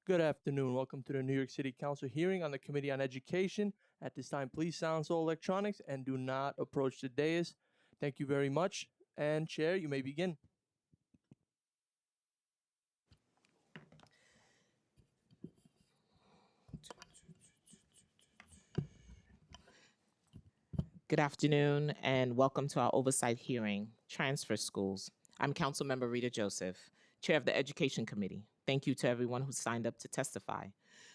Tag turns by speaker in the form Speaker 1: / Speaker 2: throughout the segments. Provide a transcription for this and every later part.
Speaker 1: Good afternoon. Welcome to the New York City Council hearing on the Committee on Education. At this time, please silence all electronics and do not approach the dais. Thank you very much. And Chair, you may begin.
Speaker 2: Good afternoon and welcome to our Oversight hearing, Transfer Schools. I'm Councilmember Rita Joseph, Chair of the Education Committee. Thank you to everyone who signed up to testify.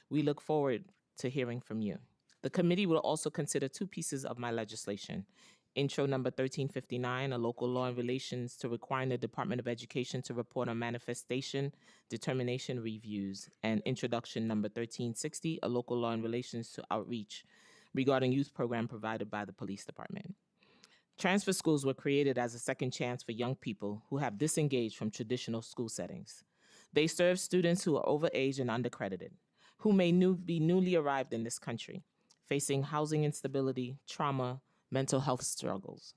Speaker 2: We look forward to hearing from you. The committee will also consider two pieces of my legislation. Intro number 1359, a local law in relations to requiring the Department of Education to report on manifestation determination reviews, and introduction number 1360, a local law in relations to outreach regarding youth program provided by the police department. Transfer schools were created as a second chance for young people who have disengaged from traditional school settings. They serve students who are overage and undercredited, who may be newly arrived in this country, facing housing instability, trauma, mental health struggles,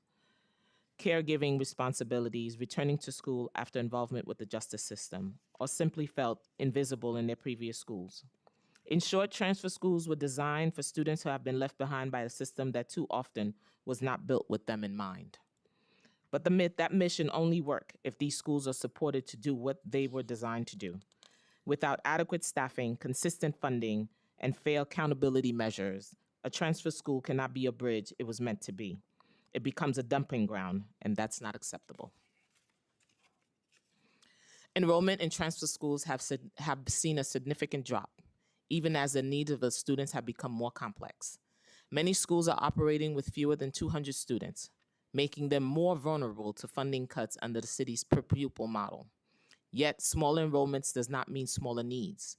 Speaker 2: caregiving responsibilities, returning to school after involvement with the justice system, or simply felt invisible in their previous schools. In short, transfer schools were designed for students who have been left behind by a system that too often was not built with them in mind. But that mission only works if these schools are supported to do what they were designed to do. Without adequate staffing, consistent funding, and fair accountability measures, a transfer school cannot be a bridge it was meant to be. It becomes a dumping ground, and that's not acceptable. Enrollment in transfer schools have seen a significant drop, even as the needs of the students have become more complex. Many schools are operating with fewer than 200 students, making them more vulnerable to funding cuts under the city's per pupil model. Yet, smaller enrollments does not mean smaller needs.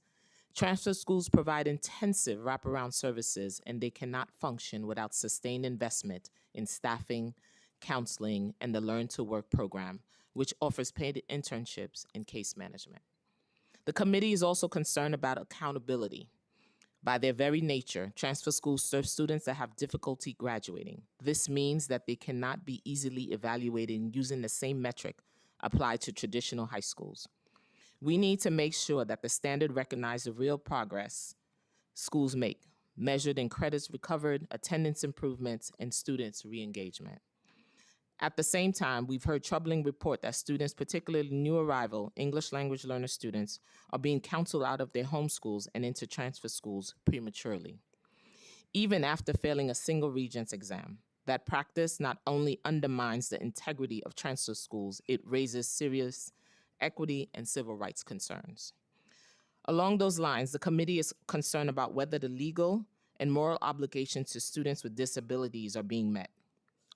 Speaker 2: Transfer schools provide intensive wraparound services, and they cannot function without sustained investment in staffing, counseling, and the Learn to Work program, which offers paid internships and case management. The committee is also concerned about accountability. By their very nature, transfer schools serve students that have difficulty graduating. This means that they cannot be easily evaluated using the same metric applied to traditional high schools. We need to make sure that the standard recognizes the real progress schools make, measured in credits recovered, attendance improvements, and students' re-engagement. At the same time, we've heard troubling report that students, particularly new arrival English language learner students, are being counseled out of their home schools and into transfer schools prematurely, even after failing a single Regents exam. That practice not only undermines the integrity of transfer schools, it raises serious equity and civil rights concerns. Along those lines, the committee is concerned about whether the legal and moral obligations to students with disabilities are being met.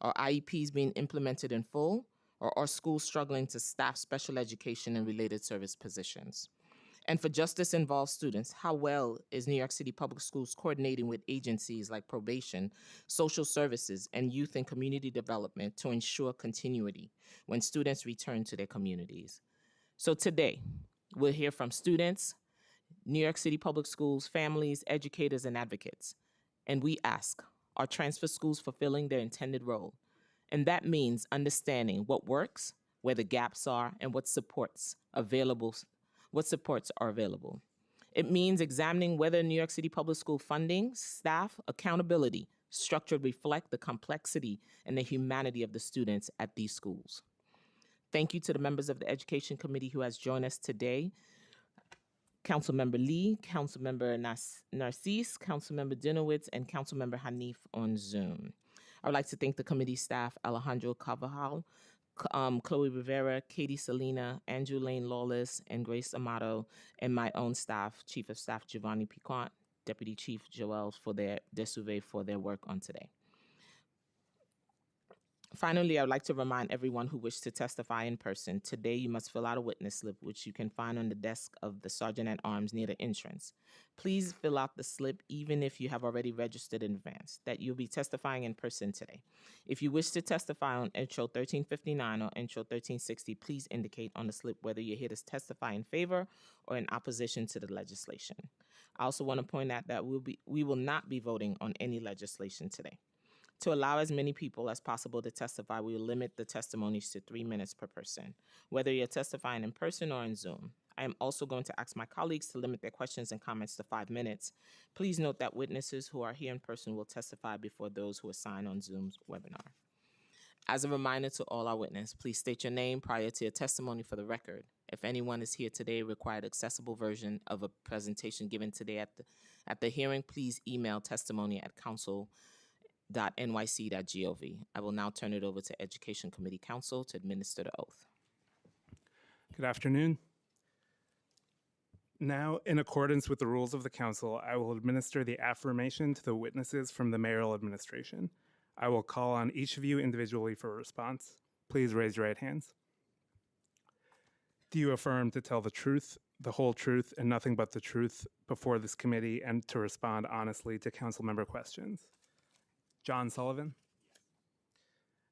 Speaker 2: Are IEPs being implemented in full, or are schools struggling to staff special education and related service positions? And for justice-involved students, how well is New York City Public Schools coordinating with agencies like probation, social services, and youth and community development to ensure continuity when students return to their communities? So today, we'll hear from students, New York City Public Schools, families, educators, and advocates. And we ask, are transfer schools fulfilling their intended role? And that means understanding what works, where the gaps are, and what supports are available. It means examining whether New York City Public School funding, staff, accountability, structure reflect the complexity and the humanity of the students at these schools. Thank you to the members of the Education Committee who has joined us today. Councilmember Lee, Councilmember Narcisse, Councilmember Dinowitz, and Councilmember Hanif on Zoom. I would like to thank the committee staff, Alejandro Carvajal, Chloe Rivera, Katie Salina, Andrew Lane Lawless, and Grace Amato, and my own staff, Chief of Staff Giovanni Piquant, Deputy Chief Joel Desuve for their work on today. Finally, I would like to remind everyone who wishes to testify in person, today you must fill out a witness slip, which you can find on the desk of the Sergeant-at-Arms near the entrance. Please fill out the slip even if you have already registered in advance, that you'll be testifying in person today. If you wish to testify on Intro 1359 or Intro 1360, please indicate on the slip whether you're here to testify in favor or in opposition to the legislation. I also want to point out that we will not be voting on any legislation today. To allow as many people as possible to testify, we will limit the testimonies to 3 minutes per person, whether you're testifying in person or in Zoom. I am also going to ask my colleagues to limit their questions and comments to 5 minutes. Please note that witnesses who are here in person will testify before those who are signed on Zoom's webinar. As a reminder to all our witnesses, please state your name prior to your testimony for the record. If anyone is here today required accessible version of a presentation given today at the hearing, please email testimony@council.nyc.gov. I will now turn it over to Education Committee Counsel to administer the oath.
Speaker 3: Good afternoon. Now, in accordance with the rules of the council, I will administer the affirmation to the witnesses from the mayoral administration. I will call on each of you individually for a response. Please raise your right hands. Do you affirm to tell the truth, the whole truth, and nothing but the truth before this committee and to respond honestly to council member questions? John Sullivan?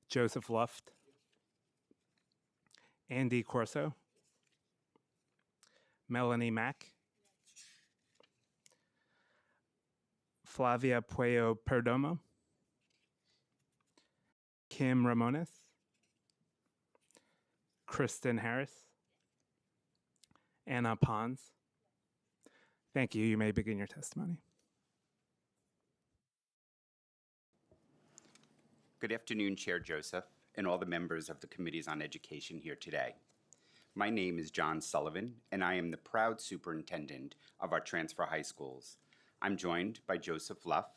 Speaker 3: Joseph Luft? Andy Corso? Melanie Mack? Flavia Puello Perdomo? Kim Ramones? Kristen Harris? Anna Pons? Thank you. You may begin your testimony.
Speaker 4: Good afternoon, Chair Joseph, and all the members of the Committees on Education here today. My name is John Sullivan, and I am the proud superintendent of our transfer high schools. I'm joined by Joseph Luff,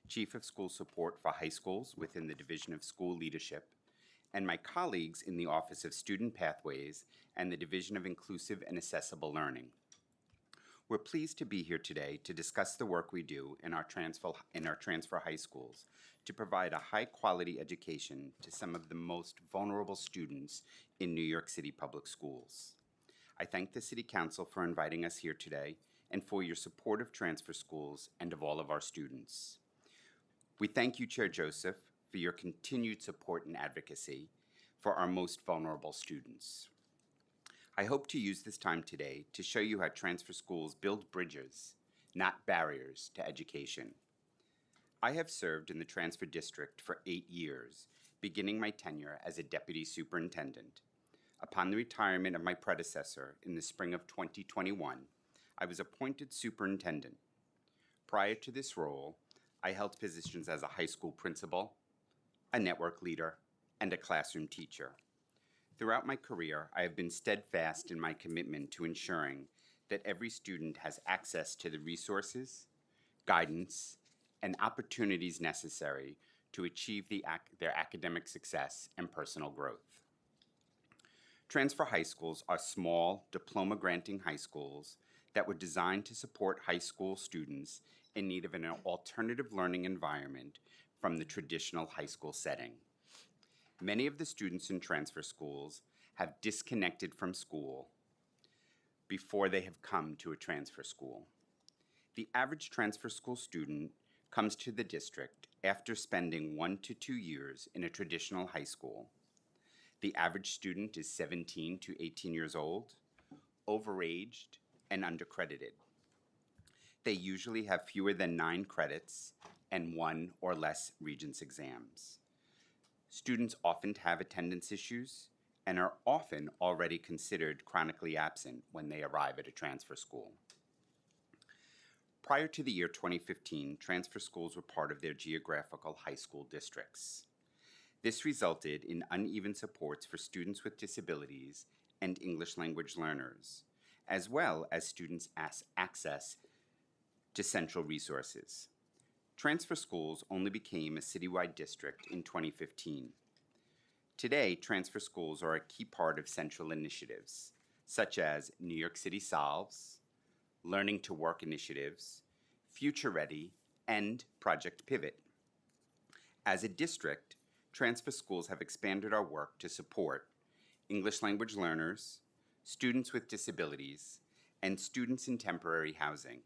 Speaker 4: Chief of School Support for High Schools within the Division of School Leadership, and my colleagues in the Office of Student Pathways and the Division of Inclusive and Accessible Learning. We're pleased to be here today to discuss the work we do in our transfer high schools to provide a high-quality education to some of the most vulnerable students in New York City public schools. I thank the City Council for inviting us here today and for your support of transfer schools and of all of our students. We thank you, Chair Joseph, for your continued support and advocacy for our most vulnerable students. I hope to use this time today to show you how transfer schools build bridges, not barriers, to education. I have served in the transfer district for 8 years, beginning my tenure as a deputy superintendent. Upon the retirement of my predecessor in the spring of 2021, I was appointed superintendent. Prior to this role, I held positions as a high school principal, a network leader, and a classroom teacher. Throughout my career, I have been steadfast in my commitment to ensuring that every student has access to the resources, guidance, and opportunities necessary to achieve their academic success and personal growth. Transfer high schools are small, diploma-granting high schools that were designed to support high school students in need of an alternative learning environment from the traditional high school setting. Many of the students in transfer schools have disconnected from school before they have come to a transfer school. The average transfer school student comes to the district after spending 1 to 2 years in a traditional high school. The average student is 17 to 18 years old, overaged, and undercredited. They usually have fewer than 9 credits and 1 or less Regents exams. Students often have attendance issues and are often already considered chronically absent when they arrive at a transfer school. Prior to the year 2015, transfer schools were part of their geographical high school districts. This resulted in uneven supports for students with disabilities and English language learners, as well as students' access to central resources. Transfer schools only became a citywide district in 2015. Today, transfer schools are a key part of central initiatives, such as New York City Solves, Learning to Work initiatives, Future Ready, and Project Pivot. As a district, transfer schools have expanded our work to support English language learners, students with disabilities, and students in temporary housing.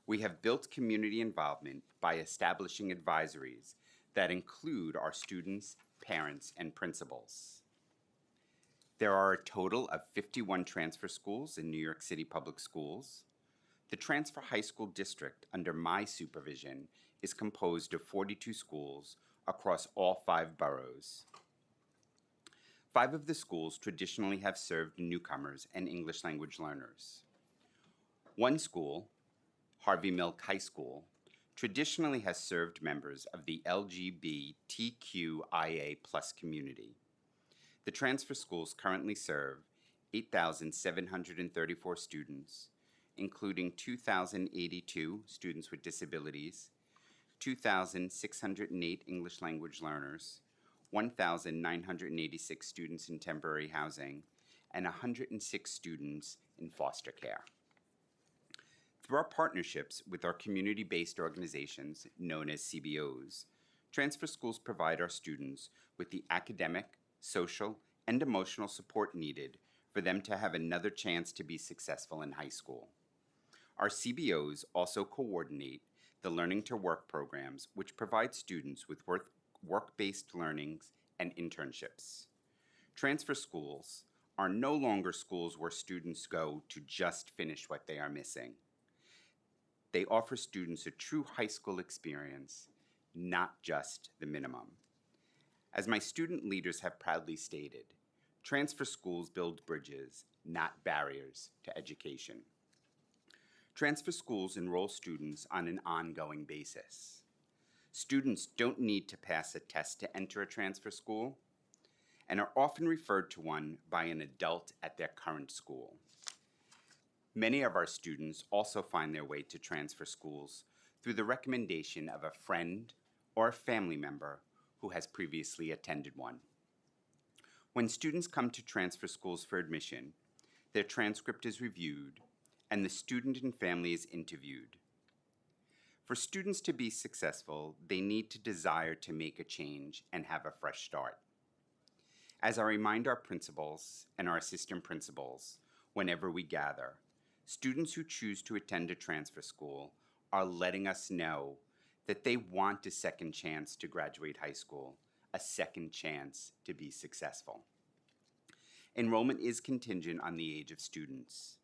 Speaker 4: We have built community involvement by establishing advisories that include our students, parents, and principals. There are a total of 51 transfer schools in New York City Public Schools. The Transfer High School District, under my supervision, is composed of 42 schools across all 5 boroughs. 5 of the schools traditionally have served newcomers and English language learners. One school, Harvey Milk High School, traditionally has served members of the LGBTQIA+ community. The transfer schools currently serve 8,734 students, including 2,082 students with disabilities, 2,608 English language learners, 1,986 students in temporary housing, and 106 students in foster care. Through our partnerships with our community-based organizations, known as CBOs, transfer schools provide our students with the academic, social, and emotional support needed for them to have another chance to be successful in high school. Our CBOs also coordinate the Learning to Work programs, which provide students with work-based learnings and internships. Transfer schools are no longer schools where students go to just finish what they are missing. They offer students a true high school experience, not just the minimum. As my student leaders have proudly stated, transfer schools build bridges, not barriers, to education. Transfer schools enroll students on an ongoing basis. Students don't need to pass a test to enter a transfer school and are often referred to one by an adult at their current school. Many of our students also find their way to transfer schools through the recommendation of a friend or a family member who has previously attended one. When students come to transfer schools for admission, their transcript is reviewed and the student and family is interviewed. For students to be successful, they need to desire to make a change and have a fresh start. As I remind our principals and our assistant principals whenever we gather, students who choose to attend a transfer school are letting us know that they want a second chance to graduate high school, a second chance to be successful. Enrollment is contingent on the age of students.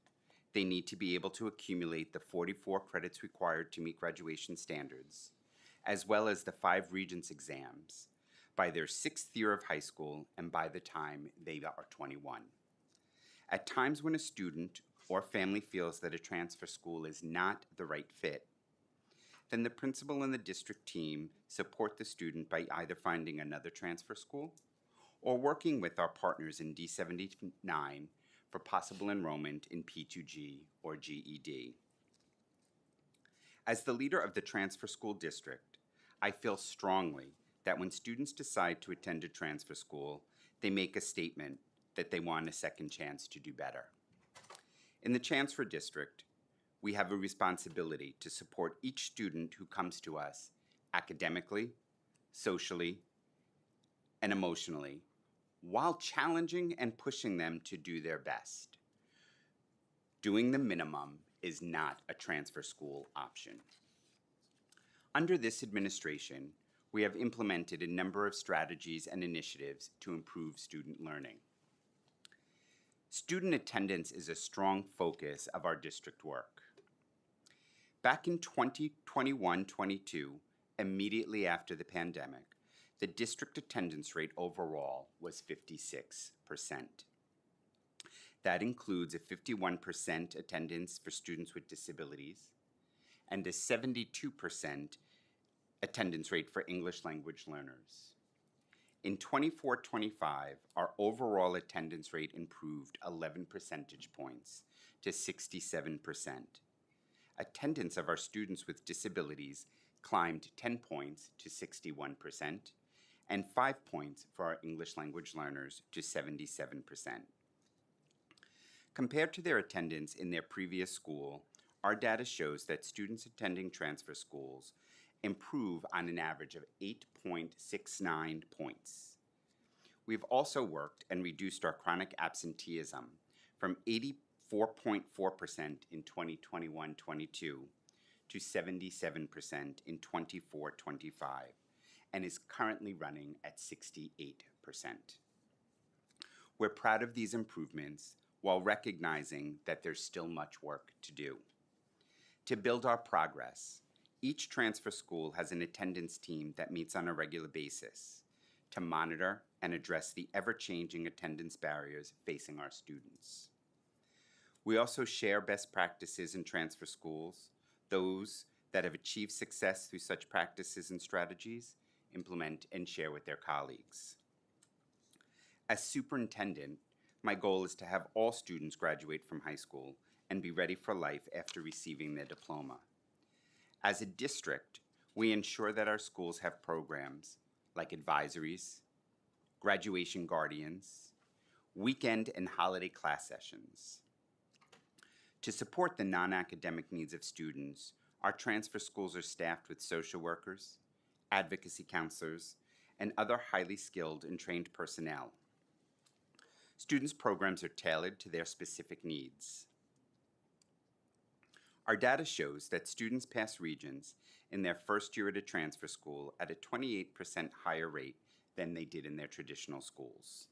Speaker 4: They need to be able to accumulate the 44 credits required to meet graduation standards, as well as the 5 Regents exams, by their 6th year of high school and by the time they are 21. At times when a student or family feels that a transfer school is not the right fit, then the principal and the district team support the student by either finding another transfer school or working with our partners in D79 for possible enrollment in P2G or GED. As the leader of the transfer school district, I feel strongly that when students decide to attend a transfer school, they make a statement that they want a second chance to do better. In the transfer district, we have a responsibility to support each student who comes to us academically, socially, and emotionally, while challenging and pushing them to do their best. Doing the minimum is not a transfer school option. Under this administration, we have implemented a number of strategies and initiatives to improve student learning. Student attendance is a strong focus of our district work. Back in 2021-22, immediately after the pandemic, the district attendance rate overall was 56%. That includes a 51% attendance for students with disabilities and a 72% attendance rate for English language learners. In 24-25, our overall attendance rate improved 11 percentage points to 67%. Attendance of our students with disabilities climbed 10 points to 61%, and 5 points for our English language learners to 77%. Compared to their attendance in their previous school, our data shows that students attending transfer schools improve on an average of 8.69 points. We've also worked and reduced our chronic absenteeism from 84.4% in 2021-22 to 77% in 24-25, and is currently running at 68%. We're proud of these improvements while recognizing that there's still much work to do. To build our progress, each transfer school has an attendance team that meets on a regular basis to monitor and address the ever-changing attendance barriers facing our students. We also share best practices in transfer schools, those that have achieved success through such practices and strategies, implement and share with their colleagues. As superintendent, my goal is to have all students graduate from high school and be ready for life after receiving their diploma. As a district, we ensure that our schools have programs like advisories, graduation guardians, weekend and holiday class sessions. To support the non-academic needs of students, our transfer schools are staffed with social workers, advocacy counselors, and other highly skilled and trained personnel. Students' programs are tailored to their specific needs. Our data shows that students pass Regents in their first year at a transfer school at a 28% higher rate than they did in their traditional schools.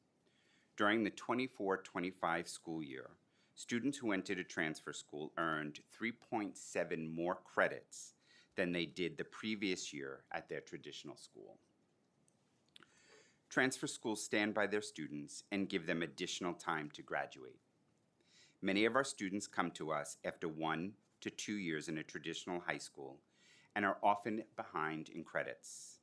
Speaker 4: During the 24-25 school year, students who entered a transfer school earned 3.7 more credits than they did the previous year at their traditional school. Transfer schools stand by their students and give them additional time to graduate. Many of our students come to us after 1 to 2 years in a traditional high school and are often behind in credits.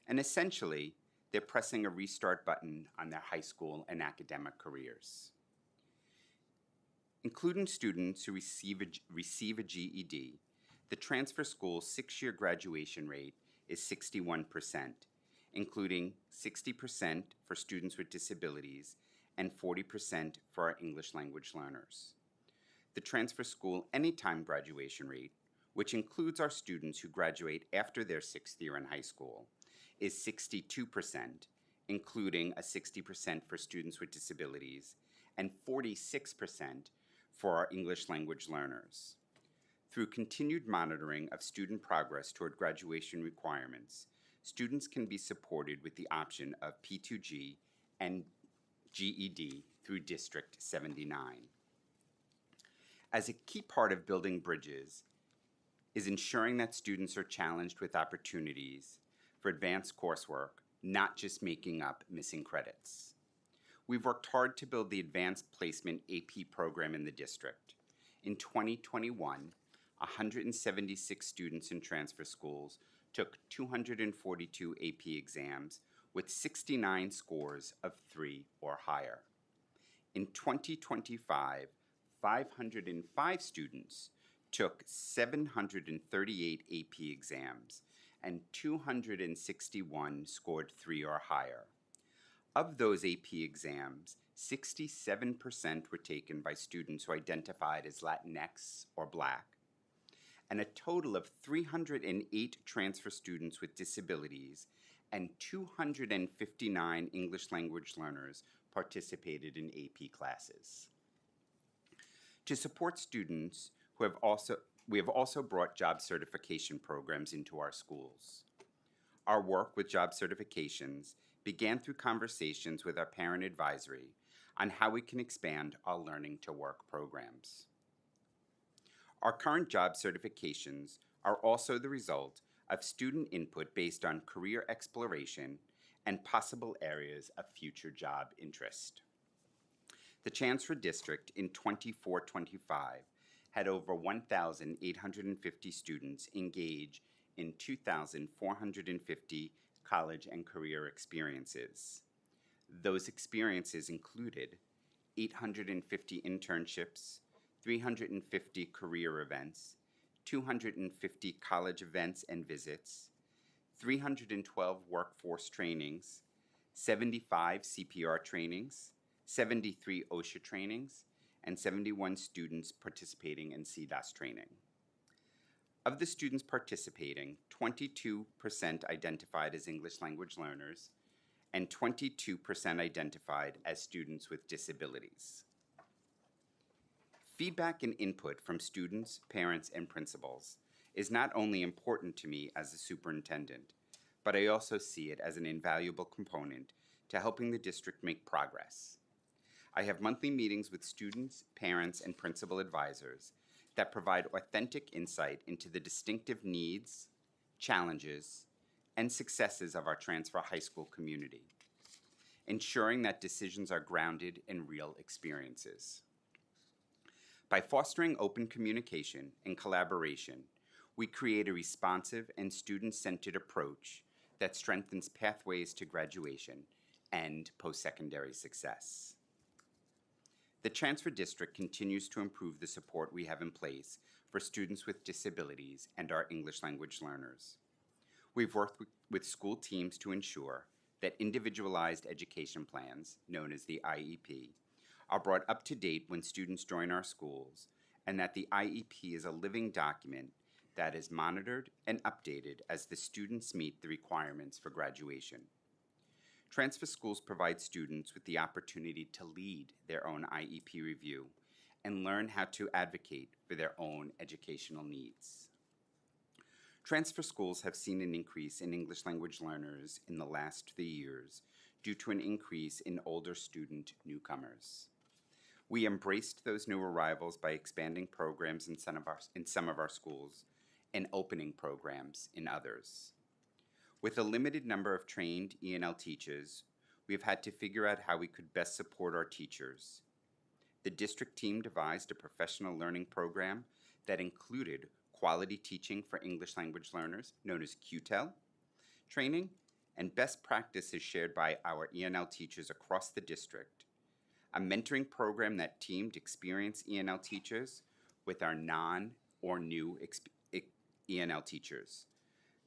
Speaker 4: And essentially, they're pressing a restart button on their high school and academic careers. Including students who receive a GED, the transfer school's 6-year graduation rate is 61%, including 60% for students with disabilities and 40% for our English language learners. The transfer school anytime graduation rate, which includes our students who graduate after their 6th year in high school, is 62%, including a 60% for students with disabilities and 46% for our English language learners. Through continued monitoring of student progress toward graduation requirements, students can be supported with the option of P2G and GED through District 79. As a key part of building bridges is ensuring that students are challenged with opportunities for advanced coursework, not just making up missing credits. We've worked hard to build the Advanced Placement AP program in the district. In 2021, 176 students in transfer schools took 242 AP exams with 69 scores of 3 or higher. In 2025, 505 students took 738 AP exams and 261 scored 3 or higher. Of those AP exams, 67% were taken by students who identified as Latinx or Black, and a total of 308 transfer students with disabilities and 259 English language learners participated in AP classes. To support students, we have also brought job certification programs into our schools. Our work with job certifications began through conversations with our parent advisory on how we can expand our Learning to Work programs. Our current job certifications are also the result of student input based on career exploration and possible areas of future job interest. The Transfer District in 24-25 had over 1,850 students engage in 2,450 college and career experiences. Those experiences included 850 internships, 350 career events, 250 college events and visits, 312 workforce trainings, 75 CPR trainings, 73 OSHA trainings, and 71 students participating in CDOS training. Of the students participating, 22% identified as English language learners and 22% identified as students with disabilities. Feedback and input from students, parents, and principals is not only important to me as a superintendent, but I also see it as an invaluable component to helping the district make progress. I have monthly meetings with students, parents, and principal advisors that provide authentic insight into the distinctive needs, challenges, and successes of our transfer high school community. ensuring that decisions are grounded in real experiences. By fostering open communication and collaboration, we create a responsive and student-centered approach that strengthens pathways to graduation and post-secondary success. The Transfer District continues to improve the support we have in place for students with disabilities and our English language learners. We've worked with school teams to ensure that individualized education plans, known as the IEP, are brought up to date when students join our schools, and that the IEP is a living document that is monitored and updated as the students meet the requirements for graduation. Transfer schools provide students with the opportunity to lead their own IEP review and learn how to advocate for their own educational needs. Transfer schools have seen an increase in English language learners in the last 3 years due to an increase in older student newcomers. We embraced those new arrivals by expanding programs in some of our schools and opening programs in others. With a limited number of trained ENL teachers, we have had to figure out how we could best support our teachers. The district team devised a professional learning program that included quality teaching for English language learners, known as QTEL, training, and best practices shared by our ENL teachers across the district, a mentoring program that teamed experienced ENL teachers with our non or new ENL teachers.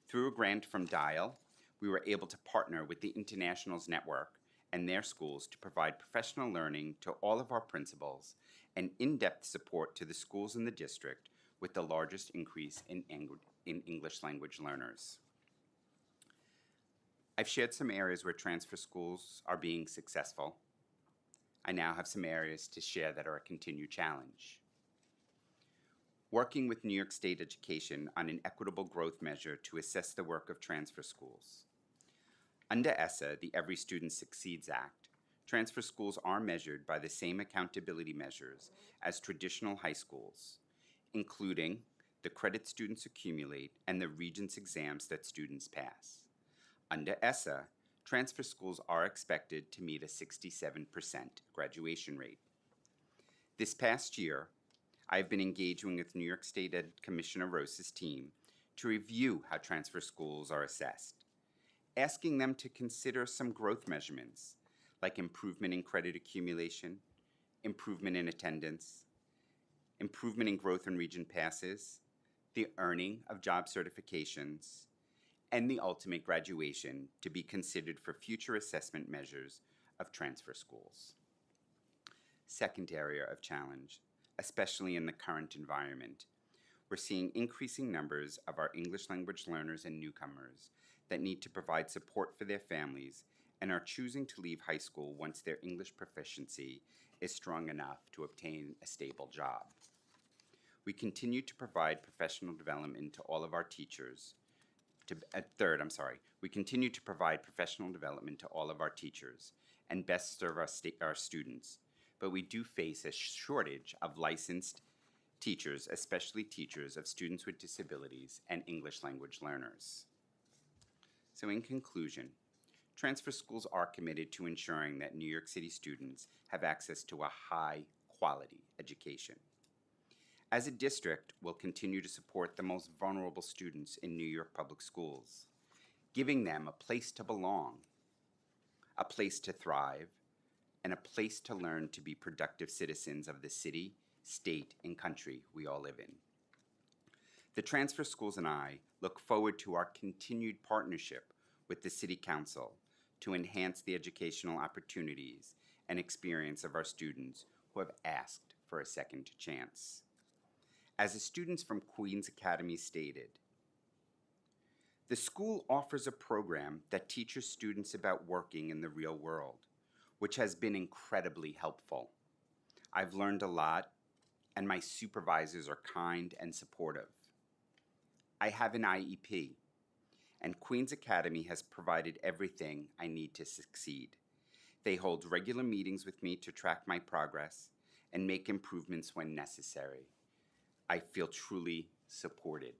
Speaker 4: Through a grant from Dial, we were able to partner with the Internationals Network and their schools to provide professional learning to all of our principals and in-depth support to the schools in the district with the largest increase in English language learners. I've shared some areas where transfer schools are being successful. I now have some areas to share that are a continued challenge. Working with New York State Education on an equitable growth measure to assess the work of transfer schools. Under ESSA, the Every Student Succeeds Act, transfer schools are measured by the same accountability measures as traditional high schools, including the credit students accumulate and the Regents exams that students pass. Under ESSA, transfer schools are expected to meet a 67% graduation rate. This past year, I've been engaging with New York State Ed Commissioner Rose's team to review how transfer schools are assessed, asking them to consider some growth measurements like improvement in credit accumulation, improvement in attendance, improvement in growth in Regent passes, the earning of job certifications, and the ultimate graduation to be considered for future assessment measures of transfer schools. Second area of challenge, especially in the current environment, we're seeing increasing numbers of our English language learners and newcomers that need to provide support for their families and are choosing to leave high school once their English proficiency is strong enough to obtain a stable job. We continue to provide professional development to all of our teachers. We continue to provide professional development to all of our teachers and best serve our students, but we do face a shortage of licensed teachers, especially teachers of students with disabilities and English language learners. So in conclusion, transfer schools are committed to ensuring that New York City students have access to a high-quality education. As a district, we'll continue to support the most vulnerable students in New York public schools, giving them a place to belong, a place to thrive, and a place to learn to be productive citizens of the city, state, and country we all live in. The transfer schools and I look forward to our continued partnership with the City Council to enhance the educational opportunities and experience of our students who have asked for a second chance. As the students from Queens Academy stated, the school offers a program that teaches students about working in the real world, which has been incredibly helpful. I've learned a lot, and my supervisors are kind and supportive. I have an IEP, and Queens Academy has provided everything I need to succeed. They hold regular meetings with me to track my progress and make improvements when necessary. I feel truly supported.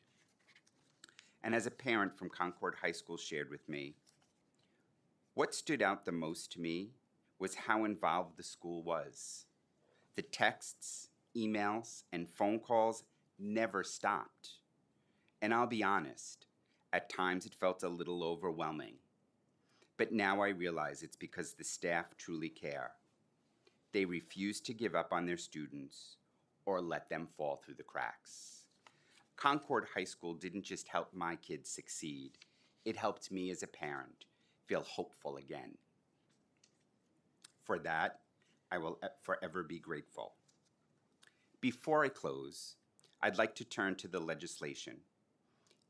Speaker 4: And as a parent from Concord High School shared with me, What stood out the most to me was how involved the school was. The texts, emails, and phone calls never stopped. And I'll be honest, at times it felt a little overwhelming. But now I realize it's because the staff truly care. They refuse to give up on their students or let them fall through the cracks. Concord High School didn't just help my kids succeed, it helped me as a parent feel hopeful again. For that, I will forever be grateful. Before I close, I'd like to turn to the legislation.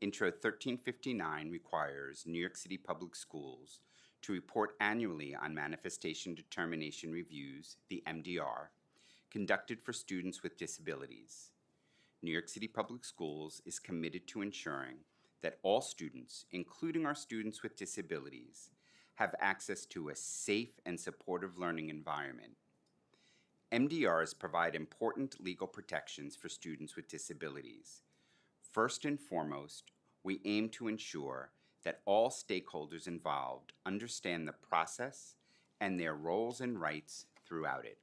Speaker 4: Intro 1359 requires New York City Public Schools to report annually on manifestation determination reviews, the MDR, conducted for students with disabilities. New York City Public Schools is committed to ensuring that all students, including our students with disabilities, have access to a safe and supportive learning environment. MDRs provide important legal protections for students with disabilities. First and foremost, we aim to ensure that all stakeholders involved understand the process and their roles and rights throughout it.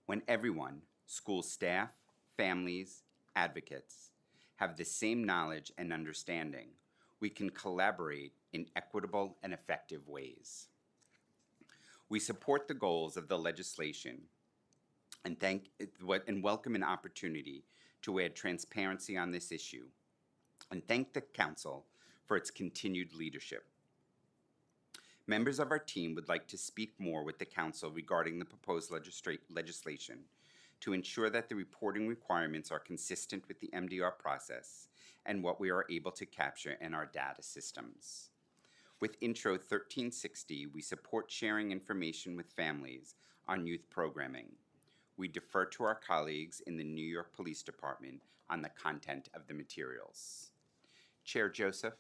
Speaker 4: When everyone, school staff, families, advocates, have the same knowledge and understanding, we can collaborate in equitable and effective ways. We support the goals of the legislation and welcome an opportunity to add transparency on this issue, and thank the Council for its continued leadership. Members of our team would like to speak more with the Council regarding the proposed legislation to ensure that the reporting requirements are consistent with the MDR process and what we are able to capture in our data systems. With Intro 1360, we support sharing information with families on youth programming. We defer to our colleagues in the New York Police Department on the content of the materials. Chair Joseph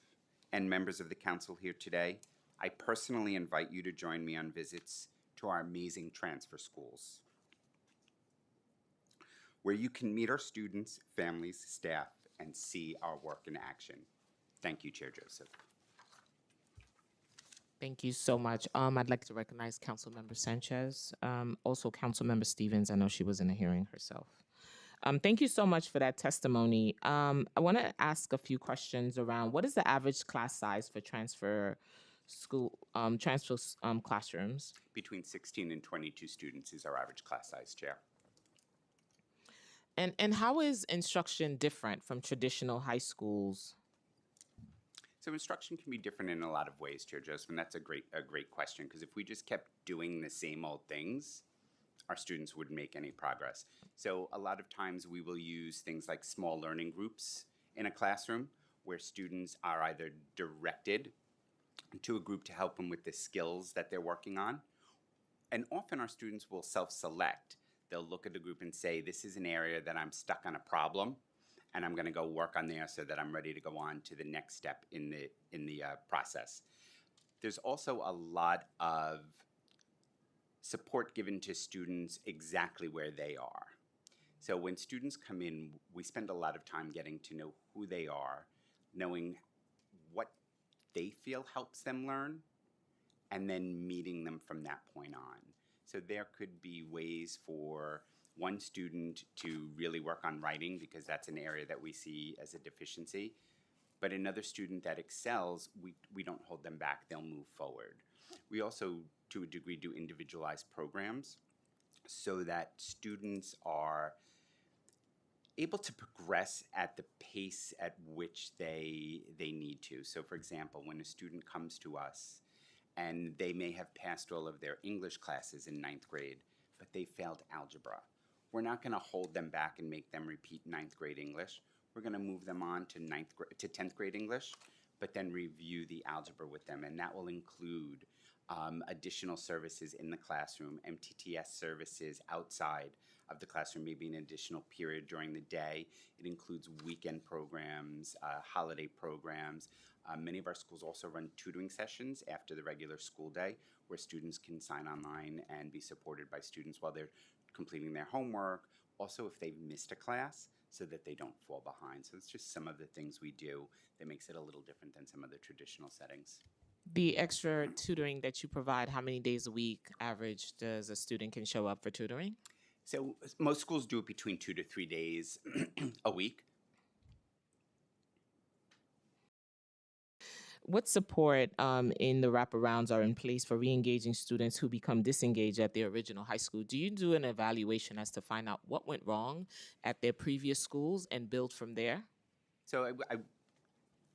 Speaker 4: and members of the Council here today, I personally invite you to join me on visits to our amazing transfer schools, where you can meet our students, families, staff, and see our work in action. Thank you, Chair Joseph.
Speaker 2: Thank you so much. I'd like to recognize Councilmember Sanchez, also Councilmember Stevens. I know she was in a hearing herself. Thank you so much for that testimony. I want to ask a few questions around what is the average class size for transfer classrooms?
Speaker 4: Between 16 and 22 students is our average class size, Chair.
Speaker 2: And how is instruction different from traditional high schools?
Speaker 4: So instruction can be different in a lot of ways, Chair Joseph, and that's a great question, because if we just kept doing the same old things, our students wouldn't make any progress. So a lot of times we will use things like small learning groups in a classroom where students are either directed to a group to help them with the skills that they're working on, and often our students will self-select. They'll look at the group and say, this is an area that I'm stuck on a problem, and I'm going to go work on there so that I'm ready to go on to the next step in the process. There's also a lot of support given to students exactly where they are. So when students come in, we spend a lot of time getting to know who they are, knowing what they feel helps them learn, and then meeting them from that point on. So there could be ways for one student to really work on writing, because that's an area that we see as a deficiency. But another student that excels, we don't hold them back, they'll move forward. We also, to a degree, do individualized programs so that students are able to progress at the pace at which they need to. So for example, when a student comes to us and they may have passed all of their English classes in 9th grade, but they failed algebra, we're not going to hold them back and make them repeat 9th grade English. We're going to move them on to 10th grade English, but then review the algebra with them, and that will include additional services in the classroom, MTTS services outside of the classroom, maybe an additional period during the day. It includes weekend programs, holiday programs. Many of our schools also run tutoring sessions after the regular school day, where students can sign online and be supported by students while they're completing their homework. Also, if they've missed a class, so that they don't fall behind. So it's just some of the things we do that makes it a little different than some of the traditional settings.
Speaker 2: The extra tutoring that you provide, how many days a week average does a student can show up for tutoring?
Speaker 4: So most schools do it between 2 to 3 days a week.
Speaker 2: What support in the wraparounds are in place for re-engaging students who become disengaged at their original high school? Do you do an evaluation as to find out what went wrong at their previous schools and build from there?
Speaker 4: So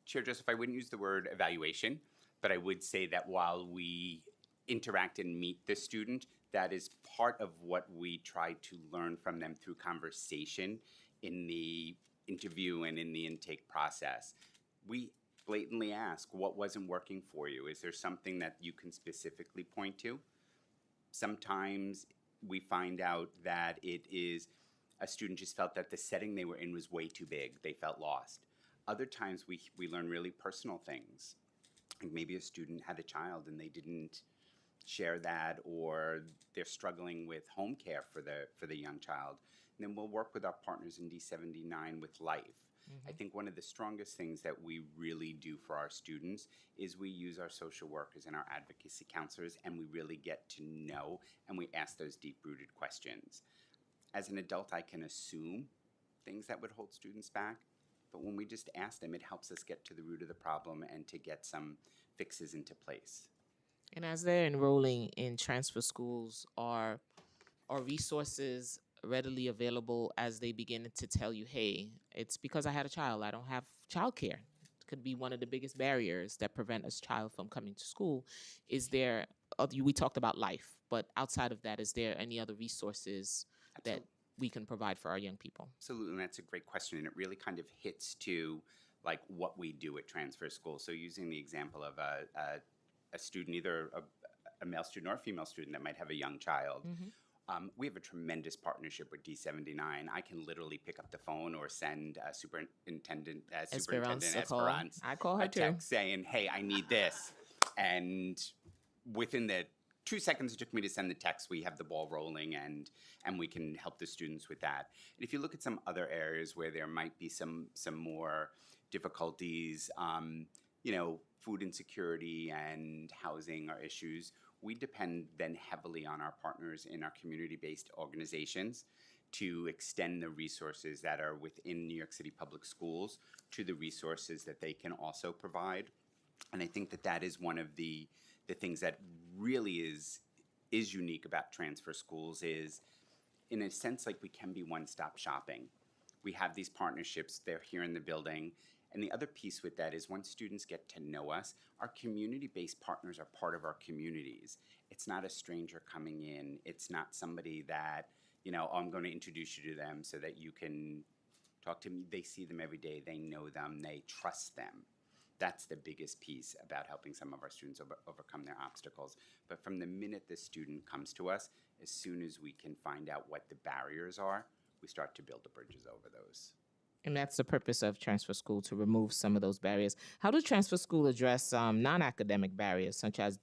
Speaker 4: Chair Joseph, I wouldn't use the word evaluation, but I would say that while we interact and meet the student, that is part of what we try to learn from them through conversation in the interview and in the intake process. We blatantly ask, what wasn't working for you? Is there something that you can specifically point to? Sometimes we find out that it is a student just felt that the setting they were in was way too big. They felt lost. Other times we learn really personal things. Like maybe a student had a child and they didn't share that, or they're struggling with home care for the young child. And then we'll work with our partners in D79 with life. I think one of the strongest things that we really do for our students is we use our social workers and our advocacy counselors, and we really get to know and we ask those deep-rooted questions. As an adult, I can assume things that would hold students back, but when we just ask them, it helps us get to the root of the problem and to get some fixes into place.
Speaker 2: And as they're enrolling in transfer schools, are resources readily available as they begin to tell you, hey, it's because I had a child, I don't have childcare? It could be one of the biggest barriers that prevent a child from coming to school. Is there, we talked about life, but outside of that, is there any other resources that we can provide for our young people?
Speaker 4: Absolutely, and that's a great question, and it really kind of hits to like what we do at transfer school. So using the example of a student, either a male student or a female student that might have a young child, we have a tremendous partnership with D79. I can literally pick up the phone or send Superintendent Esperance
Speaker 2: I call her
Speaker 4: a
Speaker 2: too.
Speaker 4: text saying, hey, I need this. And within the 2 seconds it took me to send the text, we have the ball rolling, and we can help the students with that. And if you look at some other areas where there might be some more difficulties, food insecurity and housing are issues, we depend then heavily on our partners in our community-based organizations to extend the resources that are within New York City Public Schools to the resources that they can also provide. And I think that is one of the things that really is unique about transfer schools is, in a sense, like we can be one-stop shopping. We have these partnerships, they're here in the building. And the other piece with that is once students get to know us, our community-based partners are part of our communities. It's not a stranger coming in. It's not somebody that, I'm going to introduce you to them so that you can talk to them. They see them every day. They know them. They trust them. That's the biggest piece about helping some of our students overcome their obstacles. But from the minute the student comes to us, as soon as we can find out what the barriers are, we start to build the bridges over those.
Speaker 2: And that's the purpose of transfer school, to remove some of those barriers. How does transfer school address non-academic barriers such as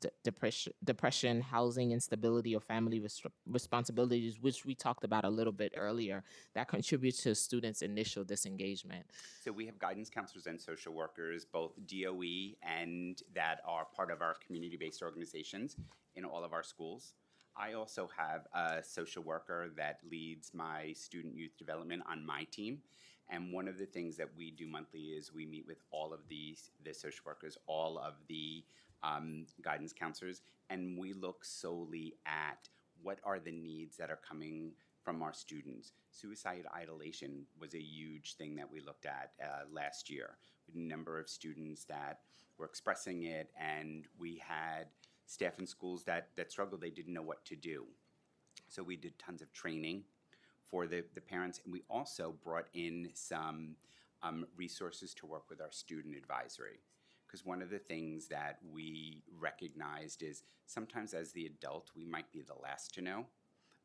Speaker 2: depression, housing instability, or family responsibilities, which we talked about a little bit earlier, that contribute to students' initial disengagement?
Speaker 4: So we have guidance counselors and social workers, both DOE and that are part of our community-based organizations in all of our schools. I also have a social worker that leads my student youth development on my team. And one of the things that we do monthly is we meet with all of the social workers, all of the guidance counselors, and we look solely at what are the needs that are coming from our students. Suicide ideation was a huge thing that we looked at last year. We had a number of students that were expressing it, and we had staff in schools that struggled. They didn't know what to do. So we did tons of training for the parents, and we also brought in some resources to work with our student advisory. Because one of the things that we recognized is sometimes as the adult, we might be the last to know,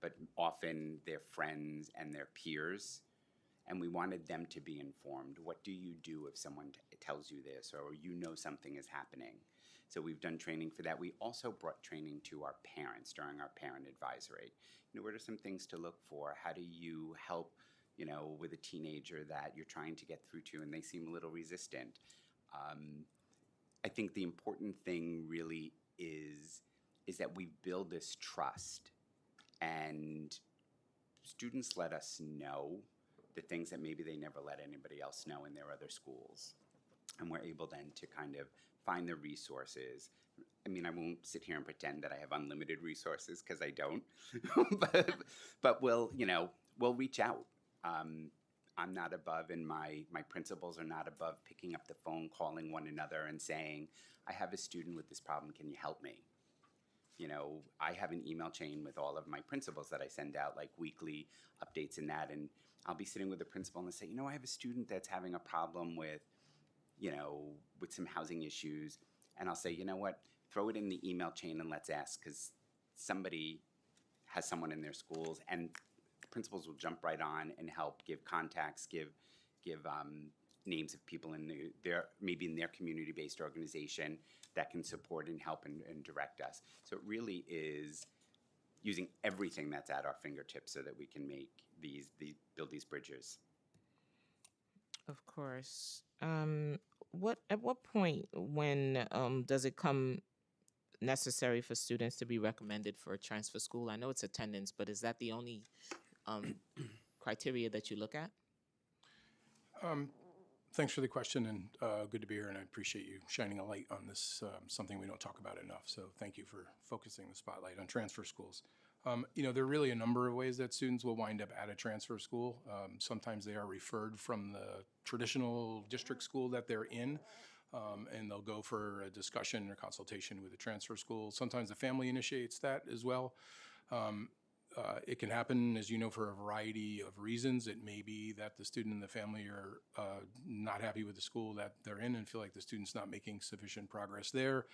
Speaker 4: but often their friends and their peers, and we wanted them to be informed. What do you do if someone tells you this, or something is happening? So we've done training for that. We also brought training to our parents during our parent advisory. What are some things to look for? How do you help, with a teenager that you're trying to get through to and they seem a little resistant? I think the important thing really is that we build this trust, and students let us know the things that maybe they never let anybody else know in their other schools. And we're able then to kind of find the resources. I mean, I won't sit here and pretend that I have unlimited resources, because I don't. but we'll reach out. I'm not above, and my principals are not above picking up the phone, calling one another, and saying, "I have a student with this problem. Can you help me?" I have an email chain with all of my principals that I send out, like, weekly updates in that, and I'll be sitting with a principal and I say, I have a student that's having a problem with some housing issues, and I'll say, what, throw it in the email chain and let's ask, because somebody has someone in their schools, and principals will jump right on and help give contacts, give names of people in maybe in their community-based organization that can support and help and direct us. So it really is using everything that's at our fingertips so that we can make build these bridges.
Speaker 2: Of course. At what point, when does it come necessary for students to be recommended for a transfer school? I know it's attendance, but is that the only criteria that you look at?
Speaker 5: Thanks for the question, and good to be here, and I appreciate you shining a light on this, something we don't talk about enough. So thank you for focusing the spotlight on transfer schools. There are really a number of ways that students will wind up at a transfer school. Sometimes they are referred from the traditional district school that they're in, and they'll go for a discussion or consultation with the transfer school. Sometimes the family initiates that as well. It can happen, as you know, for a variety of reasons. It may be that the student and the family are not happy with the school that they're in and feel like the student's not making sufficient progress there,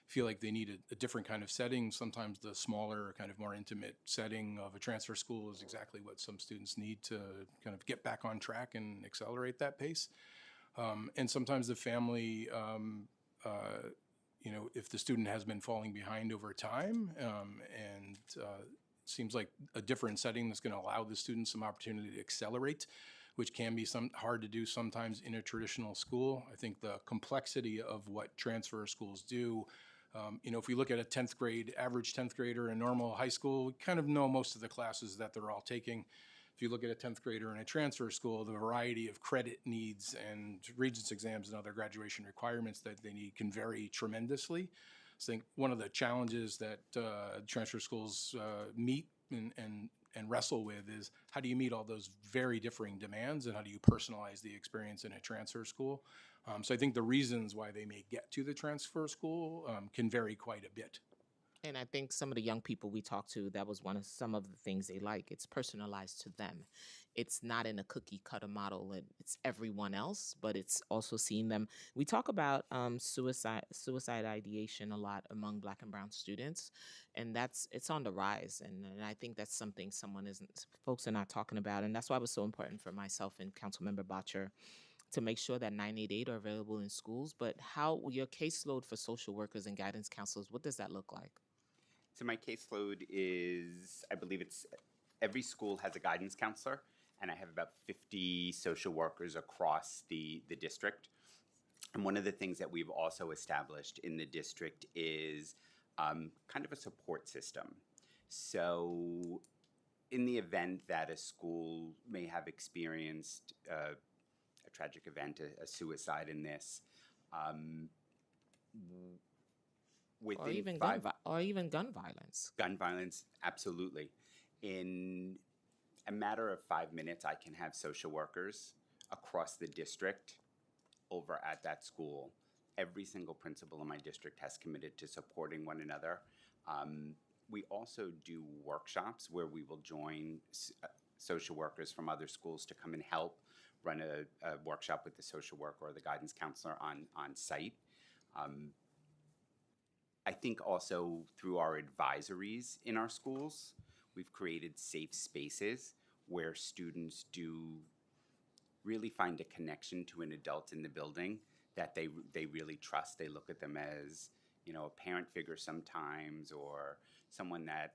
Speaker 5: feel like they need a different kind of setting. Sometimes the smaller, kind of more intimate setting of a transfer school is exactly what some students need to kind of get back on track and accelerate that pace. And sometimes the family, if the student has been falling behind over time, and seems like a different setting that's going to allow the students some opportunity to accelerate, which can be hard to do sometimes in a traditional school. I think the complexity of what transfer schools do, if we look at a average 10th grader in normal high school, we kind of know most of the classes that they're all taking. If you look at a 10th grader in a transfer school, the variety of credit needs and Regents exams and other graduation requirements that they need can vary tremendously. I think one of the challenges that transfer schools meet and wrestle with is, how do you meet all those very differing demands, and how do you personalize the experience in a transfer school? So I think the reasons why they may get to the transfer school can vary quite a bit.
Speaker 2: And I think some of the young people we talked to, that was some of the things they like. It's personalized to them. It's not in a cookie cutter model. It's everyone else, but it's also seeing them. We talk about suicide ideation a lot among Black and Brown students, and it's on the rise. And I think that's something folks are not talking about, and that's why it was so important for myself and Councilmember Botcher to make sure that 988 are available in schools. But how your caseload for social workers and guidance counselors, what does that look like?
Speaker 4: So my caseload is, I believe every school has a guidance counselor, and I have about 50 social workers across the district. And one of the things that we've also established in the district is kind of a support system. So in the event that a school may have experienced a tragic event, a suicide in this,
Speaker 2: Or even gun violence.
Speaker 4: Gun violence, absolutely. In a matter of 5 minutes, I can have social workers across the district over at that school. Every single principal in my district has committed to supporting one another. We also do workshops where we will join social workers from other schools to come and help run a workshop with the social worker or the guidance counselor on site. I think also through our advisories in our schools, we've created safe spaces where students do really find a connection to an adult in the building that they really trust. They look at them as, a parent figure sometimes, or someone that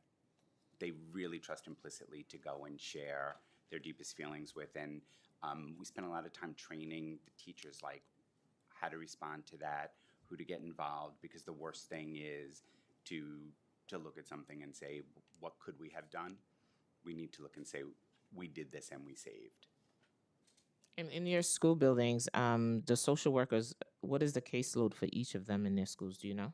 Speaker 4: they really trust implicitly to go and share their deepest feelings with. And we spend a lot of time training the teachers, like how to respond to that, who to get involved, because the worst thing is to look at something and say, what could we have done? We need to look and say, we did this and we saved.
Speaker 2: In your school buildings, the social workers, what is the caseload for each of them in their schools? Do you know?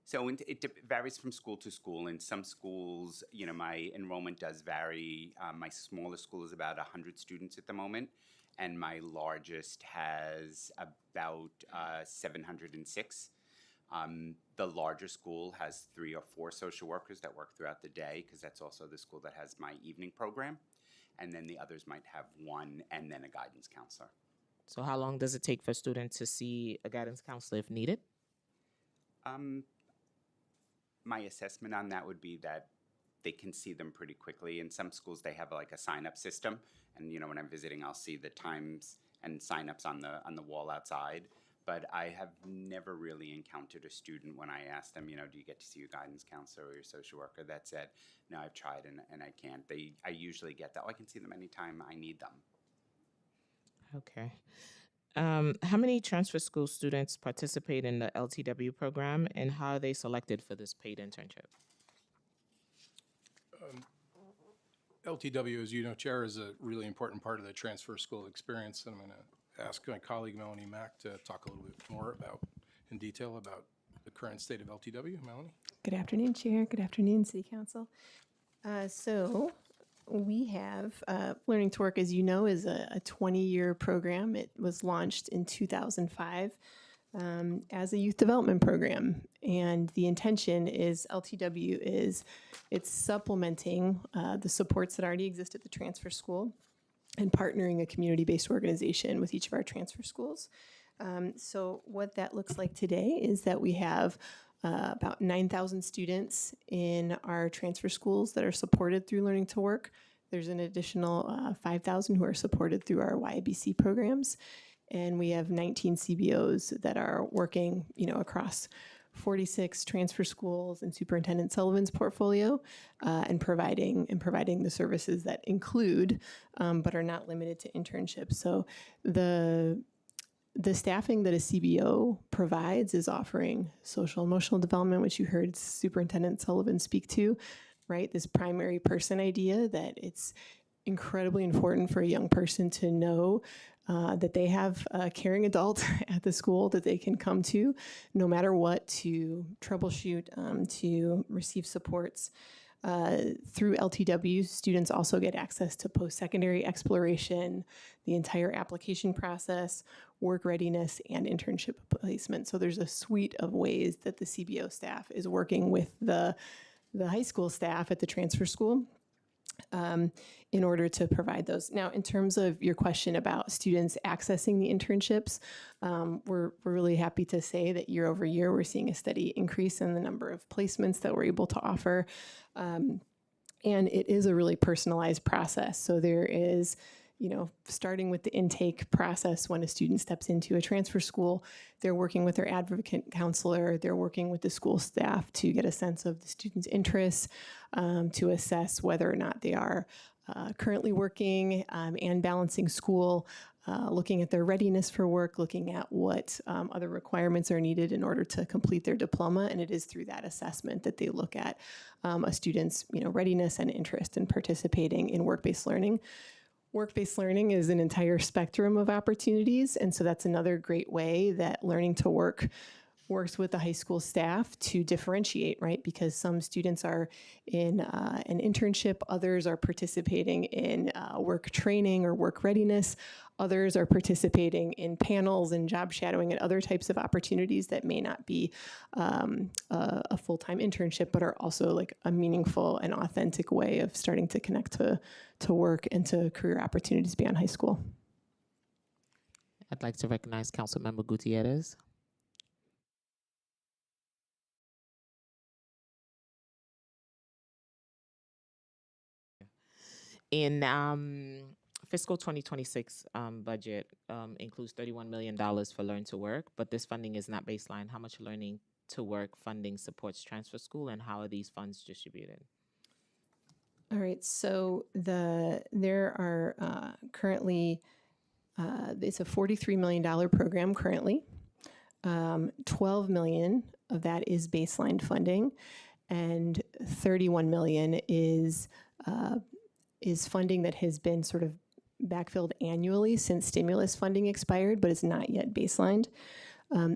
Speaker 4: So it varies from school to school. In some schools, my enrollment does vary. My smallest school is about 100 students at the moment, and my largest has about 706. The larger school has 3 or 4 social workers that work throughout the day, because that's also the school that has my evening program. And then the others might have 1 and then a guidance counselor.
Speaker 2: So how long does it take for a student to see a guidance counselor if needed?
Speaker 4: My assessment on that would be that they can see them pretty quickly. In some schools, they have like a sign-up system, and when I'm visiting, I'll see the times and sign-ups on the wall outside. But I have never really encountered a student when I ask them, do you get to see your guidance counselor or your social worker, that said, no, I've tried and I can't. I usually get that, I can see them anytime I need them.
Speaker 2: Okay. How many transfer school students participate in the LTW program, and how are they selected for this paid internship?
Speaker 5: LTW, as you know, Chair, is a really important part of the transfer school experience. And I'm going to ask my colleague Melanie Mack to talk a little bit more in detail about the current state of LTW. Melanie?
Speaker 6: Good afternoon, Chair. Good afternoon, City Council. So we have Learning to Work, as you know, is a 20-year program. It was launched in 2005 as a youth development program. And the intention is LTW it's supplementing the supports that already exist at the transfer school and partnering a community-based organization with each of our transfer schools. So what that looks like today is that we have about 9,000 students in our transfer schools that are supported through Learning to Work. There's an additional 5,000 who are supported through our YABC programs. And we have 19 CBOs that are working, across 46 transfer schools and Superintendent Sullivan's portfolio, and providing the services that include, but are not limited to internships. So the staffing that a CBO provides is offering social emotional development, which you heard Superintendent Sullivan speak to, right? This primary person idea that it's incredibly important for a young person to know that they have a caring adult at the school that they can come to no matter what, to troubleshoot, to receive supports. Through LTW, students also get access to post-secondary exploration, the entire application process, work readiness, and internship placement. So there's a suite of ways that the CBO staff is working with the high school staff at the transfer school in order to provide those. Now, in terms of your question about students accessing the internships, we're really happy to say that year over year, we're seeing a steady increase in the number of placements that we're able to offer. And it is a really personalized process. So there is, starting with the intake process when a student steps into a transfer school, they're working with their advocate counselor, they're working with the school staff to get a sense of the student's interests, to assess whether or not they are currently working and balancing school, looking at their readiness for work, looking at what other requirements are needed in order to complete their diploma. And it is through that assessment that they look at a student's readiness and interest in participating in work-based learning. Work-based learning is an entire spectrum of opportunities, and so that's another great way that Learning to Work works with the high school staff to differentiate, right? Because some students are in an internship, others are participating in work training or work readiness, others are participating in panels and job shadowing and other types of opportunities that may not be a full-time internship, but are also like a meaningful and authentic way of starting to connect to work and to career opportunities beyond high school.
Speaker 2: I'd like to recognize Councilmember Gutierrez. In fiscal 2026 budget includes $31 million for Learn to Work, but this funding is not baseline. How much Learning to Work funding supports transfer school, and how are these funds distributed?
Speaker 6: All right, so there are currently, it's a $43 million program currently. $12 million of that is baseline funding, and $31 million is funding that has been sort of backfilled annually since stimulus funding expired, but is not yet baselined.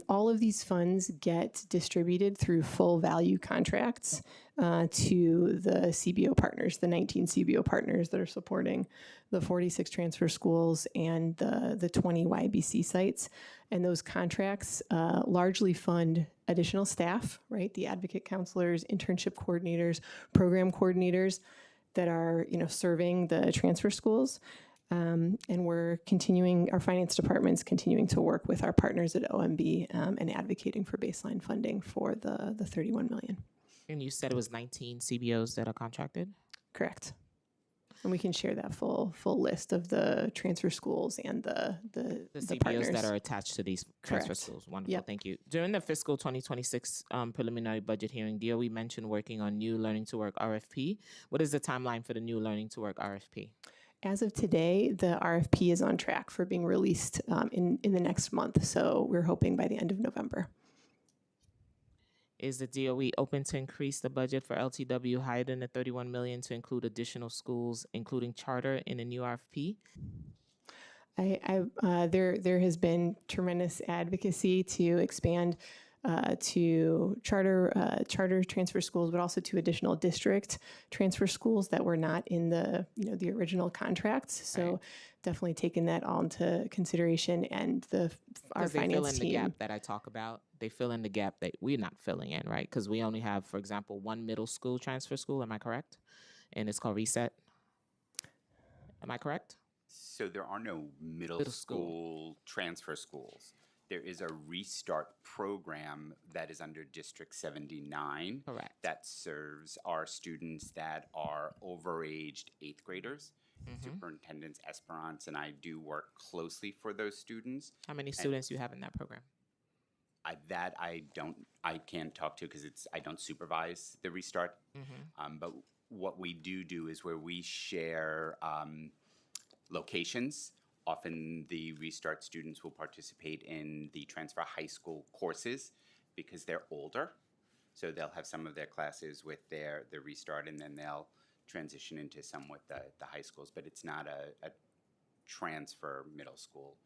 Speaker 6: All of these funds get distributed through full value contracts to the CBO partners, the 19 CBO partners that are supporting the 46 transfer schools and the 20 YBC sites. And those contracts largely fund additional staff, right? The advocate counselors, internship coordinators, program coordinators that are, serving the transfer schools. And we're continuing, our finance department's continuing to work with our partners at OMB and advocating for baseline funding for the $31 million.
Speaker 2: And you said it was 19 CBOs that are contracted?
Speaker 6: Correct. And we can share that full list of the transfer schools and the
Speaker 2: CBOs
Speaker 6: partners
Speaker 2: that are attached to these transfer
Speaker 6: Correct.
Speaker 2: schools. Wonderful,
Speaker 6: Yep.
Speaker 2: thank you. During the fiscal 2026 preliminary budget hearing, DOE mentioned working on new Learning to Work RFP. What is the timeline for the new Learning to Work RFP?
Speaker 6: As of today, the RFP is on track for being released in the next month. So we're hoping by the end of November.
Speaker 2: Is the DOE open to increase the budget for LTW higher than the $31 million to include additional schools, including charter, in a new RFP?
Speaker 6: There has been tremendous advocacy to expand to charter transfer schools, but also to additional district transfer schools that were not in the the original contracts. So definitely taking that all into consideration, and our
Speaker 2: They fill
Speaker 6: finance
Speaker 2: in
Speaker 6: team.
Speaker 2: the gap that I talk about. They fill in the gap that we're not filling in, right? Because we only have, for example, one middle school transfer school. Am I correct? And it's called Reset. Am I correct?
Speaker 4: So there are no middle
Speaker 2: Middle
Speaker 4: school transfer schools. There is a Restart program that is under District 79.
Speaker 2: Correct.
Speaker 4: That serves our students that are overaged 8th graders. Superintendents Esperance and I do work closely for those students.
Speaker 2: How many students do you have in that program?
Speaker 4: I can't talk to because I don't supervise the Restart. But what we do is where we share locations. Often the Restart students will participate in the transfer high school courses because they're older. So they'll have some of their classes with the Restart, and then they'll transition into some with the high schools. But it's not a transfer middle school.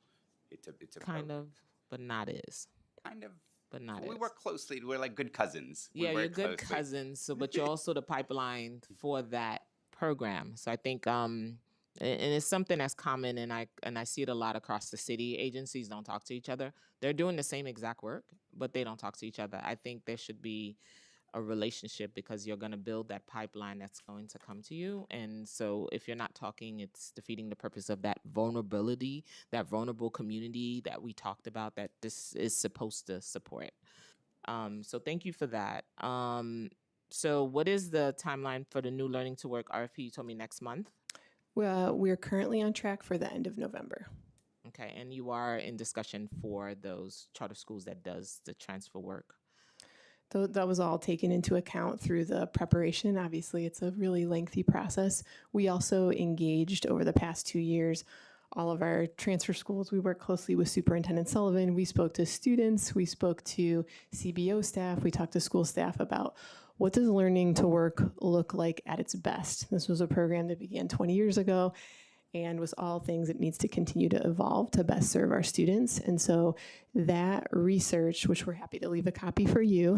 Speaker 4: It's a
Speaker 2: Kind of, but not is.
Speaker 4: kind of.
Speaker 2: But not
Speaker 4: We
Speaker 2: is.
Speaker 4: work closely. We're like good cousins. We
Speaker 2: Yeah, you're
Speaker 4: work
Speaker 2: good
Speaker 4: closely.
Speaker 2: cousins. So, but you're also the pipeline for that program. So I think, and it's something that's common, and I see it a lot across the city. Agencies don't talk to each other. They're doing the same exact work, but they don't talk to each other. I think there should be a relationship because you're going to build that pipeline that's going to come to you. And so if you're not talking, it's defeating the purpose of that vulnerability, that vulnerable community that we talked about that this is supposed to support. So thank you for that. So what is the timeline for the new Learning to Work RFP? You told me next month.
Speaker 6: Well, we're currently on track for the end of November.
Speaker 2: Okay, and you are in discussion for those charter schools that does the transfer work.
Speaker 6: That was all taken into account through the preparation. Obviously, it's a really lengthy process. We also engaged over the past 2 years all of our transfer schools. We work closely with Superintendent Sullivan. We spoke to students. We spoke to CBO staff. We talked to school staff about what does learning to work look like at its best. This was a program that began 20 years ago and was all things that needs to continue to evolve to best serve our students. And so that research, which we're happy to leave a copy for you,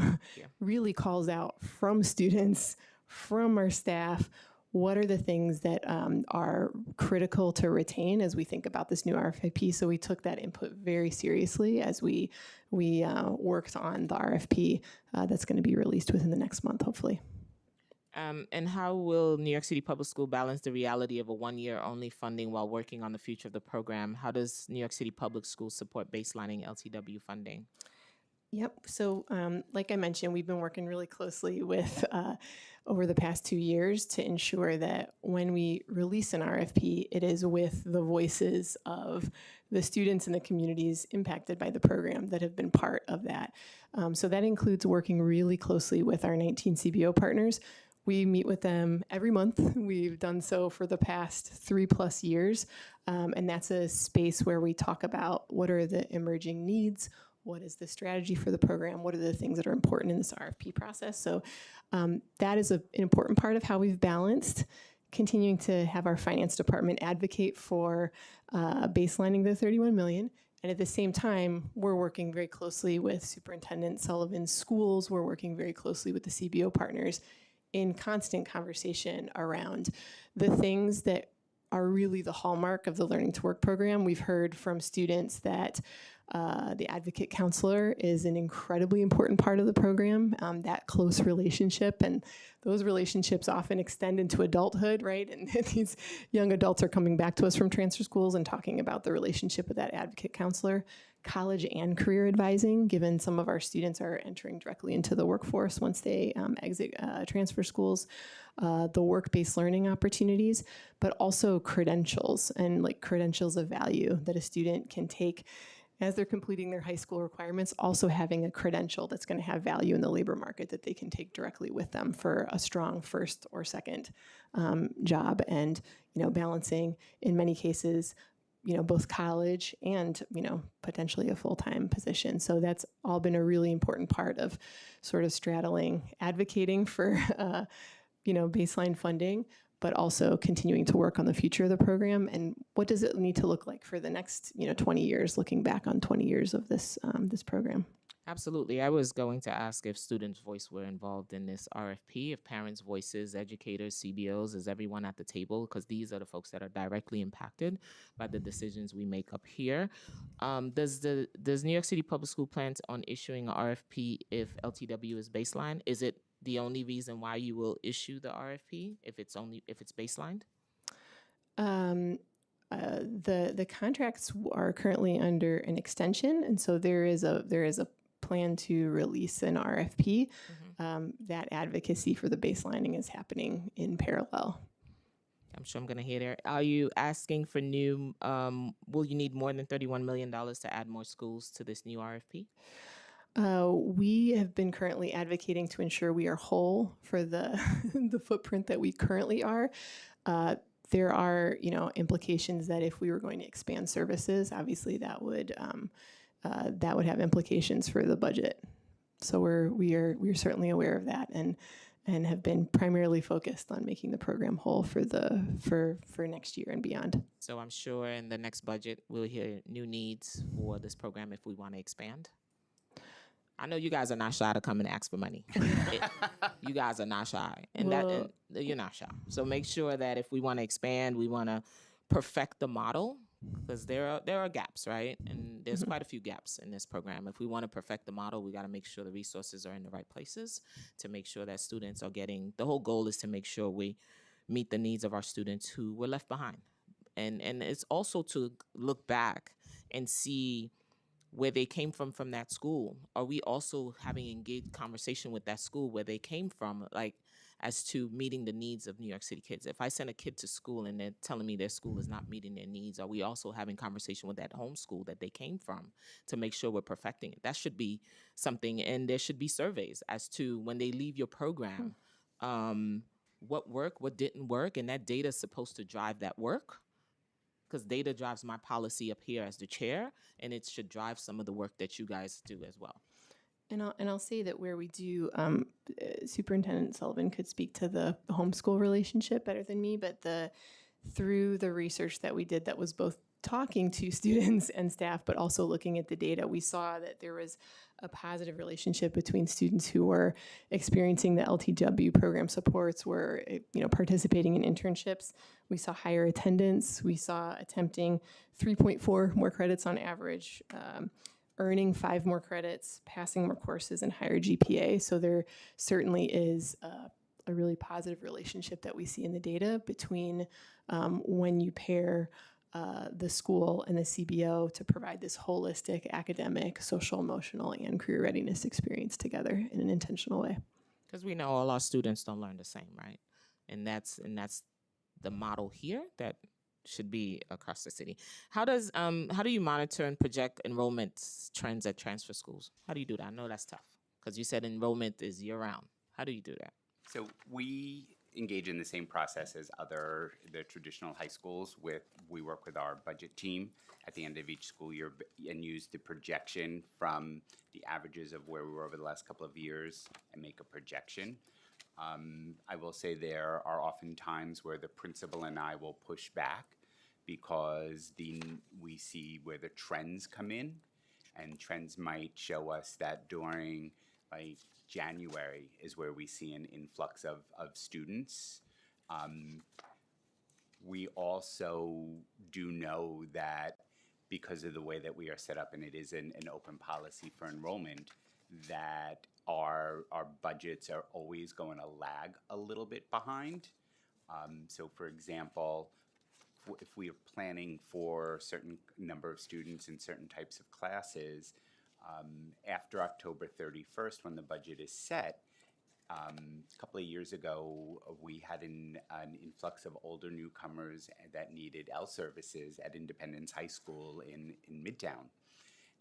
Speaker 6: really calls out from students, from our staff, what are the things that are critical to retain as we think about this new RFP. So we took that input very seriously as we worked on the RFP that's going to be released within the next month, hopefully.
Speaker 2: And how will New York City Public School balance the reality of a one-year only funding while working on the future of the program? How does New York City Public Schools support baselining LTW funding?
Speaker 6: Yep. So like I mentioned, we've been working really closely with over the past 2 years to ensure that when we release an RFP, it is with the voices of the students and the communities impacted by the program that have been part of that. So that includes working really closely with our 19 CBO partners. We meet with them every month. We've done so for the past 3+ years. And that's a space where we talk about what are the emerging needs, what is the strategy for the program, what are the things that are important in this RFP process. So that is an important part of how we've balanced continuing to have our finance department advocate for baselining the 31 million. And at the same time, we're working very closely with Superintendent Sullivan's schools. We're working very closely with the CBO partners in constant conversation around the things that are really the hallmark of the Learning to Work program. We've heard from students that the advocate counselor is an incredibly important part of the program, that close relationship, and those relationships often extend into adulthood, right? And these young adults are coming back to us from transfer schools and talking about the relationship with that advocate counselor. College and career advising, given some of our students are entering directly into the workforce once they exit transfer schools, the work-based learning opportunities, but also credentials and like credentials of value that a student can take as they're completing their high school requirements, also having a credential that's going to have value in the labor market that they can take directly with them for a strong first or second job, and balancing in many cases both college and potentially a full-time position. So that's all been a really important part of sort of straddling advocating for baseline funding, but also continuing to work on the future of the program and what does it need to look like for the next 20 years, looking back on 20 years of this this program.
Speaker 2: Absolutely. I was going to ask if students' voice were involved in this RFP, if parents' voices, educators, CBOs, is everyone at the table? Because these are the folks that are directly impacted by the decisions we make up here. Does New York City Public School plans on issuing an RFP if LTW is baseline? Is it the only reason why you will issue the RFP if it's baselined?
Speaker 6: The contracts are currently under an extension, and so there is a plan to release an RFP. That advocacy for the baselining is happening in parallel.
Speaker 2: I'm sure I'm going to hear there. Are you asking for new, will you need more than $31 million to add more schools to this new RFP?
Speaker 6: We have been currently advocating to ensure we are whole for the the footprint that we currently are. There are, implications that if we were going to expand services, obviously that would have implications for the budget. So we're certainly aware of that and have been primarily focused on making the program whole for next year and beyond.
Speaker 2: So I'm sure in the next budget we'll hear new needs for this program if we want to expand. I know you guys are not shy to come and ask for money. You guys are not shy, and you're not shy. So make sure that if we want to expand, we want to perfect the model, because there are gaps, right? And there's quite a few gaps in this program. If we want to perfect the model, we got to make sure the resources are in the right places to make sure that students are getting. The whole goal is to make sure we meet the needs of our students who were left behind, and it's also to look back and see where they came from that school. Are we also having engaged conversation with that school where they came from, like as to meeting the needs of New York City kids? If I send a kid to school and they're telling me their school is not meeting their needs, are we also having conversation with that home school that they came from to make sure we're perfecting it? That should be something, and there should be surveys as to when they leave your program, what worked, what didn't work, and that data is supposed to drive that work. Because data drives my policy up here as the chair, and it should drive some of the work that you guys do as well.
Speaker 6: And I'll say that where we do, Superintendent Sullivan could speak to the homeschool relationship better than me, but through the research that we did that was both talking to students and staff, but also looking at the data, we saw that there was a positive relationship between students who were experiencing the LTW program supports, were participating in internships. We saw higher attendance. We saw attempting 3.4 more credits on average, earning 5 more credits, passing more courses, and higher GPA. So there certainly is a really positive relationship that we see in the data between when you pair the school and the CBO to provide this holistic academic, social, emotional, and career readiness experience together in an intentional way.
Speaker 2: Because we know all our students don't learn the same, right? And that's the model here that should be across the city. How do you monitor and project enrollment trends at transfer schools? How do you do that? I know that's tough because you said enrollment is year round. How do you do that?
Speaker 4: So we engage in the same process as the traditional high schools. We work with our budget team at the end of each school year and use the projection from the averages of where we were over the last couple of years and make a projection. I will say there are often times where the principal and I will push back because we see where the trends come in, and trends might show us that during like January is where we see an influx of students. We also do know that because of the way that we are set up, and it is an open policy for enrollment, that our budgets are always going to lag a little bit behind. So for example, if we are planning for a certain number of students in certain types of classes, after October 31st, when the budget is set, a couple of years ago, we had an influx of older newcomers that needed L services at Independence High School in Midtown.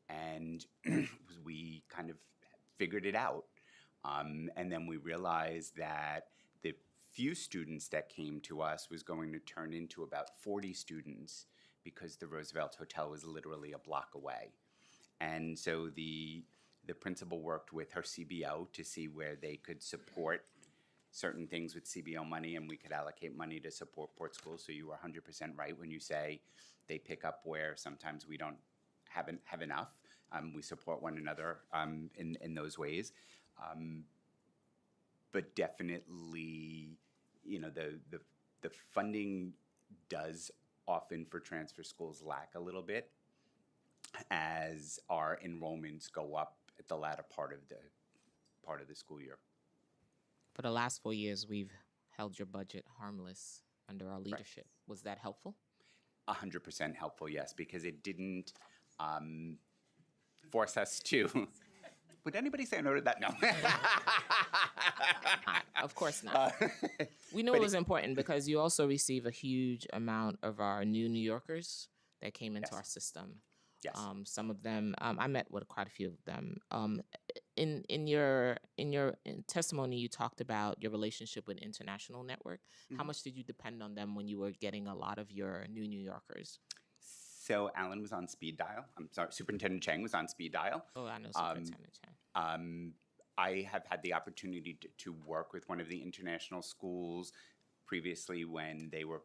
Speaker 4: And we kind of figured it out. And then we realized that the few students that came to us was going to turn into about 40 students because the Roosevelt Hotel was literally a block away. And so the principal worked with her CBO to see where they could support certain things with CBO money, and we could allocate money to support port schools. So you were 100% right when you say they pick up where sometimes we don't have enough. We support one another in those ways. But definitely, you know, the funding does often for transfer schools lack a little bit as our enrollments go up at the latter part of the school year.
Speaker 2: For the last 4 years, we've held your budget harmless under our leadership. Was that helpful?
Speaker 4: 100% helpful, yes, because it didn't force us to. Would anybody say no to that? No.
Speaker 2: Of course not. We knew it was important because you also receive a huge amount of our new New Yorkers that came into
Speaker 4: Yes.
Speaker 2: our system.
Speaker 4: Yes.
Speaker 2: Some of them, I met with quite a few of them. In your testimony, you talked about your relationship with International Network. How much did you depend on them when you were getting a lot of your new New Yorkers?
Speaker 4: So Alan was on speed dial. I'm sorry, Superintendent Chang was on speed dial.
Speaker 2: Oh, I know Superintendent Chang.
Speaker 4: I have had the opportunity to work with one of the international schools previously when they were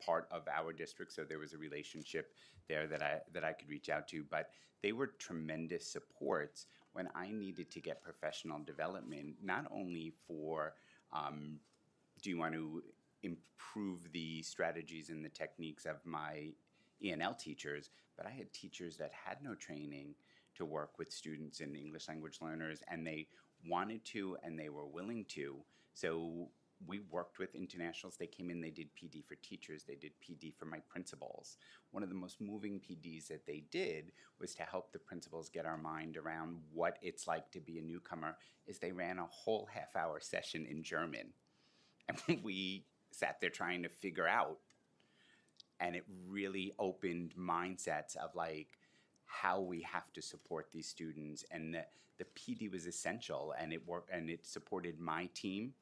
Speaker 4: part of our district, so there was a relationship there that I could reach out to. But they were tremendous supports when I needed to get professional development, not only for do you want to improve the strategies and the techniques of my E&L teachers, but I had teachers that had no training to work with students and English language learners, and they wanted to and they were willing to. So we worked with internationals. They came in, they did PD for teachers, they did PD for my principals. One of the most moving PDs that they did was to help the principals get our mind around what it's like to be a newcomer, is they ran a whole half-hour session in German. And we sat there trying to figure out, and it really opened mindsets of like how we have to support these students. And the PD was essential, and it worked, and it supported my team.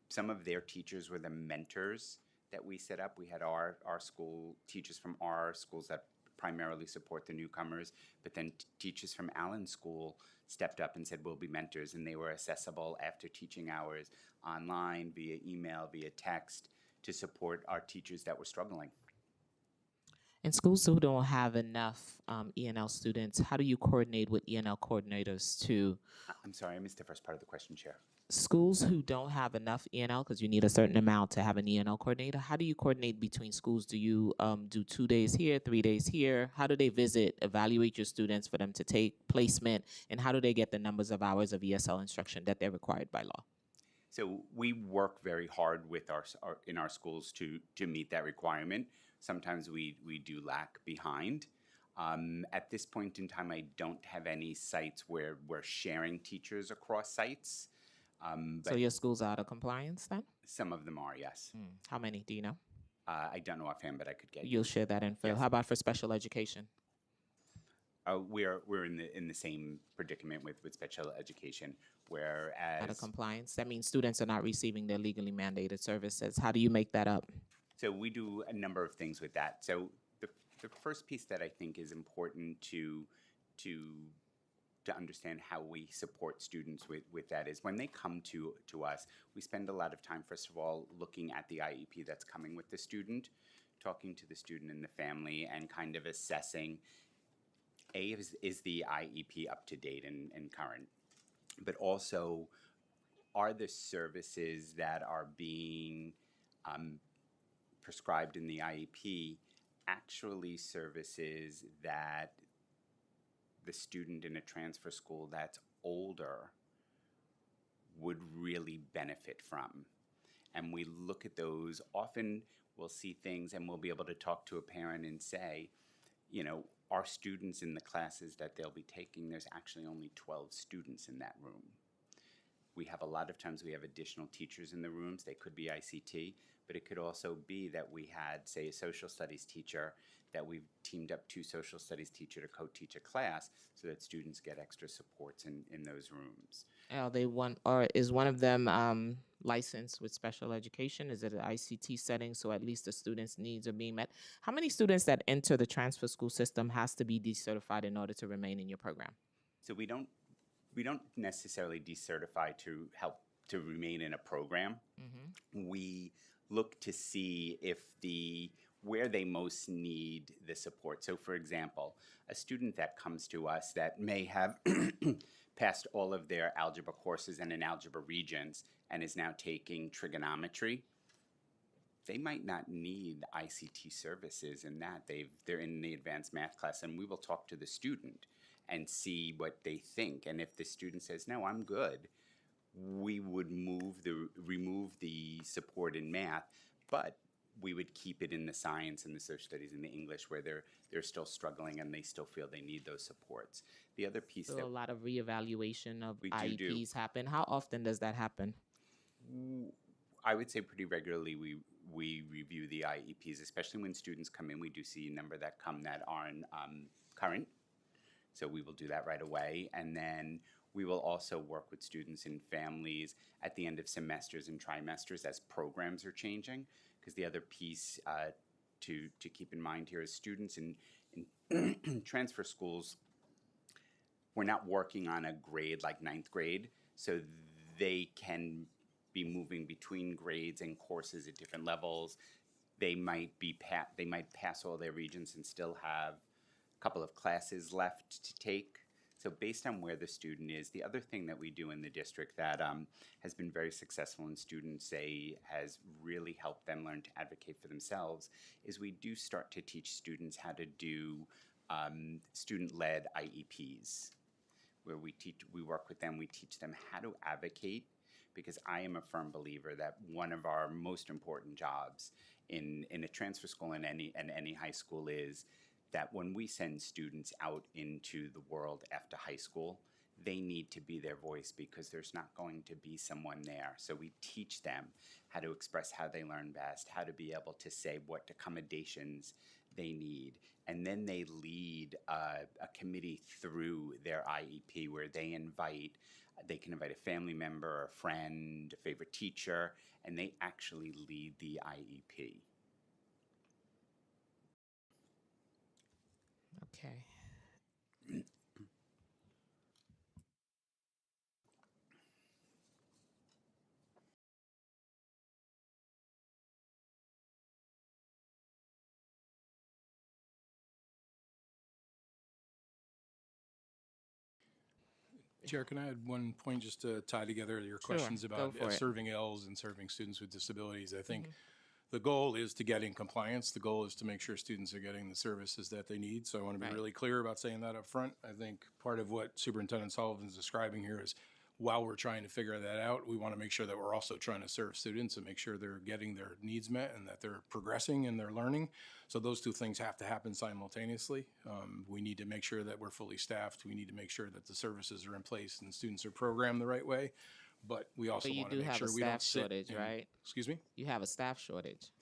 Speaker 4: Some of their teachers were the mentors that we set up. We had our school teachers from our schools that primarily support the newcomers, but then teachers from Allen's school stepped up and said, we'll be mentors, and they were accessible after teaching hours online, via email, via text, to support our teachers that were struggling.
Speaker 2: In schools who don't have enough E&L students, how do you coordinate with E&L coordinators to
Speaker 4: I'm sorry, I missed the first part of the question, Chair.
Speaker 2: schools who don't have enough E&L, because you need a certain amount to have an E&L coordinator? How do you coordinate between schools? Do you do 2 days here, 3 days here? How do they visit, evaluate your students for them to take placement? And how do they get the numbers of hours of ESL instruction that they're required by law?
Speaker 4: So we work very hard with in our schools to meet that requirement. Sometimes we do lag behind. At this point in time, I don't have any sites where we're sharing teachers across sites.
Speaker 2: So your schools are out of compliance then?
Speaker 4: Some of them are, yes.
Speaker 2: How many, do you know?
Speaker 4: I don't know offhand, but I could get you.
Speaker 2: You'll share that info.
Speaker 4: Yes.
Speaker 2: How about for special education?
Speaker 4: We're in the same predicament with special education, whereas
Speaker 2: Out of compliance? That means students are not receiving their legally mandated services. How do you make that up?
Speaker 4: So we do a number of things with that. So The first piece that I think is important to understand how we support students with that is when they come to us, we spend a lot of time, first of all, looking at the IEP that's coming with the student, talking to the student and the family, and kind of assessing, is the IEP up to date and current? But also, are the services that are being prescribed in the IEP actually services that the student in a transfer school that's older would really benefit from? And we look at those. Often we'll see things and we'll be able to talk to a parent and say, you know, our students in the classes that they'll be taking, there's actually only 12 students in that room. We have a lot of times we have additional teachers in the rooms. They could be ICT, but it could also be that we had, say, a social studies teacher, that we've teamed up 2 social studies teacher to co-teach a class so that students get extra supports in those rooms.
Speaker 2: Are they one, or is one of them licensed with special education? Is it an ICT setting, so at least the students' needs are being met? How many students that enter the transfer school system has to be decertified in order to remain in your program?
Speaker 4: So we don't necessarily decertify to help to remain in a program. We look to see if where they most need the support. So for example, a student that comes to us that may have passed all of their algebra courses and in algebra regions and is now taking trigonometry, they might not need ICT services in that. They're in the advanced math class, and we will talk to the student and see what they think. And if the student says, no, I'm good, we would remove the support in math, but we would keep it in the science and the social studies and the English where they're still struggling and they still feel they need those supports. The other piece
Speaker 2: So
Speaker 4: that
Speaker 2: a lot of reevaluation of
Speaker 4: We do.
Speaker 2: IEPs happen. How often does that happen?
Speaker 4: I would say pretty regularly we review the IEPs, especially when students come in. We do see a number that come that aren't current, so we will do that right away. And then we will also work with students and families at the end of semesters and trimesters as programs are changing. Because the other piece to keep in mind here is students in transfer schools, we're not working on a grade like ninth grade, so they can be moving between grades and courses at different levels. They might pass all their regions and still have a couple of classes left to take. So based on where the student is, the other thing that we do in the district that has been very successful and students say has really helped them learn to advocate for themselves is we do start to teach students how to do student-led IEPs, where we work with them, we teach them how to advocate, because I am a firm believer that one of our most important jobs in a transfer school and any high school is that when we send students out into the world after high school, they need to be their voice because there's not going to be someone there. So we teach them how to express how they learn best, how to be able to say what accommodations they need. And then they lead a committee through their IEP where they can invite a family member, a friend, a favorite teacher, and they actually lead the IEP.
Speaker 2: Okay.
Speaker 5: Chair, can I add one point just to tie together your
Speaker 2: Sure,
Speaker 5: questions about
Speaker 2: go for it.
Speaker 5: serving Ls and serving students with disabilities? I think the goal is to get in compliance. The goal is to make sure students are getting the services that they need. So I want to be
Speaker 2: Right.
Speaker 5: really clear about saying that up front. I think part of what Superintendent Sullivan is describing here is while we're trying to figure that out, we want to make sure that we're also trying to serve students and make sure they're getting their needs met and that they're progressing in their learning. So those two things have to happen simultaneously. We need to make sure that we're fully staffed. We need to make sure that the services are in place and students are programmed the right way. But we also
Speaker 2: But you
Speaker 5: want to
Speaker 2: do
Speaker 5: make
Speaker 2: have
Speaker 5: sure
Speaker 2: a
Speaker 5: we don't
Speaker 2: staff
Speaker 5: sit
Speaker 2: shortage,
Speaker 5: in-
Speaker 2: right?
Speaker 5: Excuse me?
Speaker 2: You have a staff shortage.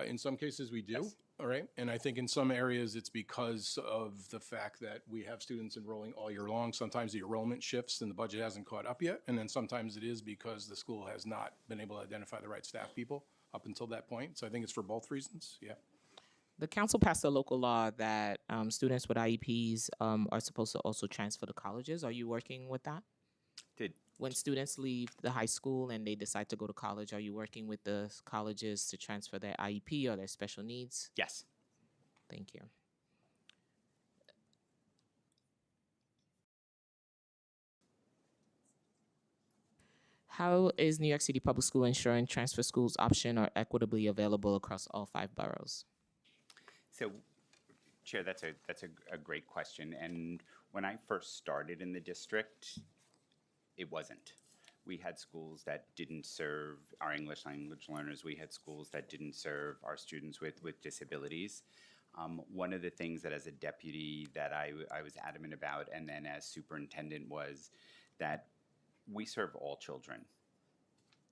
Speaker 5: In some cases, we do.
Speaker 4: Yes.
Speaker 5: All right. And I think in some areas, it's because of the fact that we have students enrolling all year long. Sometimes the enrollment shifts and the budget hasn't caught up yet. And then sometimes it is because the school has not been able to identify the right staff people up until that point. So I think it's for both reasons. Yeah.
Speaker 2: The council passed a local law that students with IEPs are supposed to also transfer to colleges. Are you working with that?
Speaker 4: Did
Speaker 2: When students leave the high school and they decide to go to college, are you working with the colleges to transfer their IEP or their special needs?
Speaker 4: yes.
Speaker 2: Thank you. How is New York City Public School ensuring transfer schools option are equitably available across all 5 boroughs?
Speaker 4: So, Chair, that's a great question. And when I first started in the district, it wasn't. We had schools that didn't serve our English language learners. We had schools that didn't serve our students with disabilities. One of the things that as a deputy that I was adamant about, and then as superintendent, was that we serve all children.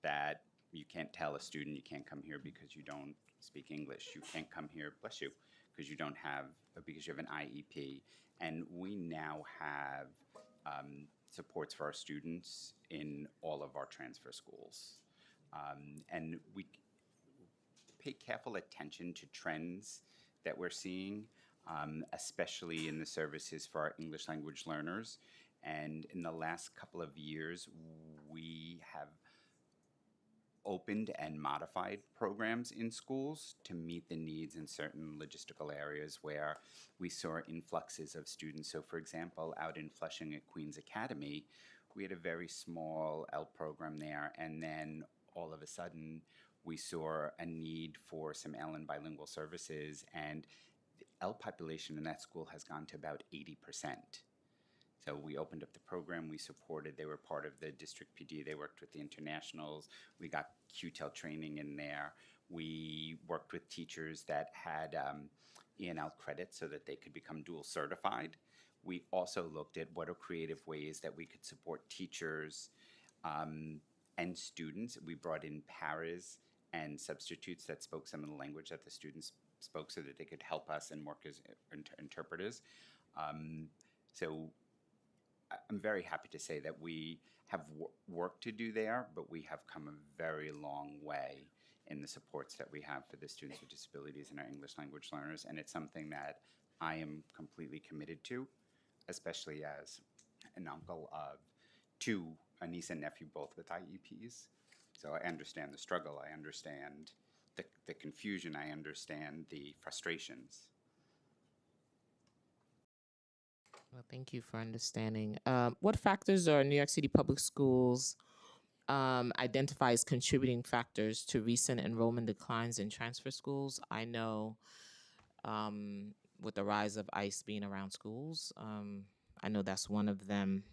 Speaker 4: That you can't tell a student you can't come here because you don't speak English. You can't come here, bless you, because you don't have, because you have an IEP. And we now have supports for our students in all of our transfer schools. And we pay careful attention to trends that we're seeing, especially in the services for our English language learners. And in the last couple of years, we have opened and modified programs in schools to meet the needs in certain logistical areas where we saw influxes of students. So for example, out in Flushing at Queens Academy, we had a very small L program there, and then all of a sudden we saw a need for some L and bilingual services, and the L population in that school has gone to about 80%. So we opened up the program, we supported, they were part of the district PD, they worked with the internationals, we got QTEL training in there. We worked with teachers that had E&L credits so that they could become dual certified. We also looked at what are creative ways that we could support teachers and students. We brought in paras and substitutes that spoke some of the language that the students spoke so that they could help us and work as interpreters. So I'm very happy to say that we have work to do there, but we have come a very long way in the supports that we have for the students with disabilities and our English language learners. And it's something that I am completely committed to, especially as an uncle of 2, a niece and nephew, both with IEPs. So I understand the struggle, I understand the confusion, I understand the frustrations.
Speaker 2: Well, thank you for understanding. What factors are New York City Public Schools identify as contributing factors to recent enrollment declines in transfer schools? I know with the rise of ICE being around schools, I know that's one of them.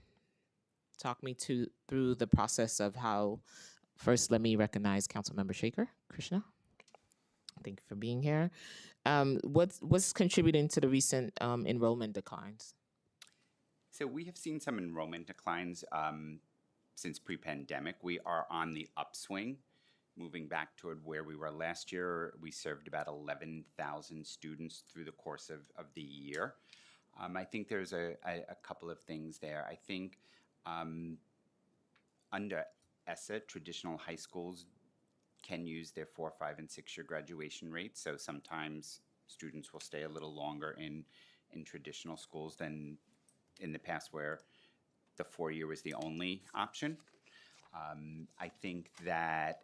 Speaker 2: Talk me through the process of how. First, let me recognize Councilmember Shaker Krishna. Thank you for being here. What's contributing to the recent enrollment declines?
Speaker 4: So we have seen some enrollment declines since pre-pandemic. We are on the upswing, moving back toward where we were last year. We served about 11,000 students through the course of the year. I think there's a couple of things there. I think under ESSA, traditional high schools can use their 4, 5, and 6-year graduation rates. So sometimes students will stay a little longer in traditional schools than in the past where the 4-year was the only option. I think that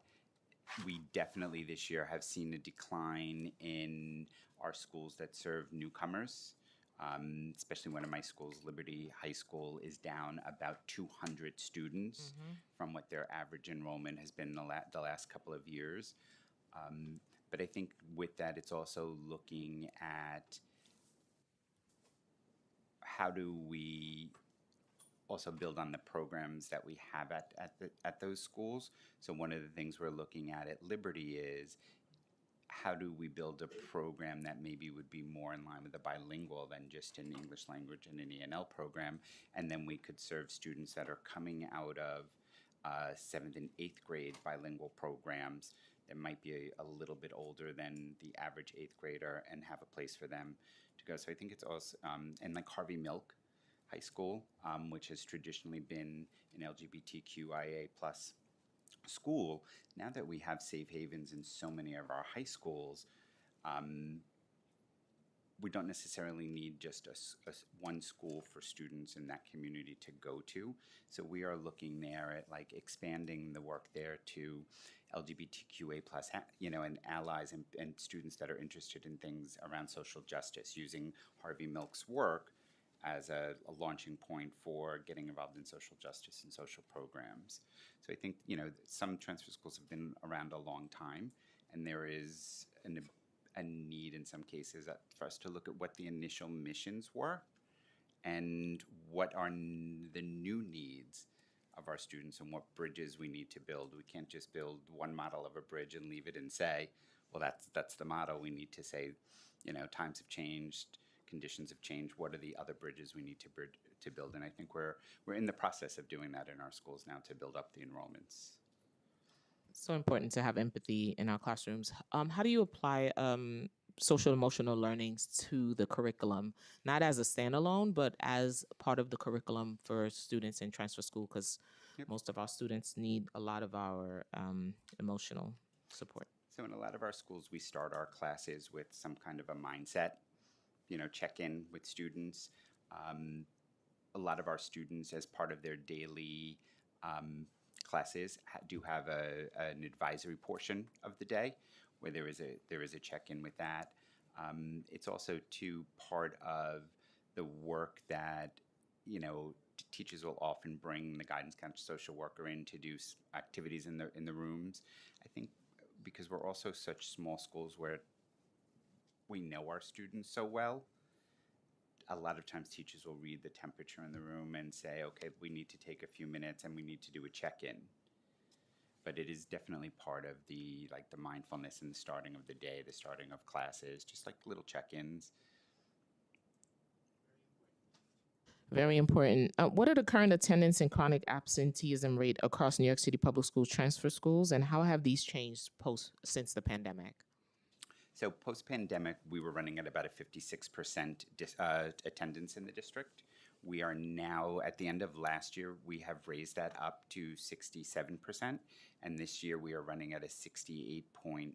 Speaker 4: we definitely this year have seen a decline in our schools that serve newcomers, especially one of my schools, Liberty High School, is down about 200 students from what their average enrollment has been the last couple of years. But I think with that, it's also looking at how do we also build on the programs that we have at those schools. So one of the things we're looking at Liberty is how do we build a program that maybe would be more in line with the bilingual than just an English language and an E&L program, and then we could serve students that are coming out of 7th and 8th grade bilingual programs that might be a little bit older than the average 8th grader and have a place for them to go. So I think it's also, and like Harvey Milk High School, which has traditionally been an LGBTQIA plus school, now that we have safe havens in so many of our high schools, we don't necessarily need just one school for students in that community to go to. So we are looking there at like expanding the work there to LGBTQA plus, and allies and students that are interested in things around social justice, using Harvey Milk's work as a launching point for getting involved in social justice and social programs. So I think, some transfer schools have been around a long time, and there is a need in some cases for us to look at what the initial missions were and what are the new needs of our students and what bridges we need to build. We can't just build one model of a bridge and leave it and say, well, that's the model. We need to say, times have changed, conditions have changed. What are the other bridges we need to build? And I think we're in the process of doing that in our schools now to build up the enrollments.
Speaker 2: So important to have empathy in our classrooms. How do you apply social emotional learnings to the curriculum, not as a standalone, but as part of the curriculum for students in transfer school? Because most of our students need a lot of our emotional support.
Speaker 4: So in a lot of our schools, we start our classes with some kind of a mindset, check-in with students. A lot of our students, as part of their daily classes, do have an advisory portion of the day where there is a check-in with that. It's also part of the work that teachers will often bring the guidance counselor, social worker in to do activities in the rooms. I think because we're also such small schools where we know our students so well, a lot of times teachers will read the temperature in the room and say, okay, we need to take a few minutes and we need to do a check-in. But it is definitely part of the mindfulness in the starting of the day, the starting of classes, just like little check-ins.
Speaker 2: Very important. What are the current attendance and chronic absenteeism rate across New York City public schools, transfer schools, and how have these changed since the pandemic?
Speaker 4: So post-pandemic, we were running at about a 56% attendance in the district. We are now, at the end of last year, we have raised that up to 67%, and this year we are running at a 68.2.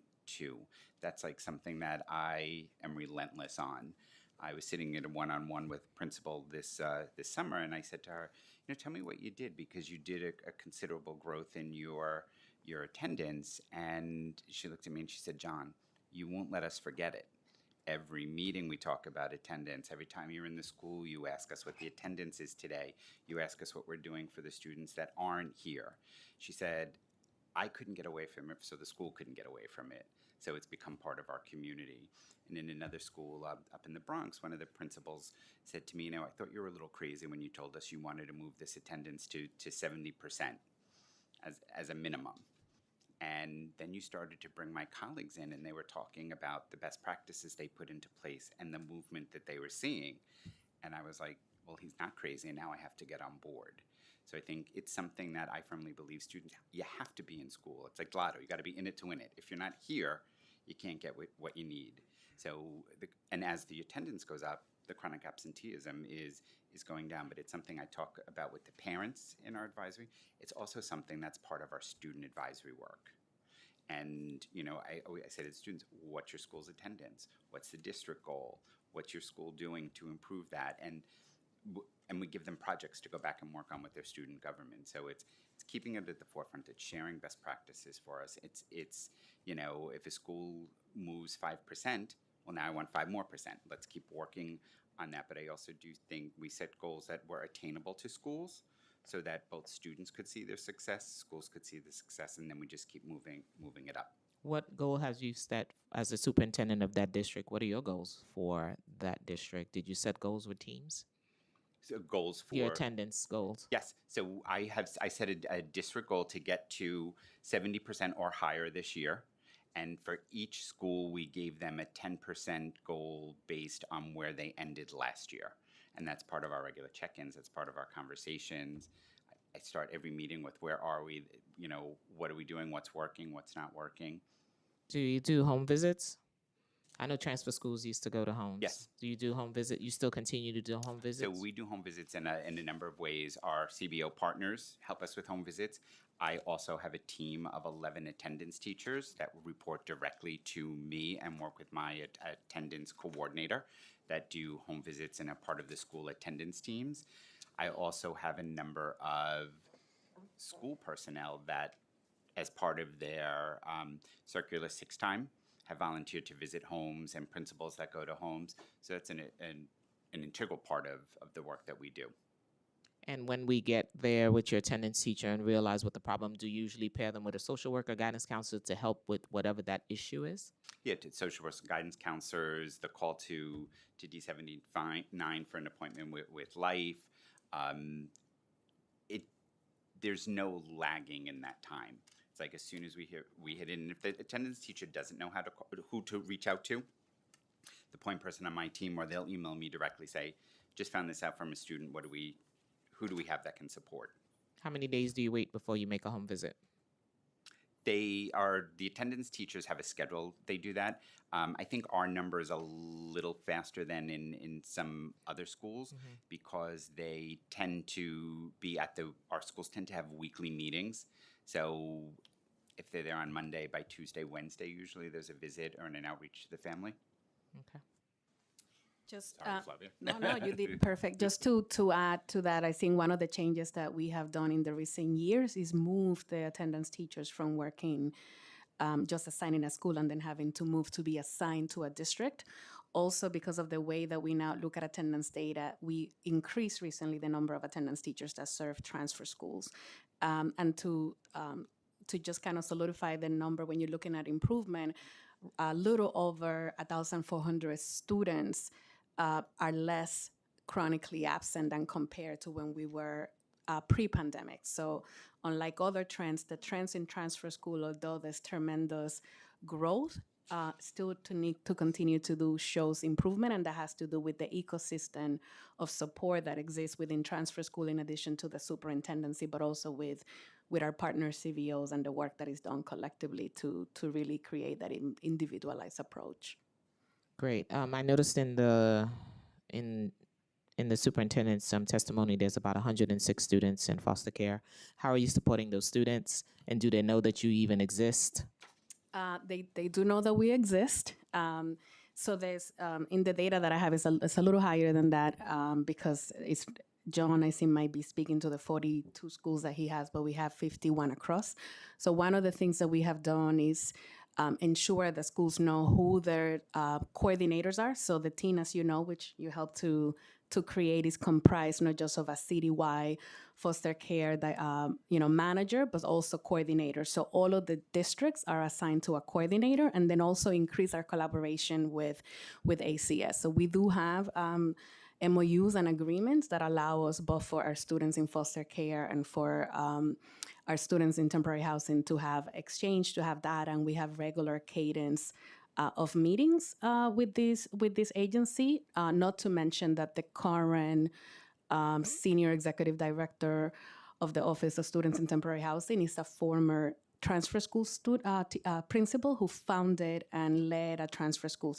Speaker 4: That's like something that I am relentless on. I was sitting in a one-on-one with principal this summer, and I said to her, tell me what you did, because you did a considerable growth in your attendance. And she looked at me and she said, John, you won't let us forget it. Every meeting we talk about attendance. Every time you're in the school, you ask us what the attendance is today. You ask us what we're doing for the students that aren't here. She said, I couldn't get away from it, so the school couldn't get away from it. So it's become part of our community. And in another school up in the Bronx, one of the principals said to me, I thought you were a little crazy when you told us you wanted to move this attendance to 70% as a minimum. And then you started to bring my colleagues in, and they were talking about the best practices they put into place and the movement that they were seeing. And I was like, well, he's not crazy, and now I have to get on board. So I think it's something that I firmly believe students, you have to be in school. It's like Lotto, you got to be in it to win it. If you're not here, you can't get what you need. So, and as the attendance goes up, the chronic absenteeism is going down, but it's something I talk about with the parents in our advisory. It's also something that's part of our student advisory work. And, I say to the students, what's your school's attendance? What's the district goal? What's your school doing to improve that? And we give them projects to go back and work on with their student government. So it's keeping it at the forefront. It's sharing best practices for us. It's if a school moves 5%, well, now I want 5 more percent. Let's keep working on that. But I also do think we set goals that were attainable to schools, so that both students could see their success, schools could see the success, and then we just keep moving it up.
Speaker 2: What goal has you set as the superintendent of that district? What are your goals for that district? Did you set goals with teams?
Speaker 4: So goals for
Speaker 2: your attendance goals?
Speaker 4: Yes. So I set a district goal to get to 70% or higher this year. And for each school, we gave them a 10% goal based on where they ended last year. And that's part of our regular check-ins. That's part of our conversations. I start every meeting with where are we, what are we doing, what's working, what's not working.
Speaker 2: Do you do home visits? I know transfer schools used to go to homes.
Speaker 4: Yes.
Speaker 2: Do you do home visit? You still continue to do home visits?
Speaker 4: So we do home visits in a number of ways. Our CBO partners help us with home visits. I also have a team of 11 attendance teachers that report directly to me and work with my attendance coordinator. that do home visits and are part of the school attendance teams. I also have a number of school personnel that, as part of their circular 6 time, have volunteered to visit homes, and principals that go to homes. So that's an integral part of the work that we do.
Speaker 2: And when we get there with your attendance teacher and realize what the problem, do you usually pair them with a social worker, guidance counselor to help with whatever that issue is?
Speaker 4: Yeah, to social workers, guidance counselors, the call to D79 for an appointment with Life. There's no lagging in that time. It's like as soon as we hit in. If the attendance teacher doesn't know who to reach out to, the point person on my team, or they'll email me directly, say, just found this out from a student. Who do we have that can support?
Speaker 2: How many days do you wait before you make a home visit?
Speaker 4: The attendance teachers have a schedule. They do that. I think our number is a little faster than in some other schools, because they tend to be our schools tend to have weekly meetings. So if they're there on Monday, by Tuesday, Wednesday, usually there's a visit or an outreach to the family.
Speaker 2: Okay.
Speaker 7: Just
Speaker 4: Sorry, Flavia.
Speaker 7: no, you did perfect. Just to add to that, I think one of the changes that we have done in the recent years is move the attendance teachers from working just assigning a school and then having to move to be assigned to a district. Also, because of the way that we now look at attendance data, we increased recently the number of attendance teachers that serve transfer schools, and to just kind of solidify the number when you're looking at improvement, a little over 1,400 students are less chronically absent than compared to when we were pre-pandemic. So unlike other trends, the trends in transfer school, although there's tremendous growth, still to need to continue to do shows improvement, and that has to do with the ecosystem of support that exists within transfer school, in addition to the superintendency, but also with our partner CVOs and the work that is done collectively to really create that individualized approach.
Speaker 2: Great. I noticed in the superintendent's testimony, there's about 106 students in foster care. How are you supporting those students, and do they know that you even exist?
Speaker 7: They do know that we exist. So there's in the data that I have, it's a little higher than that, because it's John, I think, might be speaking to the 42 schools that he has, but we have 51 across. So one of the things that we have done is ensure the schools know who their coordinators are. So the team, as you know, which you helped to create, is comprised not just of a citywide foster care manager, but also coordinators. So all of the districts are assigned to a coordinator, and then also increase our collaboration with ACS. So we do have MOUs and agreements that allow us, both for our students in foster care and for our students in temporary housing, to have exchange, to have data, and we have regular cadence of meetings with this agency. Not to mention that the current senior executive director of the Office of Students in Temporary Housing is a former transfer school principal who founded and led a transfer school